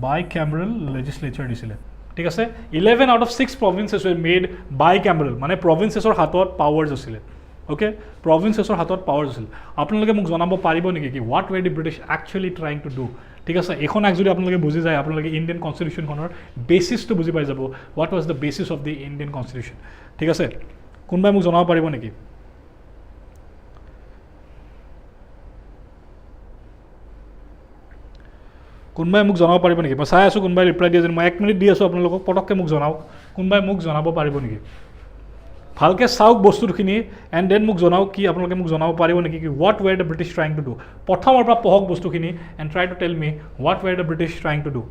bicameral legislature দিছিলে ঠিক আছে 11 out of 6 provinces were made bicameral মানে provinces or হাতত powers আছিল okay provinces or হাতত powers আছিল আপোনালোকে মোক জনাব পাৰিব নেকি কি what were the British actually trying to do ঠিক আছে এখন এক যদি আপোনালোকে বুজি যায় আপোনালোকে ইন্ডিয়ান কনস্টিটিউশন খনৰ বেসিস তো বুজি পাই যাব what was the basis of the Indian constitution ঠিক আছে কোনবাই মোক জনাব পাৰিব নেকি কোনবাই মোক জনাব পাৰিব নেকি মই চাই আছো কোনবাই ৰিপ্লাই দিয়ে মই 1 মিনিট দি আছো আপোনালোকক পটককে মোক জনাওক কোনবাই মোক জনাব পাৰিব নেকি ভালকে চাওক বস্তুখিনি এন্ড দেন মোক জনাওক কি আপোনালোকে মোক জনাব পাৰিব নেকি কি what were the British trying to do প্ৰথমৰ পৰা পঢ়ক বস্তুখিনি and try to tell me what were the British trying to do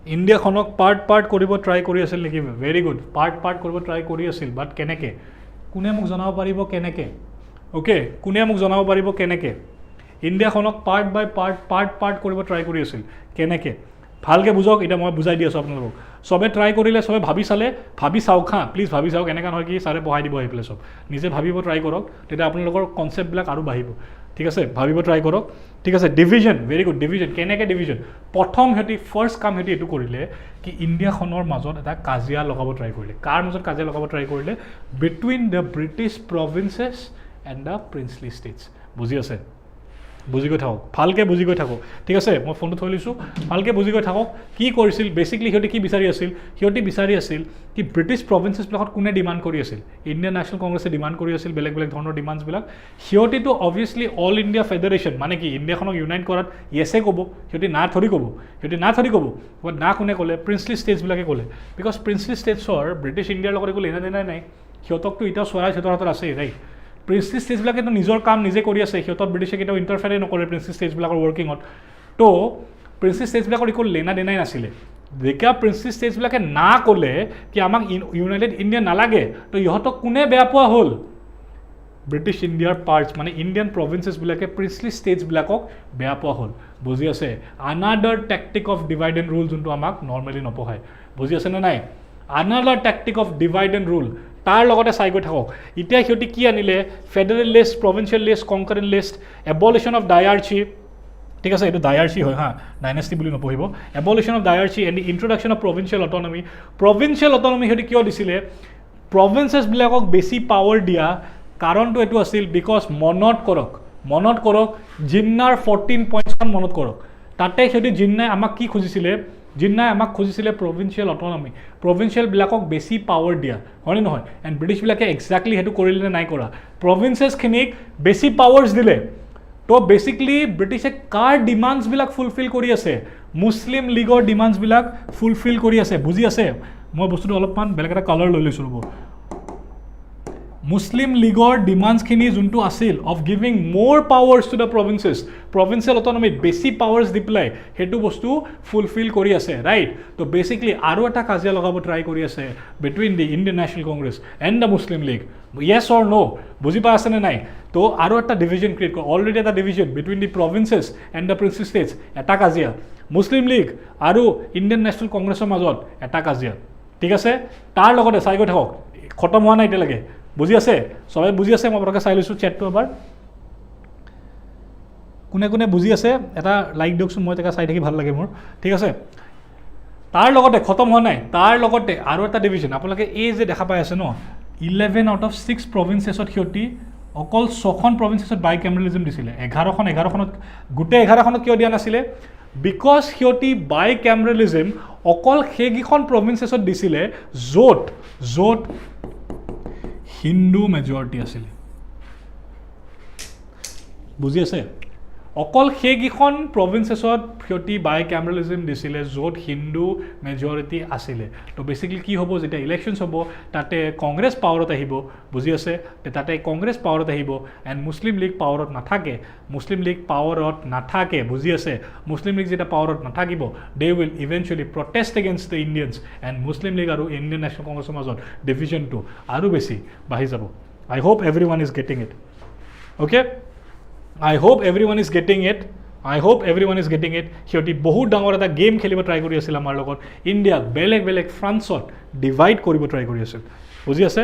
India khonok part koribo try kori asil neki very good part koribo try kori asil but keneke kune muk janabo paribo keneke okay kune muk janabo paribo keneke India khonok part by part koribo try kori asil keneke bhalke bujok eta moi bujai di asu apnalok sobe try korile sobe bhabi sale bhabi sauk ha please bhabi sauk eneka noy ki sare pohai dibo ei place sob nije bhabibo try korok teta apnalokor concept blak aru bahibo ঠিক আছে ভাবিব try কৰক ঠিক আছে division very good division কেনেকে division প্ৰথম হেতি first কাম হেতি এটো কৰিলে কি ইন্ডিয়া খনৰ মাজত এটা কাজিয়া লগাব ট্ৰাই কৰিলে কাৰ মাজত কাজিয়া লগাব ট্ৰাই কৰিলে between the British provinces and the princely states বুজি আছে বুজি গৈ থাকক ভালকে বুজি গৈ থাকক ঠিক আছে মই ফোনটো থৈ লৈছো ভালকে বুজি গৈ থাকক কি কৰিছিল বেসিক্যালি হিয়তি কি বিচাৰি আছিল কি ব্ৰিটিছ প্ৰভিন্সেছ বিলাকত কোনে ডিমান্ড কৰি আছিল ইণ্ডিয়ান নেশ্যনেল কংগ্ৰেছে ডিমান্ড কৰি আছিল বেলেগ ধৰণৰ ডিমান্ডছ বিলাক হিয়তি তো অবভিয়াসলি অল ইণ্ডিয়া ফেডাৰেশন মানে কি ইণ্ডিয়াখনক ইউনাইট কৰাত ইয়েছে ক'ব হিয়তি না থৰি ক'ব বাট না কোনে ক'লে প্ৰিন্সলি ষ্টেটছ বিলাকে ক'লে বিকজ প্ৰিন্সলি ষ্টেটছৰ ব্ৰিটিছ ইণ্ডিয়াৰ লগত একো লেনা দেনা নাই হিয়তকটো এটা স্বৰাজ হিতৰ হাতত আছে ৰাইট প্ৰিন্সলি ষ্টেটছ বিলাকে তো নিজৰ কাম নিজে কৰি আছে হিয়তত ব্ৰিটিছে কেতিয়াও ইণ্টাৰফেয়াৰ নকৰে প্ৰিন্সলি ষ্টেটছ বিলাকৰ ৱৰ্কিঙত তো প্ৰিন্সলি ষ্টেটছ বিলাকৰ একো লেনা দেনাই নাছিলে যেতিয়া প্ৰিন্সলি ষ্টেটছ বিলাকে না ক'লে কি আমাক ইউনাইটেড ইণ্ডিয়া নালাগে তো ইহঁতক কোনে বেয়া পোৱা হ'ল ব্ৰিটিছ ইণ্ডিয়াৰ পাৰ্টছ মানে ইণ্ডিয়ান প্ৰভিন্সেছ বিলাকে প্ৰিন্সলি ষ্টেটছ বিলাকক বেয়া পোৱা হ'ল বুজি আছে another tactic of divide and rule যোনটো আমাক নৰ্মেলি নপঢ়ায় বুজি আছে নে নাই another tactic of divide and rule তাৰ লগতে চাই গৈ থাকক এতিয়া হিয়তি কি আনিলে federal list provincial list concurrent list abolition of dyarchy ঠিক আছে এইটো ডায়াৰ্চি হয় হা ডাইনেষ্টি বুলি নপঢ়িব abolition of dyarchy and introduction of provincial autonomy হিয়তি কিয় দিছিলে প্ৰভিন্সেছ বিলাকক বেছি পাৱাৰ দিয়া কাৰণটো এইটো আছিল বিকজ মনত কৰক জিন্নাৰ 14 পইণ্টছখন মনত কৰক তাতে সিহঁতি জিন্নাই আমাক কি খুজিছিলে জিন্নাই আমাক খুজিছিলে প্ৰভিন্সিয়েল অট'নমি প্ৰভিন্সিয়েলবিলাকক বেছি পাৱাৰ দিয়া হয়নে নহয় এণ্ড ব্ৰিটিছবিলাকে এক্সেক্টলি সেইটো কৰিলে নে নাই কৰা প্ৰভিন্সেছখিনিক বেছি পাৱাৰ্ছ দিলে তো বেচিকলি ব্ৰিটিছে কাৰ ডিমাণ্ডছবিলাক ফুলফিল কৰি আছে মুছলিম লীগৰ ডিমাণ্ডছবিলাক ফুলফিল কৰি আছে বুজি আছে মই বস্তুটো অলপমান বেলেগ এটা কালাৰ লৈ লৈছোঁ ৰ'ব মুছলিম লীগৰ ডিমাণ্ডছখিনি যোনটো আছিল অফ গিভিং মোৰ পাৱাৰ্ছ টু দ্য প্ৰভিন্সেছ প্ৰভিন্সিয়েল অট'নমিত বেছি পাৱাৰ্ছ দি পেলাই সেইটো বস্তু ফুলফিল কৰি আছে ৰাইট তো বেচিকলি আৰু এটা কাজিয়া লগাব ট্ৰাই কৰি আছে between the Indian National Congress and the Muslim League yes or no' বুজি পাই আছেনে নাই তো আৰু এটা ডিভিজন ক্ৰিয়েট কৰে অলৰেডি এটা division between the provinces and the princes states এটা কাজিয়া মুছলিম লীগ আৰু ইণ্ডিয়ান নেশ্যনেল কংগ্ৰেছৰ মাজত এটা কাজিয়া ঠিক আছে তাৰ লগতে চাই গৈ থাকক খতম হোৱা নাই এতিয়ালৈকে বুজি আছে সবাই বুজি আছে মই আপোনালোকে চাই লৈছোঁ চেটটো এবাৰ কোনে কোনে বুজি আছে এটা লাইক দিয়কচোন মই তাকে চাই থাকি ভাল লাগে মোৰ ঠিক আছে তাৰ লগতে খতম হোৱা নাই তাৰ লগতে আৰু এটা ডিভিজন আপোনালোকে এই যে দেখা পাই আছে ন 11 আউট অফ 6 প্ৰভিন্সেছত সিহঁতি অকল 6খন প্ৰভিন্সেছত বাই কেমেৰেলিজম দিছিলে 11খনত গোটেই 11খনত কিয় দিয়া নাছিলে বিকজ সিহঁতি বাই কেমেৰেলিজম অকল সেইকেইখন প্ৰভিন্সেছত দিছিলে য'ত হিন্দু মেজৰিটি আছিলে বুজি আছে অকল সেইকেইখন প্ৰভিন্সেছত সিহঁতি বাই কেমেৰেলিজম দিছিলে য'ত হিন্দু মেজৰিটি আছিলে তো বেচিকলি কি হ'ব যেতিয়া ইলেকশ্যনছ হ'ব তাতে কংগ্ৰেছ পাৱাৰত আহিব বুজি আছে তাতে কংগ্ৰেছ পাৱাৰত আহিব এণ্ড মুছলিম লীগ পাৱাৰত নাথাকে বুজি আছে মুছলিম লীগ যেতিয়া পাৱাৰত নাথাকিব they will eventually protest against the Indians and Muslim league আৰু ইণ্ডিয়ান নেশ্যনেল কংগ্ৰেছৰ মাজত ডিভিজনটো আৰু বেছি বাঢ়ি যাব I hope every one is getting it okay I hope everyone is getting it. সিহঁতি বহুত ডাঙৰ এটা গেম খেলিব ট্ৰাই কৰি আছিল আমাৰ লগত ইণ্ডিয়াক বেলেগ ফ্ৰান্সত ডিভাইড কৰিব ট্ৰাই কৰি আছিল বুজি আছে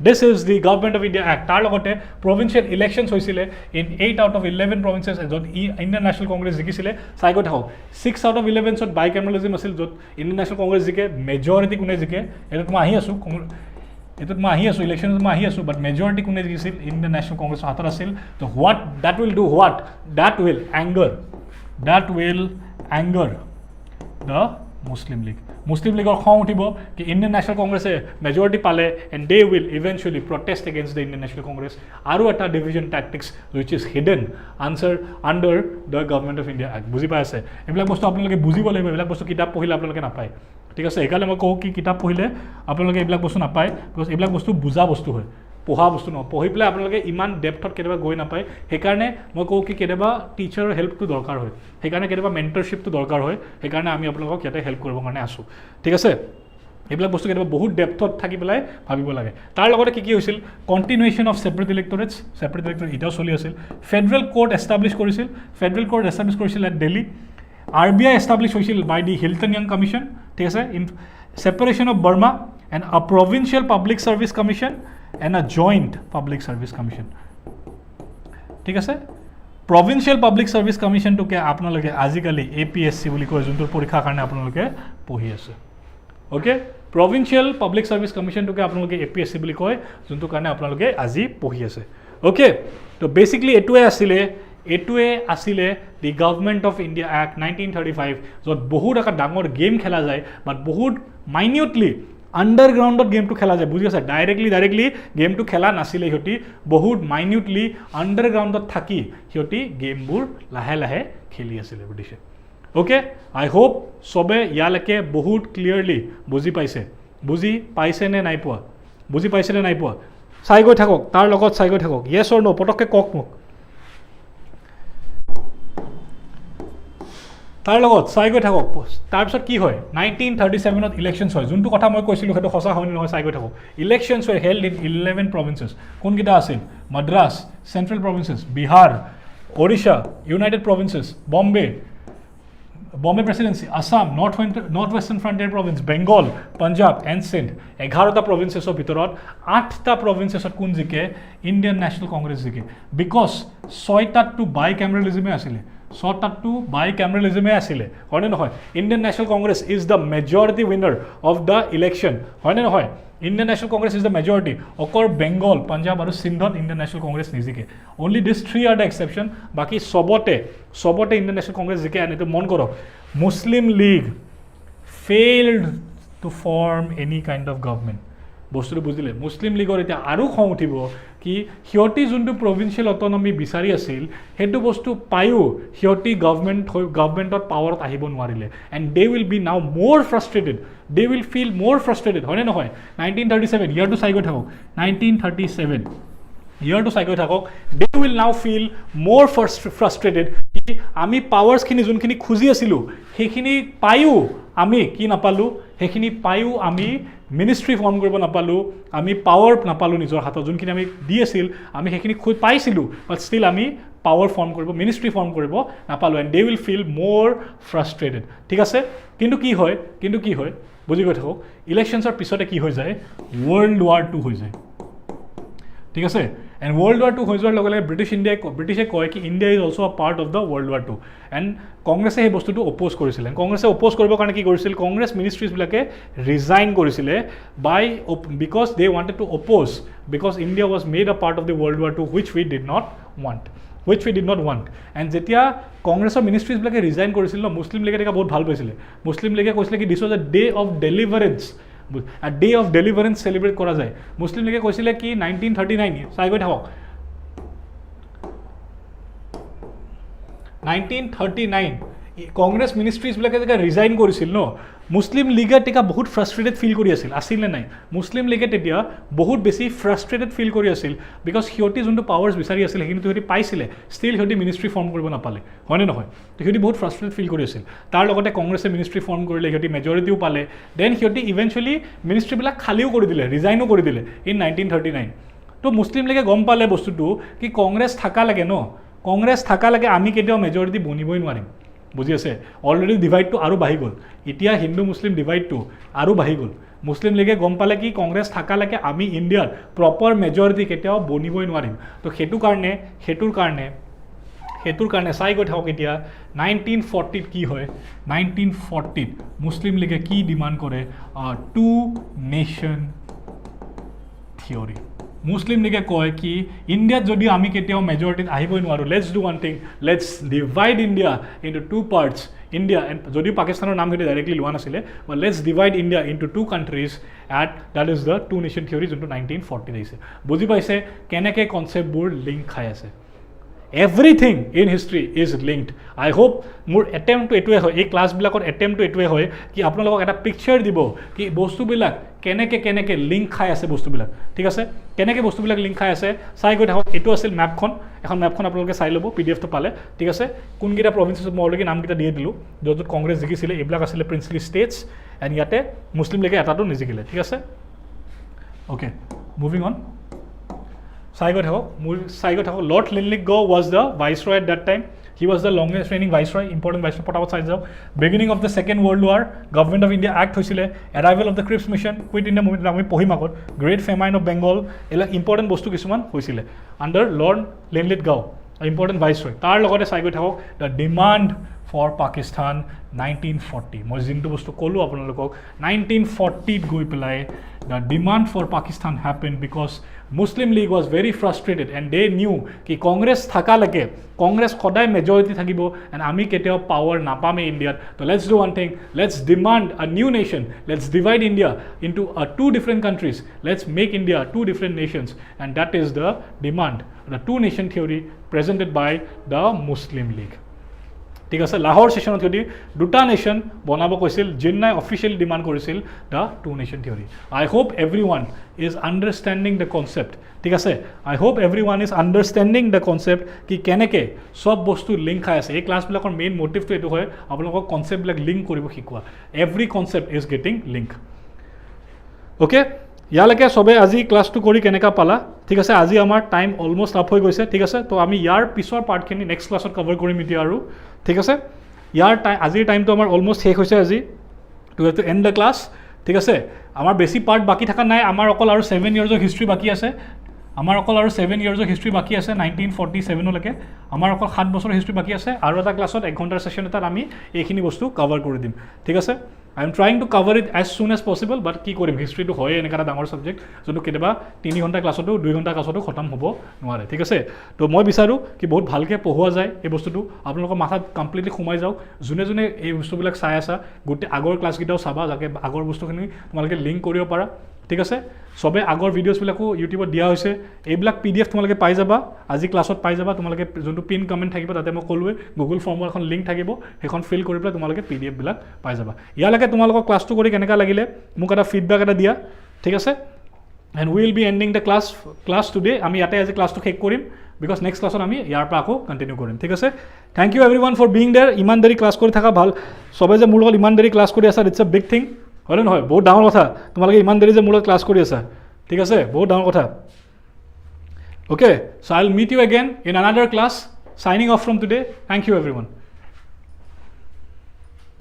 this is the government of India act তাৰ লগতে প্ৰভিন্সিয়েল ইলেকশ্যনছ হৈছিলে ইন 8 আউট অফ 11 প্ৰভিন্সেছ য'ত ইণ্ডিয়ান নেশ্যনেল কংগ্ৰেছ জিকিছিলে চাই গৈ থাকক 6 আউট অফ 11ত বাই কেমেৰেলিজম আছিল য'ত ইণ্ডিয়ান নেশ্যনেল কংগ্ৰেছ জিকে মেজৰিটি কোনে জিকে এইটোত মই আহি আছোঁ ইলেকশ্যনত মই আহি আছোঁ বাট মেজৰিটি কোনে জিকিছিল ইণ্ডিয়ান নেশ্যনেল কংগ্ৰেছৰ হাতত আছিল তো that will anger the মুছলিম লীগৰ খং উঠিব কি ইণ্ডিয়ান নেশ্যনেল কংগ্ৰেছে মেজৰিটি পালে and De will eventually protest against the Indian National Congress আৰু এটা division tactics wish is hidden under the government of India act বুজি পাই আছে এইবিলাক বস্তু আপোনালোকে বুজিব লাগিব এইবিলাক বস্তু কিতাপ পঢ়িলে আপোনালোকে নাপায় ঠিক আছে সেইকাৰণে মই কওঁ কি কিতাপ পঢ়িলে আপোনালোকে এইবিলাক বস্তু নাপায় বিকজ এইবিলাক বস্তু বুজা বস্তু হয় পঢ়া বস্তু নহয় পঢ়ি পেলাই আপোনালোকে ইমান ডেপথত কেতিয়াবা গৈ নাপায় সেইকাৰণে মই কওঁ কি কেতিয়াবা টিচাৰৰ হেল্পটো দৰকাৰ হয় সেইকাৰণে কেতিয়াবা মেণ্টৰশ্বিপটো দৰকাৰ হয় সেইকাৰণে আমি আপোনালোকক ইয়াতে হেল্প কৰিবৰ কাৰণে আছোঁ ঠিক আছে এইবিলাক বস্তু কেতিয়াবা বহুত ডেপথত থাকি পেলাই ভাবিব লাগে তাৰ লগতে কি হৈছিল কণ্টিনিউৱেশ্যন অফ ছেপাৰেট ইলেক্টৰেট এতিয়াও চলি আছিল ফেডাৰেল কোৰ্ট এষ্টাব্লিছ কৰিছিল এট দিল্লী RBI এষ্টাব্লিছ হৈছিল by the Hilton Young commission ঠিক আছে in separation of Burma and a provincial public service commission and a joint public service commission ঠিক আছে প্ৰভিন্সিয়েল পাব্লিক ছাৰ্ভিচ কমিশ্যনটোকে আপোনালোকে আজিকালি APSC বুলি কয় যোনটোৰ পৰীক্ষাৰ কাৰণে আপোনালোকে পঢ়ি আছে অ'কে প্ৰভিন্সিয়েল পাব্লিক ছাৰ্ভিচ কমিশ্যনটোকে আপোনালোকে APSC বুলি কয় যোনটোৰ কাৰণে আপোনালোকে আজি পঢ়ি আছে অ'কে তো বেচিকলি এইটোৱে আছিলে দি গভৰ্ণমেণ্ট অফ ইণ্ডিয়া এক্ট 1935 য'ত বহুত এটা ডাঙৰ গেম খেলা যায় বাট বহুত মাইনিউটলি আণ্ডাৰগ্ৰাউণ্ডত গেমটো খেলা যায় বুজি আছে ডাইৰেক্টলি গেমটো খেলা নাছিলে সিহঁতি বহুত মাইনিউটলি আণ্ডাৰগ্ৰাউণ্ডত থাকি সিহঁতি গেমবোৰ লাহে খেলি আছিলে ব্ৰিটিছে অ'কে আই হোপ চবে ইয়ালৈকে বহুত ক্লিয়াৰলি বুজি পাইছে নে নাই পোৱা চাই গৈ থাকক তাৰ লগত চাই গৈ থাকক য়েছ অৰ ন' পটককৈ কওক মোক তাৰ লগত চাই গৈ থাকক তাৰপিছত কি হয় 1937ত ইলেকশ্যনছ হয় যোনটো কথা মই কৈছিলোঁ সেইটো সঁচা হয় নহয় চাই গৈ থাকক ইলেকশ্যনছ হয় হেল্ড ইন 11 প্ৰভিন্সেছ কোনকেইটা আছিল Madras central provinces Bihar Odisha united provinces Bombay presidency Assam north western frontier province Bengal Punjab and Sindh 11টা প্ৰভিন্সেছৰ ভিতৰত 8টা প্ৰভিন্সেছত কোন জিকে ইণ্ডিয়ান নেশ্যনেল কংগ্ৰেছ জিকে বিকজ 6টাতটো বাই কেমেৰেলিজমে আছিলে হয়নে নহয় Indian National Congress is the majority winner of the election হয়নে নহয় Indian National Congress is the majority. Okor Bengal, Punjab aru Sindhot Indian National Congress nijike. Only these three are the exception. Baki sobote Indian National Congress jike and etu mon koro. Muslim League failed to form any kind of government. বস্তুটো বুজিলে মুছলিম লীগৰ এটা আৰু খং উঠিব কি হিয়তি যোনটো provincial অটনমি বিচাৰি আছিল হেতু বস্তু পায়ো হিয়তি গভৰ্নমেণ্টত পাৱাৰত আহিব নোৱাৰিলে এণ্ড দে উইল বি নাও মোৰ ফ্ৰাষ্ট্ৰেটেড দে উইল ফিল মোৰ ফ্ৰাষ্ট্ৰেটেড হয়নে নহয় 1937 ইয়াৰটো চাই গৈ থাকক 1937 ইয়াৰটো চাই গৈ থাকক দে উইল নাও ফিল মোৰ ফ্ৰাষ্ট্ৰেটেড আমি পাৱাৰ্ছখিনি যোনখিনি খুজি আছিলোঁ সেইখিনি পায়ো আমি কি নাপালোঁ সেইখিনি পায়ো আমি মিনিষ্ট্ৰি ফৰ্ম কৰিব নাপালোঁ আমি পাৱাৰ নাপালোঁ নিজৰ হাতত যোনখিনি আমি দি আছিল আমি সেইখিনি পাইছিলোঁ বাট ষ্টিল আমি পাৱাৰ ফৰ্ম কৰিব মিনিষ্ট্ৰি ফৰ্ম কৰিব নাপালোঁ এণ্ড দে উইল ফিল মোৰ ফ্ৰাষ্ট্ৰেটেড ঠিক আছে কিন্তু কি হয় বুজি গৈ থাকক ইলেকশ্যনছৰ পিছতে কি হৈ যায় ৱৰ্ল্ড ৱাৰ 2 হৈ যায় ঠিক আছে এণ্ড ৱৰ্ল্ড ৱাৰ 2 হৈ যোৱাৰ লগে লগে ব্ৰিটিছে কয় কি India is also' a part of the world war 2 and কংগ্ৰেছে সেই বস্তুটো অপ'জ কৰিছিলে কংগ্ৰেছে অপ'জ কৰিবৰ কাৰণে কি কৰিছিল কংগ্ৰেছ মিনিষ্ট্ৰিজবিলাকে ৰিজাইন কৰিছিলে because they wanted two opposed because India was made a part of the world war 2 which we did not want and যেতিয়া কংগ্ৰেছৰ মিনিষ্ট্ৰিজবিলাকে ৰিজাইন কৰিছিল ন মুছলিম লীগে তেতিয়া বহুত ভাল পাইছিলে মুছলিম লীগে কৈছিলে কি this was a day of deliverance a day of deliverance celebrate করা যায় মুসলিম লীগে কৈছিলে কি 1939 চাই গৈ থাকক 1939 কংগ্ৰেছ মিনিষ্ট্ৰিজবিলাকে যেতিয়া ৰিজাইন কৰিছিল ন মুছলিম লীগে তেতিয়া বহুত ফ্ৰাষ্ট্ৰেটেড ফিল কৰি আছিল নে নাই মুছলিম লীগে তেতিয়া বহুত বেছি ফ্ৰাষ্ট্ৰেটেড ফিল কৰি আছিল বিকজ সিহঁতি যোনটো পাৱাৰ্ছ বিচাৰি আছিল সেইখিনি সিহঁতি পাইছিলে ষ্টিল সিহঁতি মিনিষ্ট্ৰি ফৰ্ম কৰিব নাপালে হয়নে নহয় তো সিহঁতি বহুত ফ্ৰাষ্ট্ৰেটেড ফিল কৰি আছিল তাৰ লগতে কংগ্ৰেছে মিনিষ্ট্ৰি ফৰ্ম কৰিলে সিহঁতি মেজৰিটিও পালে দেন সিহঁতি ইভেঞ্চুৱেলি মিনিষ্ট্ৰিবিলাক খালিও কৰি দিলে ৰিজাইনো কৰি দিলে ইন 1939 তো মুছলিম লীগে গম পালে বস্তুটো কি কংগ্ৰেছ থাকা লাগে আমি কেতিয়াও মেজৰিটি বনিবই নোৱাৰিম বুজি আছে অলৰেডি ডিভাইডটো আৰু বাঢ়ি গ'ল এতিয়া হিন্দু মুছলিম ডিভাইডটো আৰু বাঢ়ি গ'ল মুছলিম লীগে গম পালে কি কংগ্ৰেছ থাকালৈকে আমি ইণ্ডিয়াৰ প্ৰপাৰ মেজৰিটি কেতিয়াও বনিবই নোৱাৰিম তো সেইটোৰ কাৰণে চাই গৈ থাকক এতিয়া 1940 কি হয় 1940 মুছলিম লীগে কি ডিমাণ্ড কৰে টু নেশ্যন থিয়ৰী মুছলিম লীগে কয় কি ইণ্ডিয়াত যদি আমি কেতিয়াও মেজৰিটিত আহিবই নোৱাৰোঁ let's do one thing let's divide India into two parts India যদিও পাকিস্তানৰ নাম সিহঁতে ডাইৰেক্টলি লোৱা নাছিলে but let's divide India into two countries at that is the two nation theory যোনটো 1940 আহিছে বুজি পাইছে কেনেকৈ কনচেপ্টবোৰ লিংক খাই আছে everything in history is linked I hope মোৰ এটেম্পটো এইটোৱে হয় এই ক্লাছবিলাকত এটেম্পটো এইটোৱে হয় কি আপোনালোকক এটা পিকচাৰ দিব কি বস্তুবিলাক কেনেকৈ লিংক খাই আছে বস্তুবিলাক ঠিক আছে কেনেকৈ বস্তুবিলাক লিংক খাই আছে চাই গৈ থাকক এইটো আছিল মেপখন এখন মেপখন আপোনালোকে চাই ল'ব পিডিএফটো পালে ঠিক আছে কোনকেইটা প্ৰভিন্সেছ মই অলৰেডি নামকেইটা দিয়ে দিলোঁ য'ত কংগ্ৰেছ জিকিছিলে এইবিলাক আছিলে প্ৰিন্সলি ষ্টেটছ এণ্ড ইয়াতে মুছলিম লীগে এটাটো নিজিকিলে ঠিক আছে অ'কে মুভিং অন চাই গৈ থাকক Lord Linlithgow was the viceroy at that time he was the longest reigning viceroy important viceroy পটাপট চাই যাওক beginning of the second world war government of India act হৈছিলে arrival of the Cripps mission quit India movement আমি পঢ়িম আগত great ফেমাইন of Bengal এইবিলাক important বস্তু কিছুমান হৈছিলে under lord Linlithgow important viceroy তাৰ লগতে চাই গৈ থাকক দ্য ডিমাণ্ড ফৰ পাকিস্তান 1940 মই যোনটো বস্তু ক'লোঁ আপোনালোকক 1940ত গৈ পেলাই the demand for Pakistan happen because Muslim League was very frustrated and they knew কি কংগ্ৰেছ থাকালৈকে কংগ্ৰেছ সদায় মেজৰিটি থাকিব এণ্ড আমি কেতিয়াও পাৱাৰ নাপামেই ইণ্ডিয়াত তো let's do one thing let's demand a new nation let's divide India into two different countries let's make India two different nations and that is the demand the two nation theory presented by the Muslim League ঠিক আছে লাহোৰ ছেশ্যনত যদি দুটা nation বনাব কৈছিল জিন্নাই officially demand কৰিছিল the two nation theory I hope every one is understanding the concept ঠিক আছে I hope every one is understanding the concept কি কেনেকৈ চব বস্তু লিংক খাই আছে এই ক্লাছবিলাকৰ মেইন মটিভটো এইটো হয় আপোনালোকক কনচেপ্টবিলাক লিংক কৰিব শিকোৱা every concept is getting link okay ইয়ালৈকে চবে আজি ক্লাছটো কৰি কেনেকুৱা পালা ঠিক আছে আজি আমাৰ টাইম অলমষ্ট আপ হৈ গৈছে ঠিক আছে তো আমি ইয়াৰ পিছৰ পাৰ্টখিনি নেক্সট ক্লাছত কভাৰ কৰিম এতিয়া আৰু ঠিক আছে আজিৰ টাইমটো আমাৰ অলমষ্ট শেষ হৈছে আজি to have to and the class ঠিক আছে আমাৰ বেছি পাৰ্ট বাকী থকা নাই আমাৰ অকল আৰু 7 ইয়াৰ্ছৰ হিষ্ট্ৰী বাকী আছে 1947লৈকে আমাৰ অকল 7 বছৰৰ হিষ্ট্ৰী বাকী আছে আৰু এটা ক্লাছত 1 ঘণ্টাৰ ছেশ্যন এটাত আমি এইখিনি বস্তু কভাৰ কৰি দিম ঠিক আছে I am trying to cover it as soon as possible but কি কৰিম হিষ্ট্ৰীটো হয় এনেকুৱা এটা ডাঙৰ ছাবজেক্ট যোনটো কেতিয়াবা 3 ঘণ্টা ক্লাছতো 2 ঘণ্টা ক্লাছতো খতম হ'ব নোৱাৰে ঠিক আছে তো মই বিচাৰোঁ কি বহুত ভালকৈ পঢ়োৱা যায় এই বস্তুটো আপোনালোকৰ মাথাত কমপ্লিটলি সোমাই যাওক যোনে যোনে এই বস্তুবিলাক চাই আছা গোটেই আগৰ ক্লাছকেইটাও চাবা যাতে আগৰ বস্তুখিনি তোমালোকে লিংক কৰিব পাৰা ঠিক আছে সবে আগৰ ভিডিঅ'ছবিলাকো ইউটিউবত দিয়া হৈছে এইবিলাক PDF তোমালোকে পাই যাবা আজি ক্লাছত পাই যাবা তোমালোকে যোনটো পিন কমেণ্ট থাকিব তাতে মই ক'লোৱে গুগল ফৰ্মৰ এখন লিংক থাকিব সেইখন ফিল কৰি পেলাই তোমালোকে PDF বিলাক পাই যাবা ইয়ালৈকে তোমালোকৰ ক্লাছটো কৰি কেনেকুৱা লাগিলে মোক এটা ফিডবেক এটা দিয়া ঠিক আছে and we will be ending the class today আমি ইয়াতে আজি ক্লাছটো শেষ কৰিম because next ক্লাছত আমি ইয়াৰ পৰা আকৌ কন্টিনিউ কৰিম ঠিক আছে thank you everyone for being there ইমান দেৰি ক্লাছ কৰি থাকা ভাল সবে যে মোৰ লগত ইমান দেৰি ক্লাছ কৰি আছা it's a big thing হয় নহয় বহুত ডাঙৰ কথা তোমালোকে ইমান দেৰি যে মোৰ লগত ক্লাছ কৰি আছা ঠিক আছে বহুত ডাঙৰ কথা okay so I'll meet you again in another class signing off from today thank you everyone